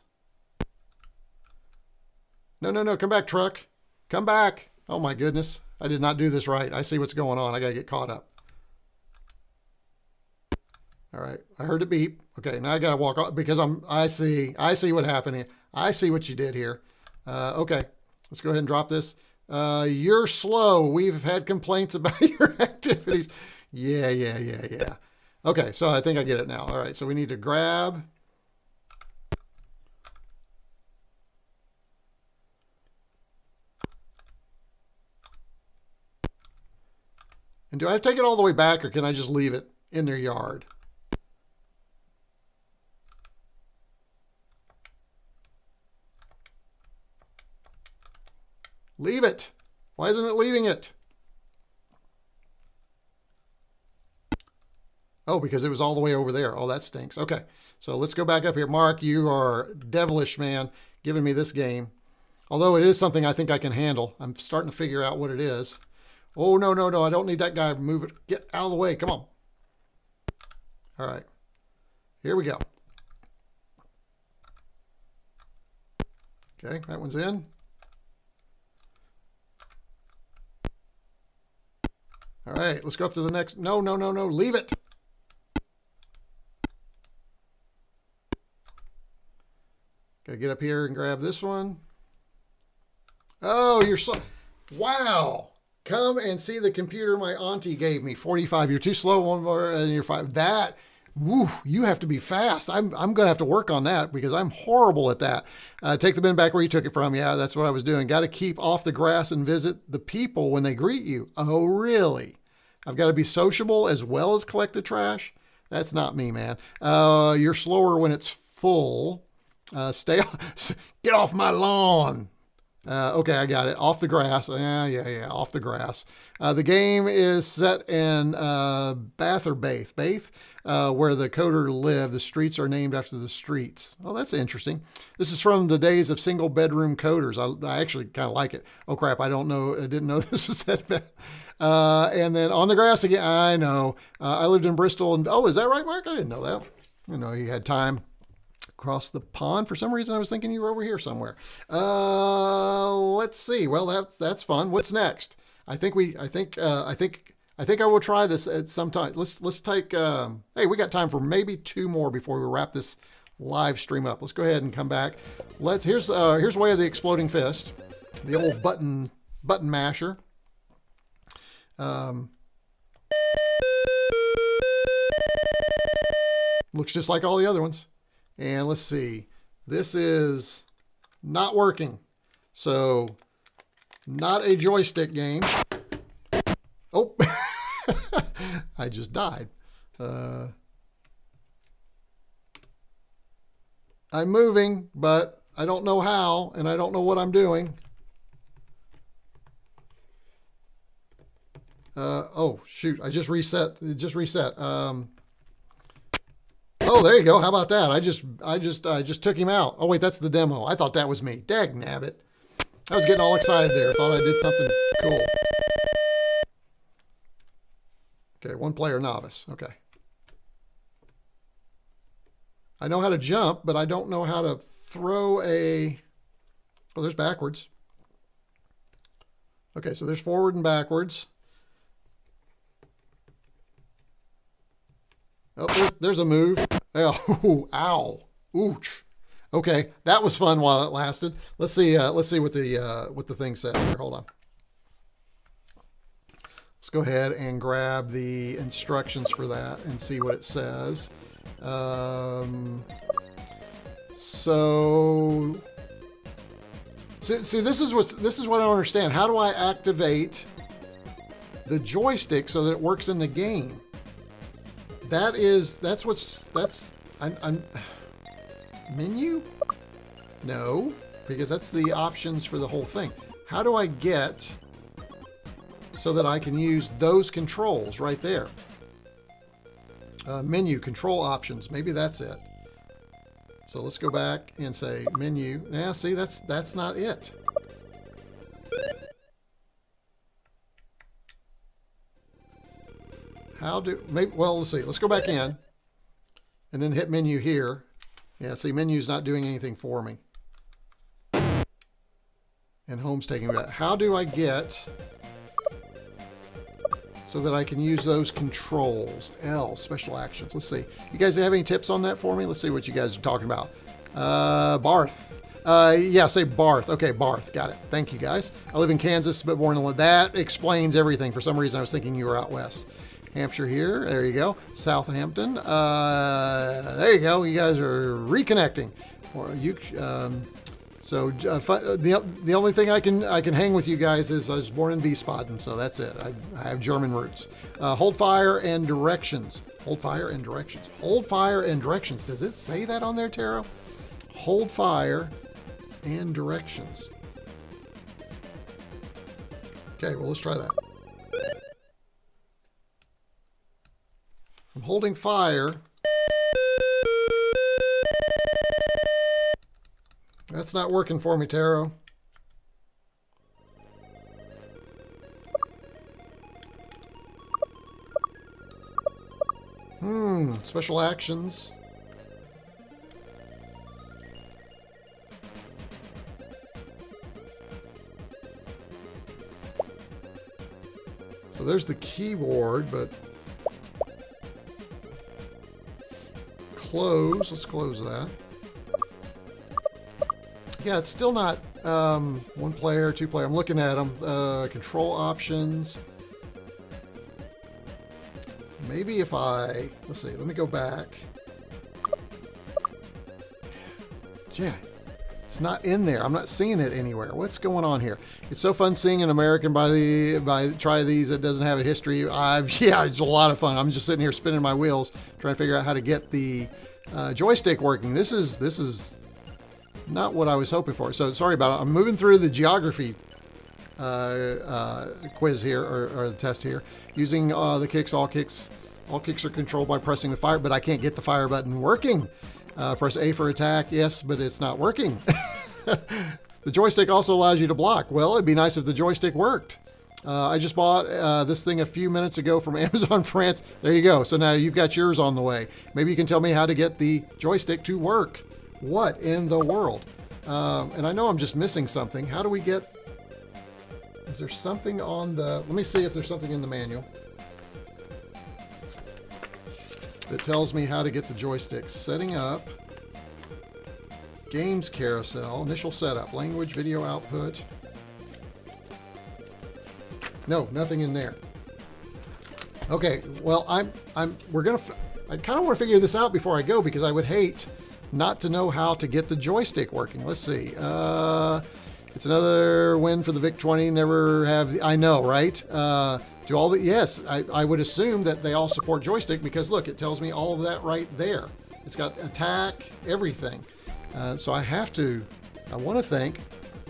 No, no, no. Come back, truck. Come back. Oh, my goodness. I did not do this right. I see what's going on. I got to get caught up. All right. I heard it beep. Okay, now I got to walk off because I see what happened here. I see what you did here. Okay. Let's go ahead and drop this. You're slow. We've had complaints about your activities. Yeah. Okay, so I think I get it now. All right, so we need to grab. And do I have to take it all the way back, or can I just leave it in their yard? Leave it. Why isn't it leaving it? Oh, because it was all the way over there. Oh, that stinks. Okay, so let's go back up here. Mark, you are devilish, man, giving me this game. Although it is something I think I can handle. I'm starting to figure out what it is. Oh, no, no, no. I don't need that guy. Move it. Get out of the way. Come on. All right. Here we go. Okay, that one's in. All right, let's go up to the next. No, no, no, no. Leave it. Gotta get up here and grab this one. Oh, you're so... Wow. Come and see the computer my auntie gave me. 45. You're too slow, one more, and you're 5. That, woo, you have to be fast. I'm going to have to work on that because I'm horrible at that. Take the bin back where you took it from. Yeah, that's what I was doing. Got to keep off the grass and visit the people when they greet you. Oh, really? I've got to be sociable as well as collect the trash? That's not me, man. You're slower when it's full. Get off my lawn. Okay, I got it. Off the grass. Yeah, off the grass. The game is set in Bath or Bath, where the coder lived. The streets are named after the streets. Oh, that's interesting. This is from the days of single bedroom coders. I actually kind of like it. Oh, crap. I didn't know this was set back. And then on the grass again. I know. I lived in Bristol. And oh, is that right, Mark? I didn't know that. I know he had time. Across the pond. For some reason, I was thinking you were over here somewhere. Let's see. Well, that's fun. What's next? I think I will try this at some time. Let's take. Hey, we got time for maybe 2 more before we wrap this live stream up. Let's go ahead and come back. Here's Way of the Exploding Fist, the old button masher. Looks just like all the other ones. And let's see, this is not working. So, not a joystick game. Oh, I just died. I'm moving, but I don't know how, and I don't know what I'm doing. Oh, shoot, I just reset. It just reset. Oh, there you go. How about that? I just took him out. Oh, wait, that's the demo. I thought that was me. Dag nabbit. I was getting all excited there. Thought I did something cool. Okay, 1 player novice. Okay. I know how to jump, but I don't know how to throw a... Oh, there's backwards. Okay, so there's forward and backwards. Oh, there's a move. Oh, ow. Ouch. Okay, that was fun while it lasted. Let's see what the thing says here. Hold on. Let's go ahead and grab the instructions for that and see what it says. So see, this is what I don't understand. How do I activate the joystick so that it works in the game? I'm menu? No, because that's the options for the whole thing. How do I get so that I can use those controls right there. Menu, control options, maybe that's it. So let's go back and say menu. Now see, that's not it. Well, let's see. Let's go back in and then hit menu here. Yeah, see, menu's not doing anything for me. And home's taking me back. How do I get so that I can use those controls? L, special actions. Let's see. You guys have any tips on that for me? Let's see what you guys are talking about. Barth. Yeah, say Barth. Okay, Barth. Got it. Thank you, guys. I live in Kansas, but born in... That explains everything. For some reason, I was thinking you were out west. Hampshire here. There you go. Southampton. There you go. You guys are reconnecting. Or you... So the only thing I can hang with you guys is I was born in Wiesbaden, so that's it. I have German roots. Hold fire and directions. Hold fire and directions. Hold fire and directions. Does it say that on there, Taro? Hold fire and directions. Okay, well, let's try that. I'm holding fire. That's not working for me, Taro. Special actions. So there's the keyboard, but close. Let's close that. Yeah, it's still not one player, two player. I'm looking at them. Control options. Maybe if I, let's see, let me go back. Yeah, it's not in there. I'm not seeing it anywhere. What's going on here? It's so fun seeing an American try these that doesn't have a history. Yeah, it's a lot of fun. I'm just sitting here spinning my wheels trying to figure out how to get the joystick working. This is not what I was hoping for. So sorry about it. I'm moving through the geography quiz here, or the test here, using the kicks. All kicks are controlled by pressing the fire, but I can't get the fire button working. Press A for attack, yes, but it's not working. The joystick also allows you to block. Well, it'd be nice if the joystick worked. I just bought this thing a few minutes ago from Amazon France. There you go. So now you've got yours on the way. Maybe you can tell me how to get the joystick to work. What in the world? And I know I'm just missing something. How do we get... Is there something on the... Let me see if there's something in the manual that tells me how to get the joystick. Setting up. Games carousel. Initial setup. Language, video output. No, nothing in there. Okay, well, I kind of want to figure this out before I go, because I would hate not to know how to get the joystick working. Let's see. It's another win for the VIC-20. Never have. I know, right? Do all the... Yes, I would assume that they all support joystick, because look, it tells me all of that right there. It's got attack, everything. So I want to think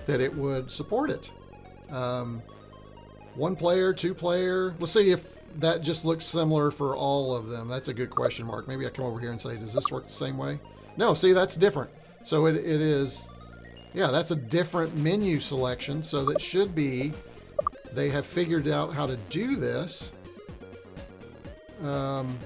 that it would support it. One player, two player. Let's see if that just looks similar for all of them. That's a good question mark. Maybe I come over here and say, does this work the same way? No, see, that's different. So it is, yeah, that's a different menu selection. So that should be, they have figured out how to do this. Home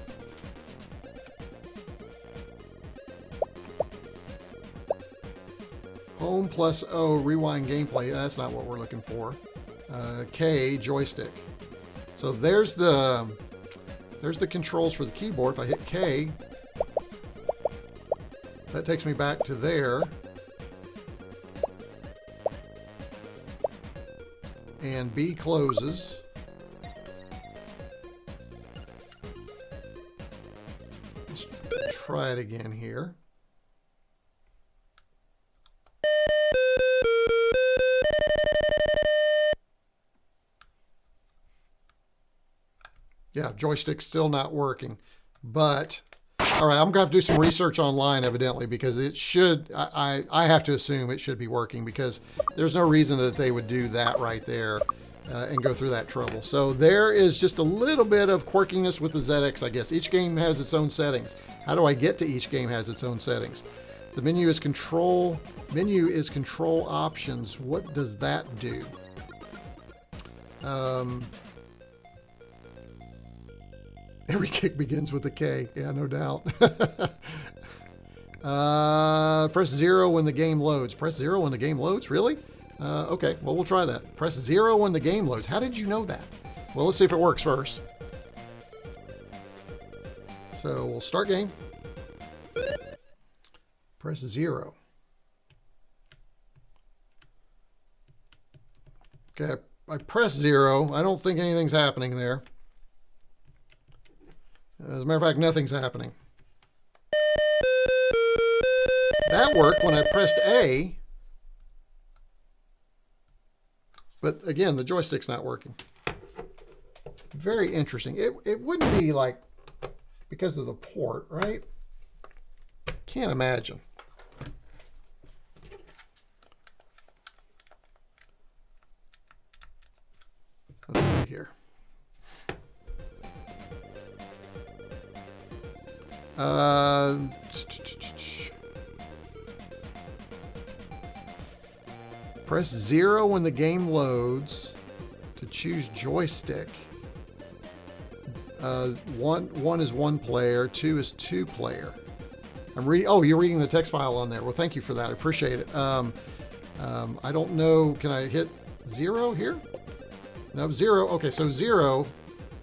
plus O, rewind gameplay. That's not what we're looking for. K, joystick. So there's the controls for the keyboard. If I hit K, that takes me back to there. And B closes. Let's try it again here. Yeah, joystick's still not working, but all right, I'm gonna have to do some research online, evidently, because it should, I have to assume it should be working, because there's no reason that they would do that right there. and go through that trouble. So there is just a little bit of quirkiness with the ZX, I guess. Each game has its own settings. How do I get to each game has its own settings? The menu is control options. What does that do? Every kick begins with a K. Yeah, no doubt. Press 0 when the game loads. Press 0 when the game loads? Really? Okay, well, we'll try that. Press 0 when the game loads. How did you know that? Well, let's see if it works first. So we'll start game. Press 0. Okay, I press 0. I don't think anything's happening there. As a matter of fact, nothing's happening. That worked when I pressed A. But again, the joystick's not working. Very interesting. It wouldn't be like because of the port, right? Can't imagine. Let's see here. Press 0 when the game loads to choose joystick. One is 1 player, 2 is 2 player. I'm reading. Oh, you're reading the text file on there. Well, thank you for that. I appreciate it. I don't know. Can I hit 0 here? No, 0. Okay, so 0.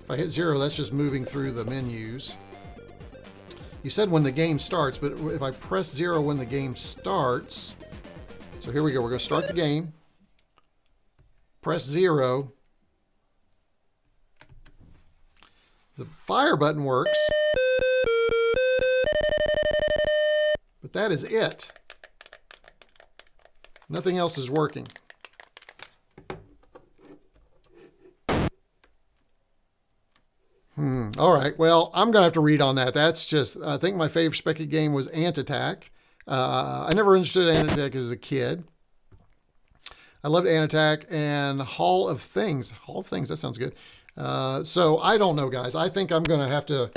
If I hit 0, that's just moving through the menus. You said when the game starts, but if I press 0 when the game starts, so here we go. We're going to start the game. Press 0. The fire button works. But that is it. Nothing else is working. All right. Well, I'm going to have to read on that. That's just, I think my favorite Speccy game was Ant Attack. I never understood Ant Attack as a kid. I loved Ant Attack and Hall of Things. Hall of Things, that sounds good. So I don't know, guys. I think I'm going to have to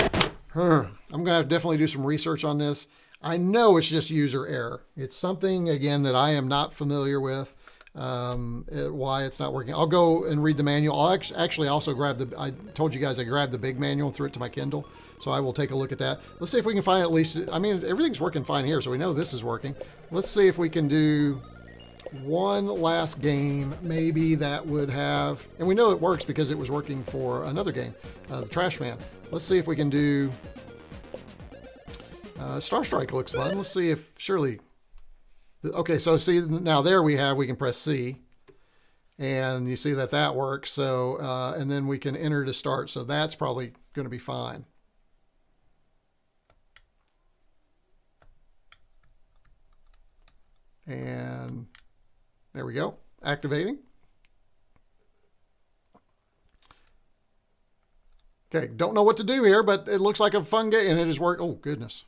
definitely do some research on this. I know it's just user error. It's something, again, that I am not familiar with. Why it's not working. I'll go and read the manual. I'll actually also grab I told you guys I grabbed the big manual and threw it to my Kindle. So I will take a look at that. Let's see if we can find at least, I mean, everything's working fine here, so we know this is working. Let's see if we can do one last game, maybe that would have, and we know it works because it was working for another game, the Trash Man. Let's see if we can do, Star Strike looks fun. Let's see if, surely, okay, so see, now there we can press C, and you see that works. So, and then we can enter to start. So that's probably going to be fine. And there we go, activating. Okay, don't know what to do here, but it looks like a fun game, and it has worked. Oh, goodness.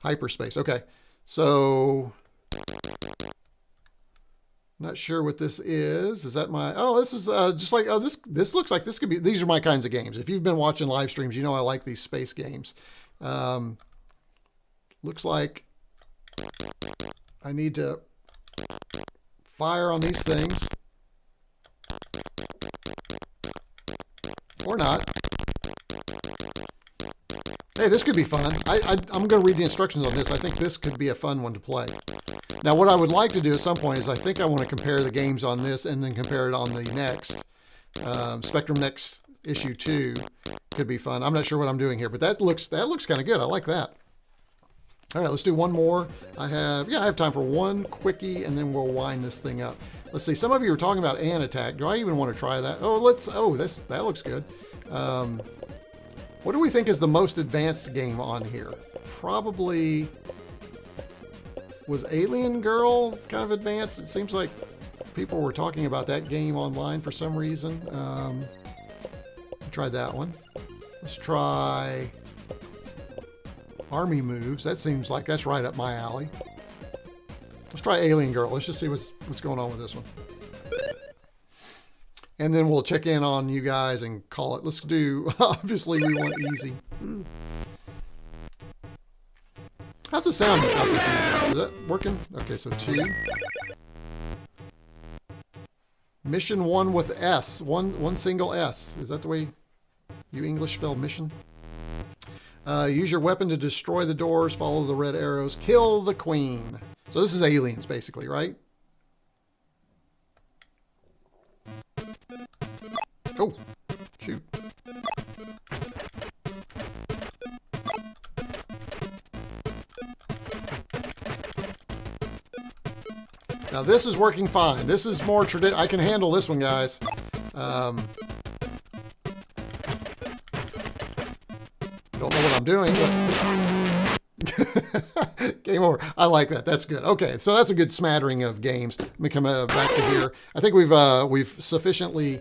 Hyperspace, okay. So, not sure what this is. Is that my, oh, this is just like, oh, this looks like this could be, these are my kinds of games. If you've been watching live streams, you know I like these space games. Looks like I need to fire on these things. Or not. Hey, this could be fun. I'm going to read the instructions on this. I think this could be a fun one to play. Now, what I would like to do at some point is I think I want to compare the games on this and then compare it on the next. Spectrum Next Issue 2 could be fun. I'm not sure what I'm doing here, but that looks kind of good. I like that. All right, let's do one more. I have time for one quickie, and then we'll wind this thing up. Let's see. Some of you are talking about Ant Attack. Do I even want to try that? That looks good. What do we think is the most advanced game on here? Probably was Alien Girl kind of advanced. It seems like people were talking about that game online for some reason. Tried that one. Let's try Army Moves. That seems like that's right up my alley. Let's try Alien Girl. Let's just see what's going on with this one. and then we'll check in on you guys and call it. Let's do, obviously we want easy. How's the sound out there? Is that working? Okay, so 2. Mission 1 with S. One single S. Is that the way you English spell mission? Use your weapon to destroy the doors. Follow the red arrows. Kill the queen. So this is aliens, basically, right? Oh, shoot. Now this is working fine. This is more traditional. I can handle this one, guys. Don't know what I'm doing, but game over. I like that. That's good. Okay, so that's a good smattering of games. Let me come back to here. I think we've sufficiently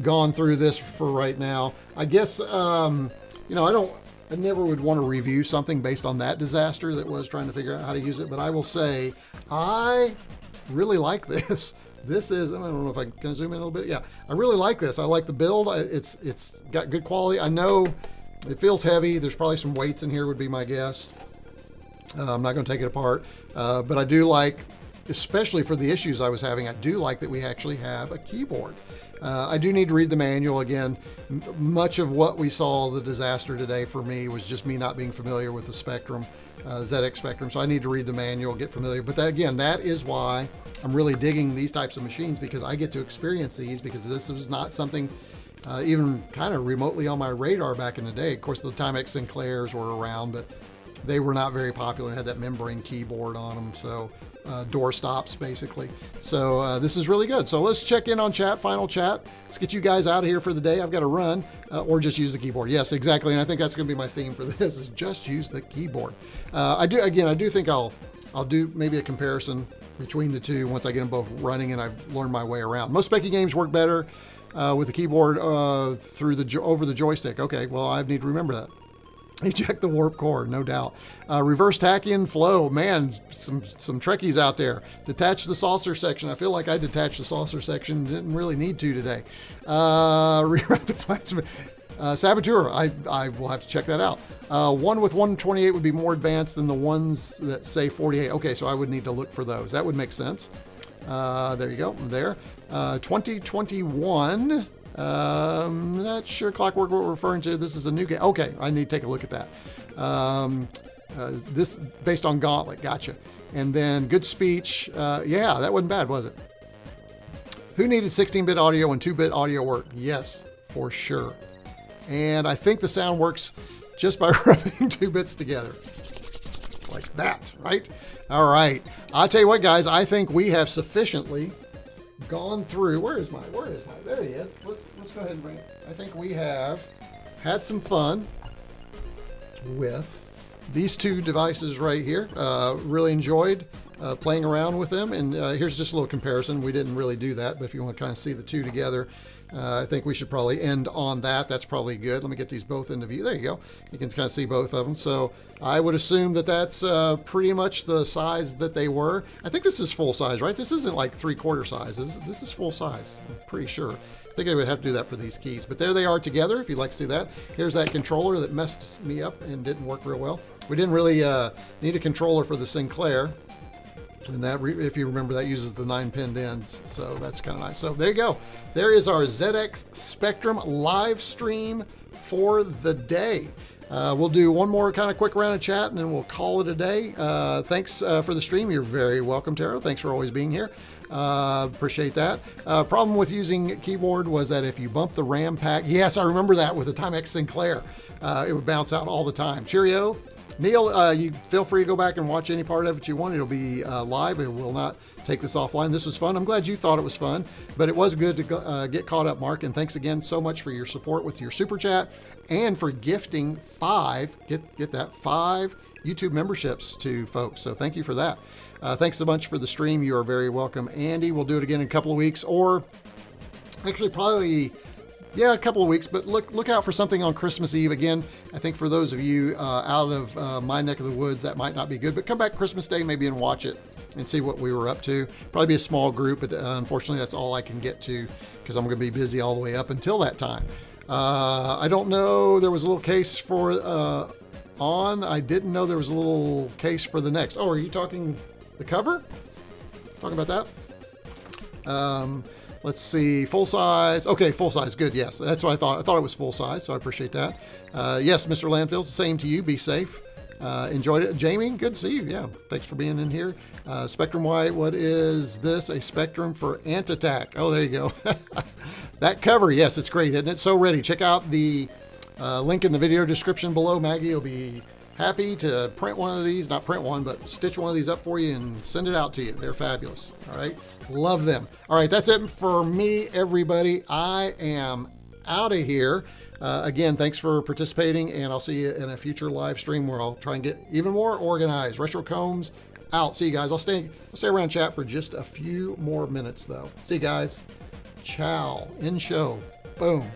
gone through this for right now. I guess you know, I never would want to review something based on that disaster that was trying to figure out how to use it, but I will say I really like this. This is, I don't know if I can zoom in a little bit. Yeah, I really like this. I like the build. It's got good quality. I know it feels heavy. There's probably some weights in here would be my guess. I'm not going to take it apart, but I do like, especially for the issues I was having, I do like that we actually have a keyboard. I do need to read the manual again. Much of what we saw, the disaster today for me, was just me not being familiar with the Spectrum, ZX Spectrum. So I need to read the manual, get familiar. But that, again, that is why I'm really digging these types of machines, because I get to experience these, because this was not something even kind of remotely on my radar back in the day. Of course, the Timex Sinclairs were around, but they were not very popular and had that membrane keyboard on them. So door stops, basically. So this is really good. So let's check in on chat, final chat. Let's get you guys out of here for the day. I've got to run, or just use the keyboard. Yes, exactly. And I think that's going to be my theme for this, is just use the keyboard. I do think I'll do maybe a comparison between the two once I get them both running and I've learned my way around. Most Speccy games work better with the keyboard through over the joystick. Okay, well, I need to remember that. Eject the warp core, no doubt. Reverse tack-in flow. Man, some Trekkies out there. Detach the saucer section. I feel like I detached the saucer section. Didn't really need to today. Rewrite the plasma. Saboteur. I will have to check that out. One with 128 would be more advanced than the ones that say 48. Okay, so I would need to look for those. That would make sense. There you go. There. 2021. Not sure Clockwork what we're referring to. This is a new game. Okay, I need to take a look at that. This based on Gauntlet. Gotcha. And then Good Speech. Yeah, that wasn't bad, was it? Who needed 16-bit audio and 2-bit audio work? Yes, for sure. And I think the sound works just by rubbing 2 bits together. Like that, right? All right. I'll tell you what, guys. I think we have sufficiently gone through. Where is my? There he is. Let's go ahead and bring it. I think we have had some fun with these two devices right here. Really enjoyed playing around with them. And here's just a little comparison. We didn't really do that, but if you want to kind of see the two together, I think we should probably end on that. That's probably good. Let me get these both into view. There you go. You can kind of see both of them. So I would assume that that's pretty much the size that they were. I think this is full size, right? This isn't like 3/4 size. This is full size. I'm pretty sure. I think I would have to do that for these keys. But there they are together, if you'd like to see that. Here's that controller that messed me up and didn't work real well. We didn't really need a controller for the Sinclair. And that, if you remember, that uses the 9-pinned ends, so that's kind of nice. So there you go. There is our ZX Spectrum live stream for the day. We'll do one more kind of quick round of chat, and then we'll call it a day. Thanks for the stream. You're very welcome, Tara. Thanks for always being here. Appreciate that. Problem with using keyboard was that if you bump the RAM pack, yes, I remember that with the Timex Sinclair, it would bounce out all the time. Cheerio. Neil, you feel free to go back and watch any part of it you want. It'll be live. It will not take this offline. This was fun. I'm glad you thought it was fun, but it was good to get caught up, Mark. And thanks again so much for your support with your super chat and for gifting 5 YouTube memberships to folks. So thank you for that. Thanks so much for the stream. You are very welcome, Andy. We'll do it again in a couple of weeks, or actually probably, yeah, a couple of weeks, but look out for something on Christmas Eve. Again, I think for those of you out of my neck of the woods, that might not be good, but come back Christmas Day maybe and watch it and see what we were up to. Probably be a small group, but unfortunately that's all I can get to because I'm going to be busy all the way up until that time. I don't know, there was a little case for I didn't know there was a little case for the next. Oh, are you talking the cover? Talking about that? Let's see, full size. Okay, full size, good, yes. That's what I thought. I thought it was full size, so I appreciate that. Yes, Mr. Landfill, same to you, be safe. Enjoyed it. Jamie, good to see you. Yeah, thanks for being in here. Spectrum White, what is this? A Spectrum for Ant-Attack. Oh, there you go. That cover, yes, it's great, isn't it? So ready. Check out the link in the video description below. Maggie will be happy to print one of these, not print one, but stitch one of these up for you and send it out to you. They're fabulous. All right. Love them. All right. That's it for me, everybody. I am out of here. Again, thanks for participating, and I'll see you in a future live stream where I'll try and get even more organized. retroCombs out. See you guys. I'll stay around chat for just a few more minutes though. See you guys. Ciao. End show. Boom.